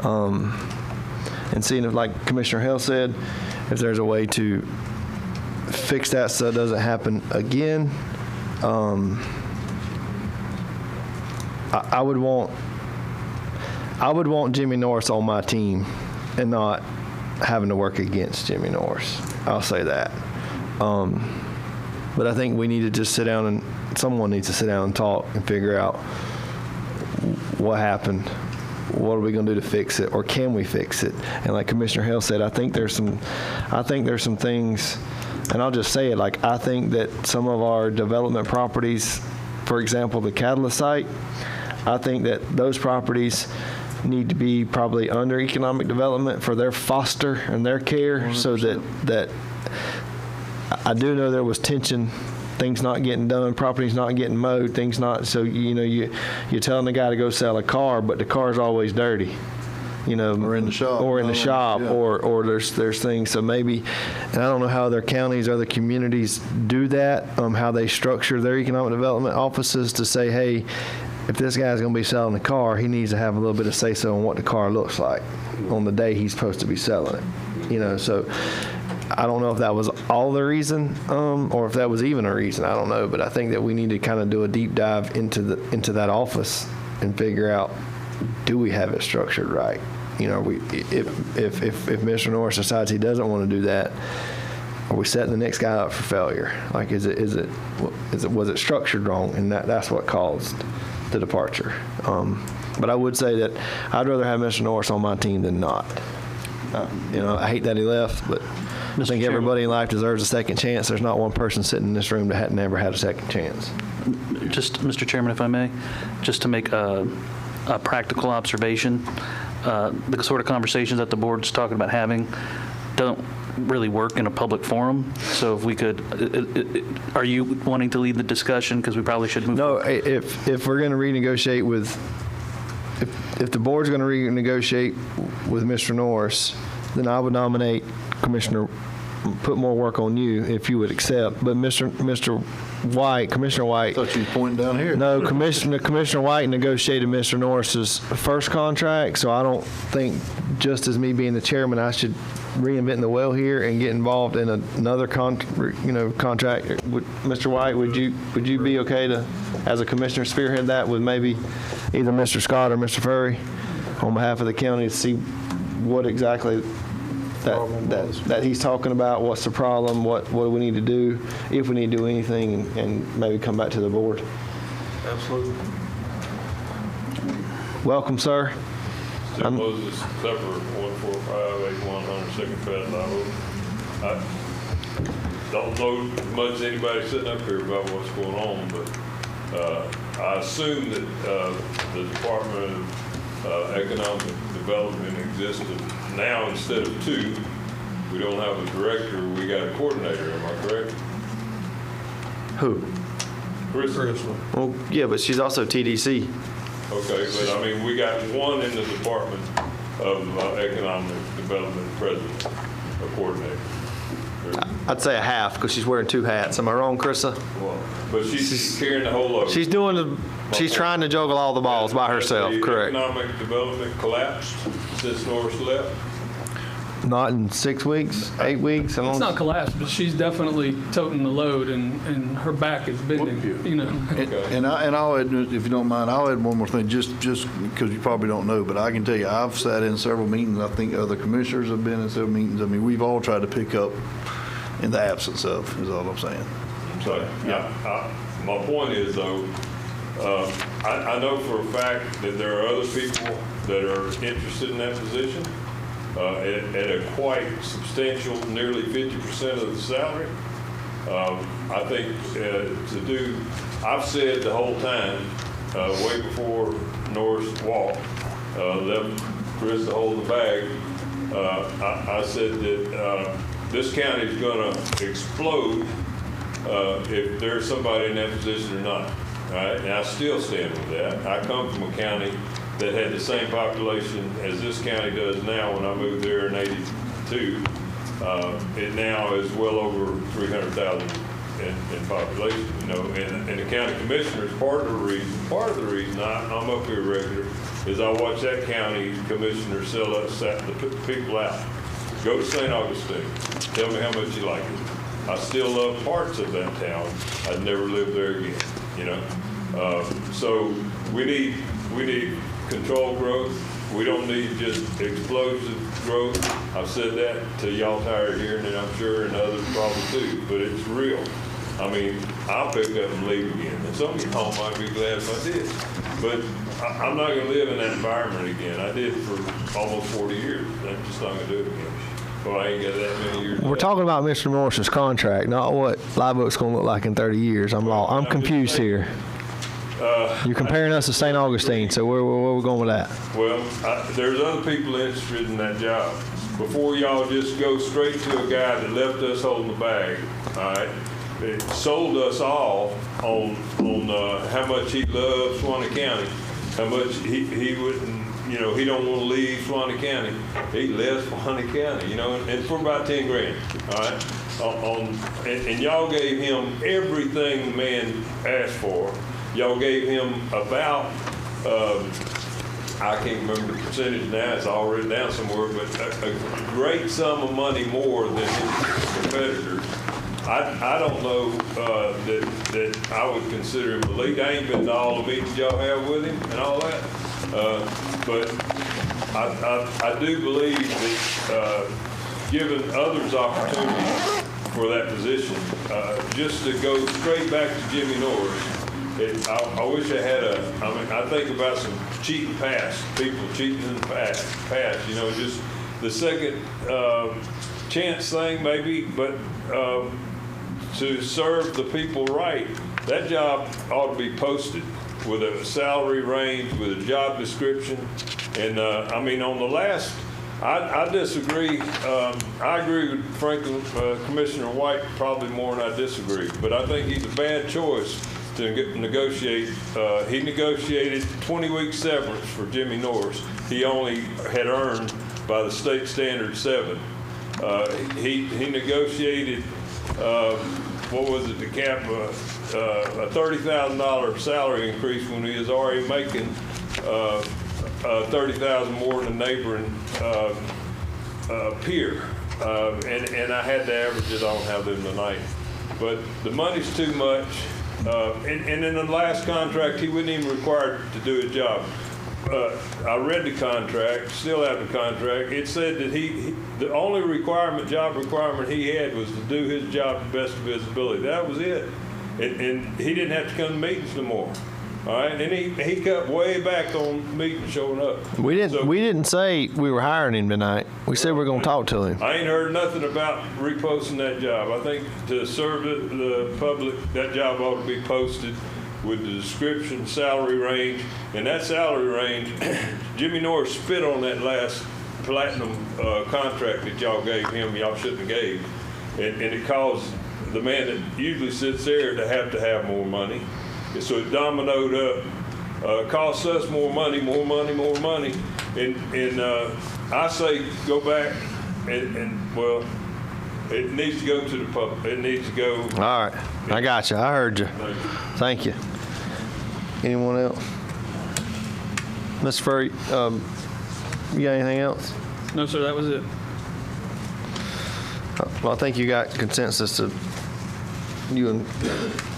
and seeing if, like Commissioner Hill said, if there's a way to fix that so it doesn't happen again. I would want Jimmy Norris on my team and not having to work against Jimmy Norris. I'll say that. But I think we need to just sit down, and someone needs to sit down and talk and figure out what happened. What are we going to do to fix it, or can we fix it? And like Commissioner Hill said, I think there's some things, and I'll just say it, like I think that some of our development properties, for example, the Catalyst site, I think that those properties need to be probably under economic development for their foster and their care, 100%. So that I do know there was tension, things not getting done, properties not getting mowed, things not, so you're telling the guy to go sell a car, but the car's always dirty, or in the shop, yeah. or there's things. So maybe, and I don't know how other counties, other communities do that, how they structure their economic development offices to say, hey, if this guy's going to be selling a car, he needs to have a little bit of say-so on what the car looks like on the day he's supposed to be selling it. So I don't know if that was all the reason, or if that was even a reason. I don't know, but I think that we need to kind of do a deep dive into that office and figure out, do we have it structured right? If Mr. Norris decides he doesn't want to do that, are we setting the next guy up for failure? Like, was it structured wrong, and that's what caused the departure? But I would say that I'd rather have Mr. Norris on my team than not. I hate that he left, but I think everybody in life deserves a second chance. There's not one person sitting in this room that had never had a second chance. Just, Mr. Chairman, if I may, just to make a practical observation, the sort of conversations that the board's talking about having don't really work in a public forum. So if we could, are you wanting to lead the discussion? Because we probably should move forward. If we're going to renegotiate with, if the board's going to renegotiate with Mr. Norris, then I would nominate Commissioner, put more work on you if you would accept. But Commissioner White. I thought you were pointing down here. No, Commissioner White negotiated Mr. Norris's first contract, so I don't think, just as me being the chairman, I should reinvent the well here and get involved in another contract. Mr. White, would you be okay to, as a commissioner, spearhead that with maybe either Mr. Scott or Mr. Furry on behalf of the county to see what exactly that he's talking about, what's the problem, what do we need to do, if we need to do anything, and maybe come back to the board. Absolutely. Welcome, sir. Steve Moses, Pepper, 1458100 Second Fed Idaho. I don't know much anybody sitting up here about what's going on, but I assume that the Department of Economic Development existed now instead of two. We don't have a director, we got a coordinator, am I correct? Who? Well, yeah, but she's also TDC. Okay, but I mean, we got one in the Department of Economic Development president or coordinator. I'd say a half because she's wearing 2 hats. Am I wrong, Krista? Well, but she's carrying the whole load. She's trying to juggle all the balls by herself, The correct? Economic development collapsed since Norris left. Not in 6 weeks, 8 weeks? It's not collapsed, but she's definitely toting the load, and her back is bending, you know. And I'll add, if you don't mind, I'll add one more thing, just because you probably don't know, but I can tell you, I've sat in several meetings. I think other commissioners have been in several meetings. I mean, we've all tried to pick up in the absence of, is all I'm saying. So, yeah. My point is, though, I know for a fact that there are other people that are interested in that position at a quite substantial, nearly 50% of the salary. I think I've said the whole time, way before Norris walked, left Chris to hold the bag, I said that this county is going to explode if there's somebody in that position or not. All right, and I still stand with that. I come from a county that had the same population as this county does now. When I moved there in '82, it now is well over 300,000 in population. You know, and the county commissioners, part of the reason I'm up here regular is I watch that county commissioner sell the people out. Go to St. Augustine. Tell me how much you like it. I still love parts of that town. I'd never live there again. You know, so we need controlled growth. We don't need just explosive growth. I've said that till y'all tired of hearing it, I'm sure, and others probably too. But it's real. I mean, I'll pick up and leave again. And some of y'all might be glad if I did. But I'm not going to live in that environment again. I did for almost 40 years. I'm just not going to do it again. Well, I ain't got that many years. We're talking about Mr. Morris's contract, not what Live Oak's going to look like in 30 years. I'm confused here. You're comparing us to St. Augustine, so where are we going with that? Well, there's other people interested in that job. Before y'all just go straight to a guy that left us holding the bag, all right? It sold us all on how much he loves Suwannee County, how much he wouldn't. You know, he don't want to leave Suwannee County. He left Suwannee County, you know, and for about 10 grand, all right? And y'all gave him everything the man asked for. Y'all gave him about, I can't remember the percentage now, it's all written down somewhere, but a great sum of money more than his competitors. I don't know that I would consider him the lead. I ain't been to all the meetings y'all have with him and all that. But I do believe that giving others opportunities for that position, just to go straight back to Jimmy Norris, I wish I had I think about some cheating past, people cheating in the past, you know, just the second chance thing maybe, but to serve the people right, that job ought to be posted with a salary range, with a job description. And I mean, on the last, I disagree. I agree with Franklin, Commissioner White probably more than I disagree, but I think he's a bad choice to negotiate. He negotiated 20-week severance for Jimmy Norris. He only had earned by the state standard 7. He negotiated, what was it, the cap, a $30,000 salary increase when he was already making $30,000 more than a neighboring peer. And I had to average it on how them tonight. But the money's too much. And in the last contract, he wasn't even required to do his job. I read the contract, still have the contract. It said that the only job requirement he had was to do his job to the best of his ability. That was it. And he didn't have to come to meetings no more. All right, and he cut way back on meetings showing up. We didn't say we were hiring him tonight. We said we're going to talk to him. I ain't heard nothing about reposting that job. I think to serve the public, that job ought to be posted with the description, salary range, and that salary range. Jimmy Norris spit on that last platinum contract that y'all gave him. Y'all shouldn't have gave, and it caused the man that usually sits there to have more money. And so it dominoed up, costs us more money. And I say go back and well, it needs to go to the public. It needs to go. All right, I got you. I heard you. Thank you. Anyone else? Mr. Furry, you got anything else? No, sir, that was it. Well, I think you got consensus to you and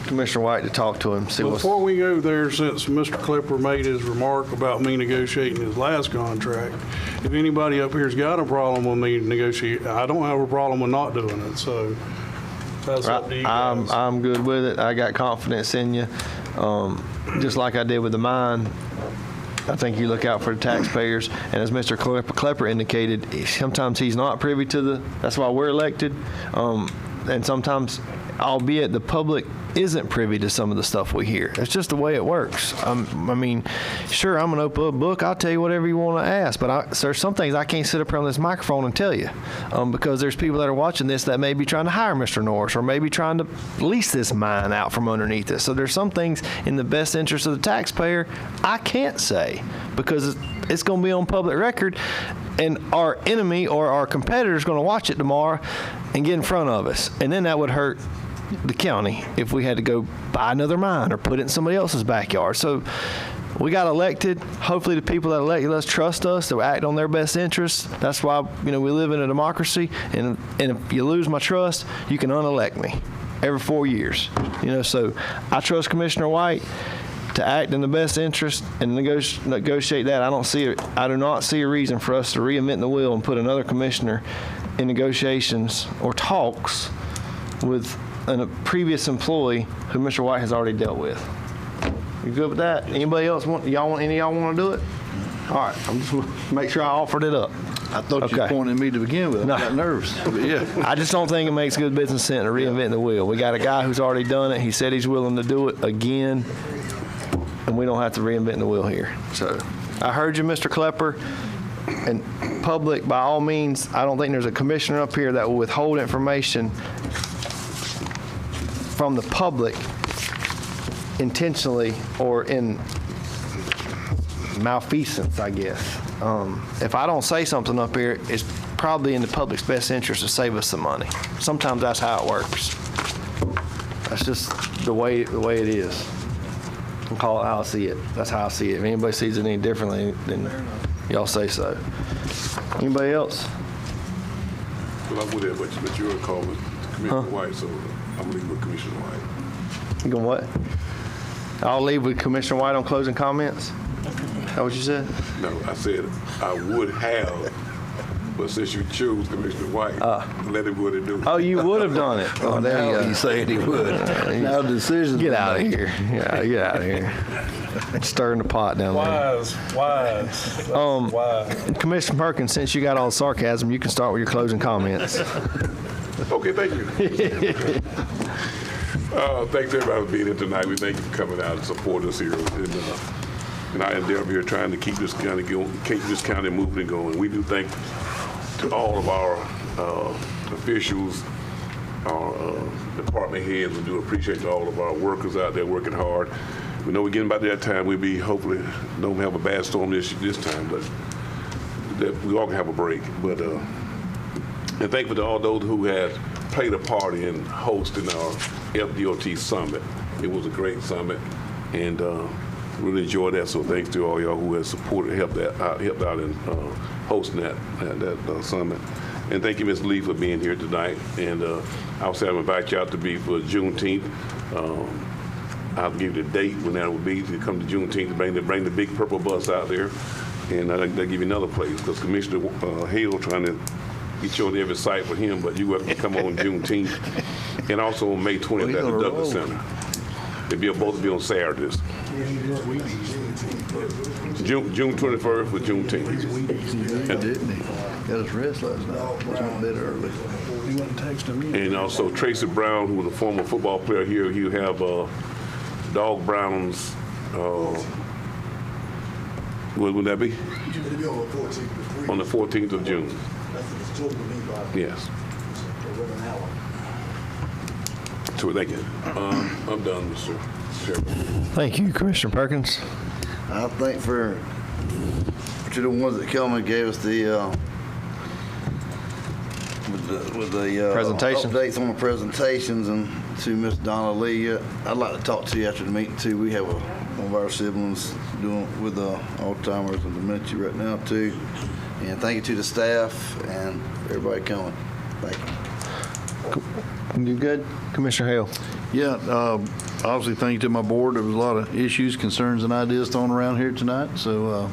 Commissioner White to talk to him. See what's. Before we go there, since Mr. Clipper made his remark about me negotiating his last contract, if anybody up here's got a problem with me negotiating, I don't have a problem with not doing it. So that's up to you guys. I'm good with it. I got confidence in you. Just like I did with the mine, I think you look out for the taxpayers. And as Mr. Klepper indicated, sometimes he's not privy to that's why we're elected. And sometimes, albeit the public isn't privy to some of the stuff we hear. It's just the way it works. I mean, sure, I'm an open book. I'll tell you whatever you want to ask, but there's some things I can't sit up here on this microphone and tell you because there's people that are watching this that may be trying to hire Mr. Norris or maybe trying to lease this mine out from underneath us. So there's some things in the best interest of the taxpayer I can't say because it's going to be on public record, and our enemy or our competitor is going to watch it tomorrow and get in front of us, and then that would hurt the county if we had to go buy another mine or put it in somebody else's backyard. So we got elected. Hopefully the people that elected us trust us to act on their best interests. That's why we live in a democracy, and if you lose my trust, you can unelect me every 4 years. So I trust Commissioner White to act in the best interest and negotiate that. I do not see a reason for us to reinvent the wheel and put another commissioner in negotiations or talks with a previous employee who Mr. White has already dealt with. You good with that? Anybody else any of y'all want to do it? All right, I'm just make sure I offered it up. I thought you pointed me to begin with. I got nervous. Yeah. I just don't think it makes good business sense to reinvent the wheel. We got a guy who's already done it. He said he's willing to do it again, and we don't have to reinvent the wheel here. So I heard you, Mr. Klepper. And public, by all means, I don't think there's a commissioner up here that will withhold information from the public intentionally or in malfeasance, I guess. If I don't say something up here, it's probably in the public's best interest to save us some money. Sometimes that's how it works. That's just the way it is. I'll call it how I see it. That's how I see it. If anybody sees it any differently, then y'all say so. Anybody else? Well, I would have, but you're a call with Commissioner White, so I'm leaving with Commissioner White. You going what? I'll leave with Commissioner White on closing comments? Is that what you said? No, I said I would have, but since you chose Commissioner White, let him go ahead and do it. Oh, you would have done it. Oh, there you go. He said he would. Now the decision's Get been out of made. here. Yeah, get out of here. Stirring the pot down there. Wise. Commissioner Perkins, since you got all the sarcasm, you can start with your closing comments. Okay, thank you. Thanks everybody for being here tonight. We thank you for coming out and supporting us here in our endeavor here, trying to keep this county going, keep this county moving and going. We do thank to all of our officials, our department heads. We do appreciate all of our workers out there working hard. We know we're getting about that time. We'll be hopefully don't have a bad storm this time, but that we all can have a break. But and thank you to all those who have played a part in hosting our FDOT summit. It was a great summit, and really enjoyed that. So thanks to all y'all who have supported, helped out in hosting that summit. And thank you, Ms. Lee, for being here tonight. And I also invite you out to be for Juneteenth. I'll give you the date when that will be to come to Juneteenth to bring the big purple bus out there. And they'll give you another place because Commissioner Hale trying to get you on every site for him, but you have to come on Juneteenth. And also on May 20th at the Douglas Center. They'll both be on Saturdays. June 21st for Juneteenth. Didn't he? Got his rest last night. He went to bed early. He wouldn't text him in. And also Tracy Brown, who was a former football player here. He'll have Dog Brown's, what would that be? On the 14th of June. Yes. To it, thank you. I'm done, Mr. Chairman. Thank you, Commissioner Perkins. I think to the ones that come and gave us the with the Presentation. updates on the presentations, and to Miss Donna Lee, I'd like to talk to you after the meeting too. We have one of our siblings doing with Alzheimer's and dementia right now too. And thank you to the staff and everybody coming. Thank you. You good? Commissioner Hale. Yeah, obviously, thank you to my board. There was a lot of issues, concerns, and ideas thrown around here tonight. So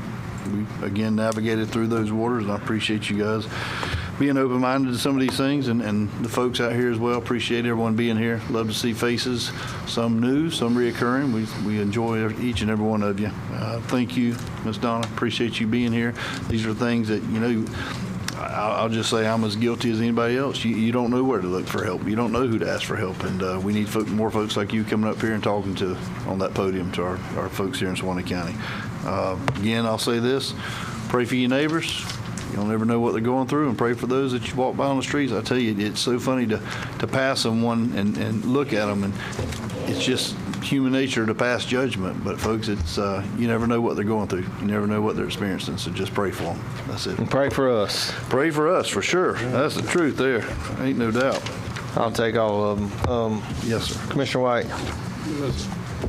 we, again, navigated through those waters, and I appreciate you guys being open-minded to some of these things, and the folks out here as well. Appreciate everyone being here. Love to see faces, some new, some reoccurring. We enjoy each and every one of you. Thank you, Ms. Donna. Appreciate you being here. These are things that, you know, I'll just say I'm as guilty as anybody else. You don't know where to look for help. You don't know who to ask for help. And we need more folks like you coming up here and talking on that podium to our folks here in Suwannee County. Again, I'll say this. Pray for your neighbors. You'll never know what they're going through, and pray for those that you walk by on the streets. I tell you, it's so funny to pass someone and look at them, and it's just human nature to pass judgment. But folks, it's you never know what they're going through. You never know what they're experiencing. So just pray for them. That's it. And pray for us. Pray for us, for sure. That's the truth there. Ain't no doubt. I'll take all of them. Yes, sir. Commissioner White.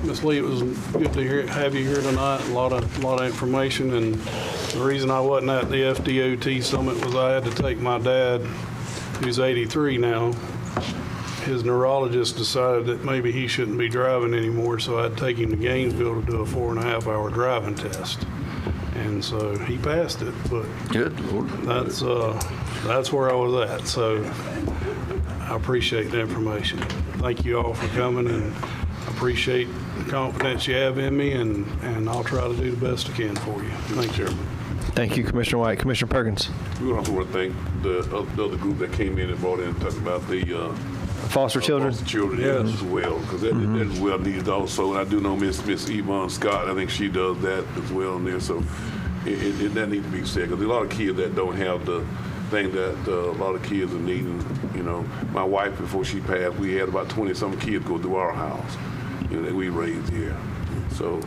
Ms. Lee, it was good to have you here tonight. A lot of information, and the reason I wasn't at the FDOT summit was I had to take my dad, who's 83 now. His neurologist decided that maybe he shouldn't be driving anymore, so I'd take him to Gainesville to do a 4.5-hour driving test. And so he passed it, but good Lord. That's where I was at. So I appreciate the information. Thank you all for coming, and appreciate the confidence you have in me, and I'll try to do the best I can for you. Thank you, Chairman. Thank you, Commissioner White. Commissioner Perkins. We also want to thank the other group that came in and brought in and talked about the foster children. Foster children as well, because that is well needed also. And I do know Miss Yvonne Scott. I think she does that as well in there. So that needs to be said, because there's a lot of kids that don't have the thing that a lot of kids are needing. You know, my wife, before she passed, we had about 20-some kids go through our house, you know, that we raised here. So,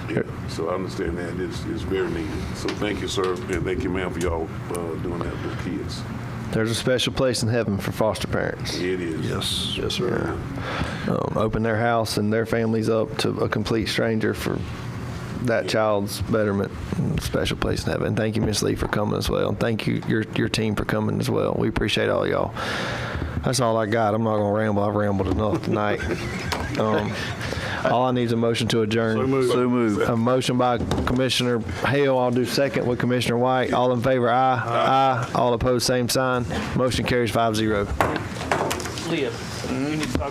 yeah, so I understand that it's very needed. So thank you, sir, and thank you, ma'am, for y'all doing that with kids. There's a special place in heaven for foster parents. It is. Yes, yes, sir. Open their house and their families up to a complete stranger for that child's betterment. Special place in heaven. Thank you, Ms. Lee, for coming as well. And thank you, your team, for coming as well. We appreciate all y'all. That's all I got. I'm not going to ramble. I've rambled enough tonight. All I need is a motion to adjourn. So moved. A motion by Commissioner Hale. I'll do second with Commissioner White. All in favor, aye. Aye. All opposed, same sign. Motion carries 5-0. Leah, you need to talk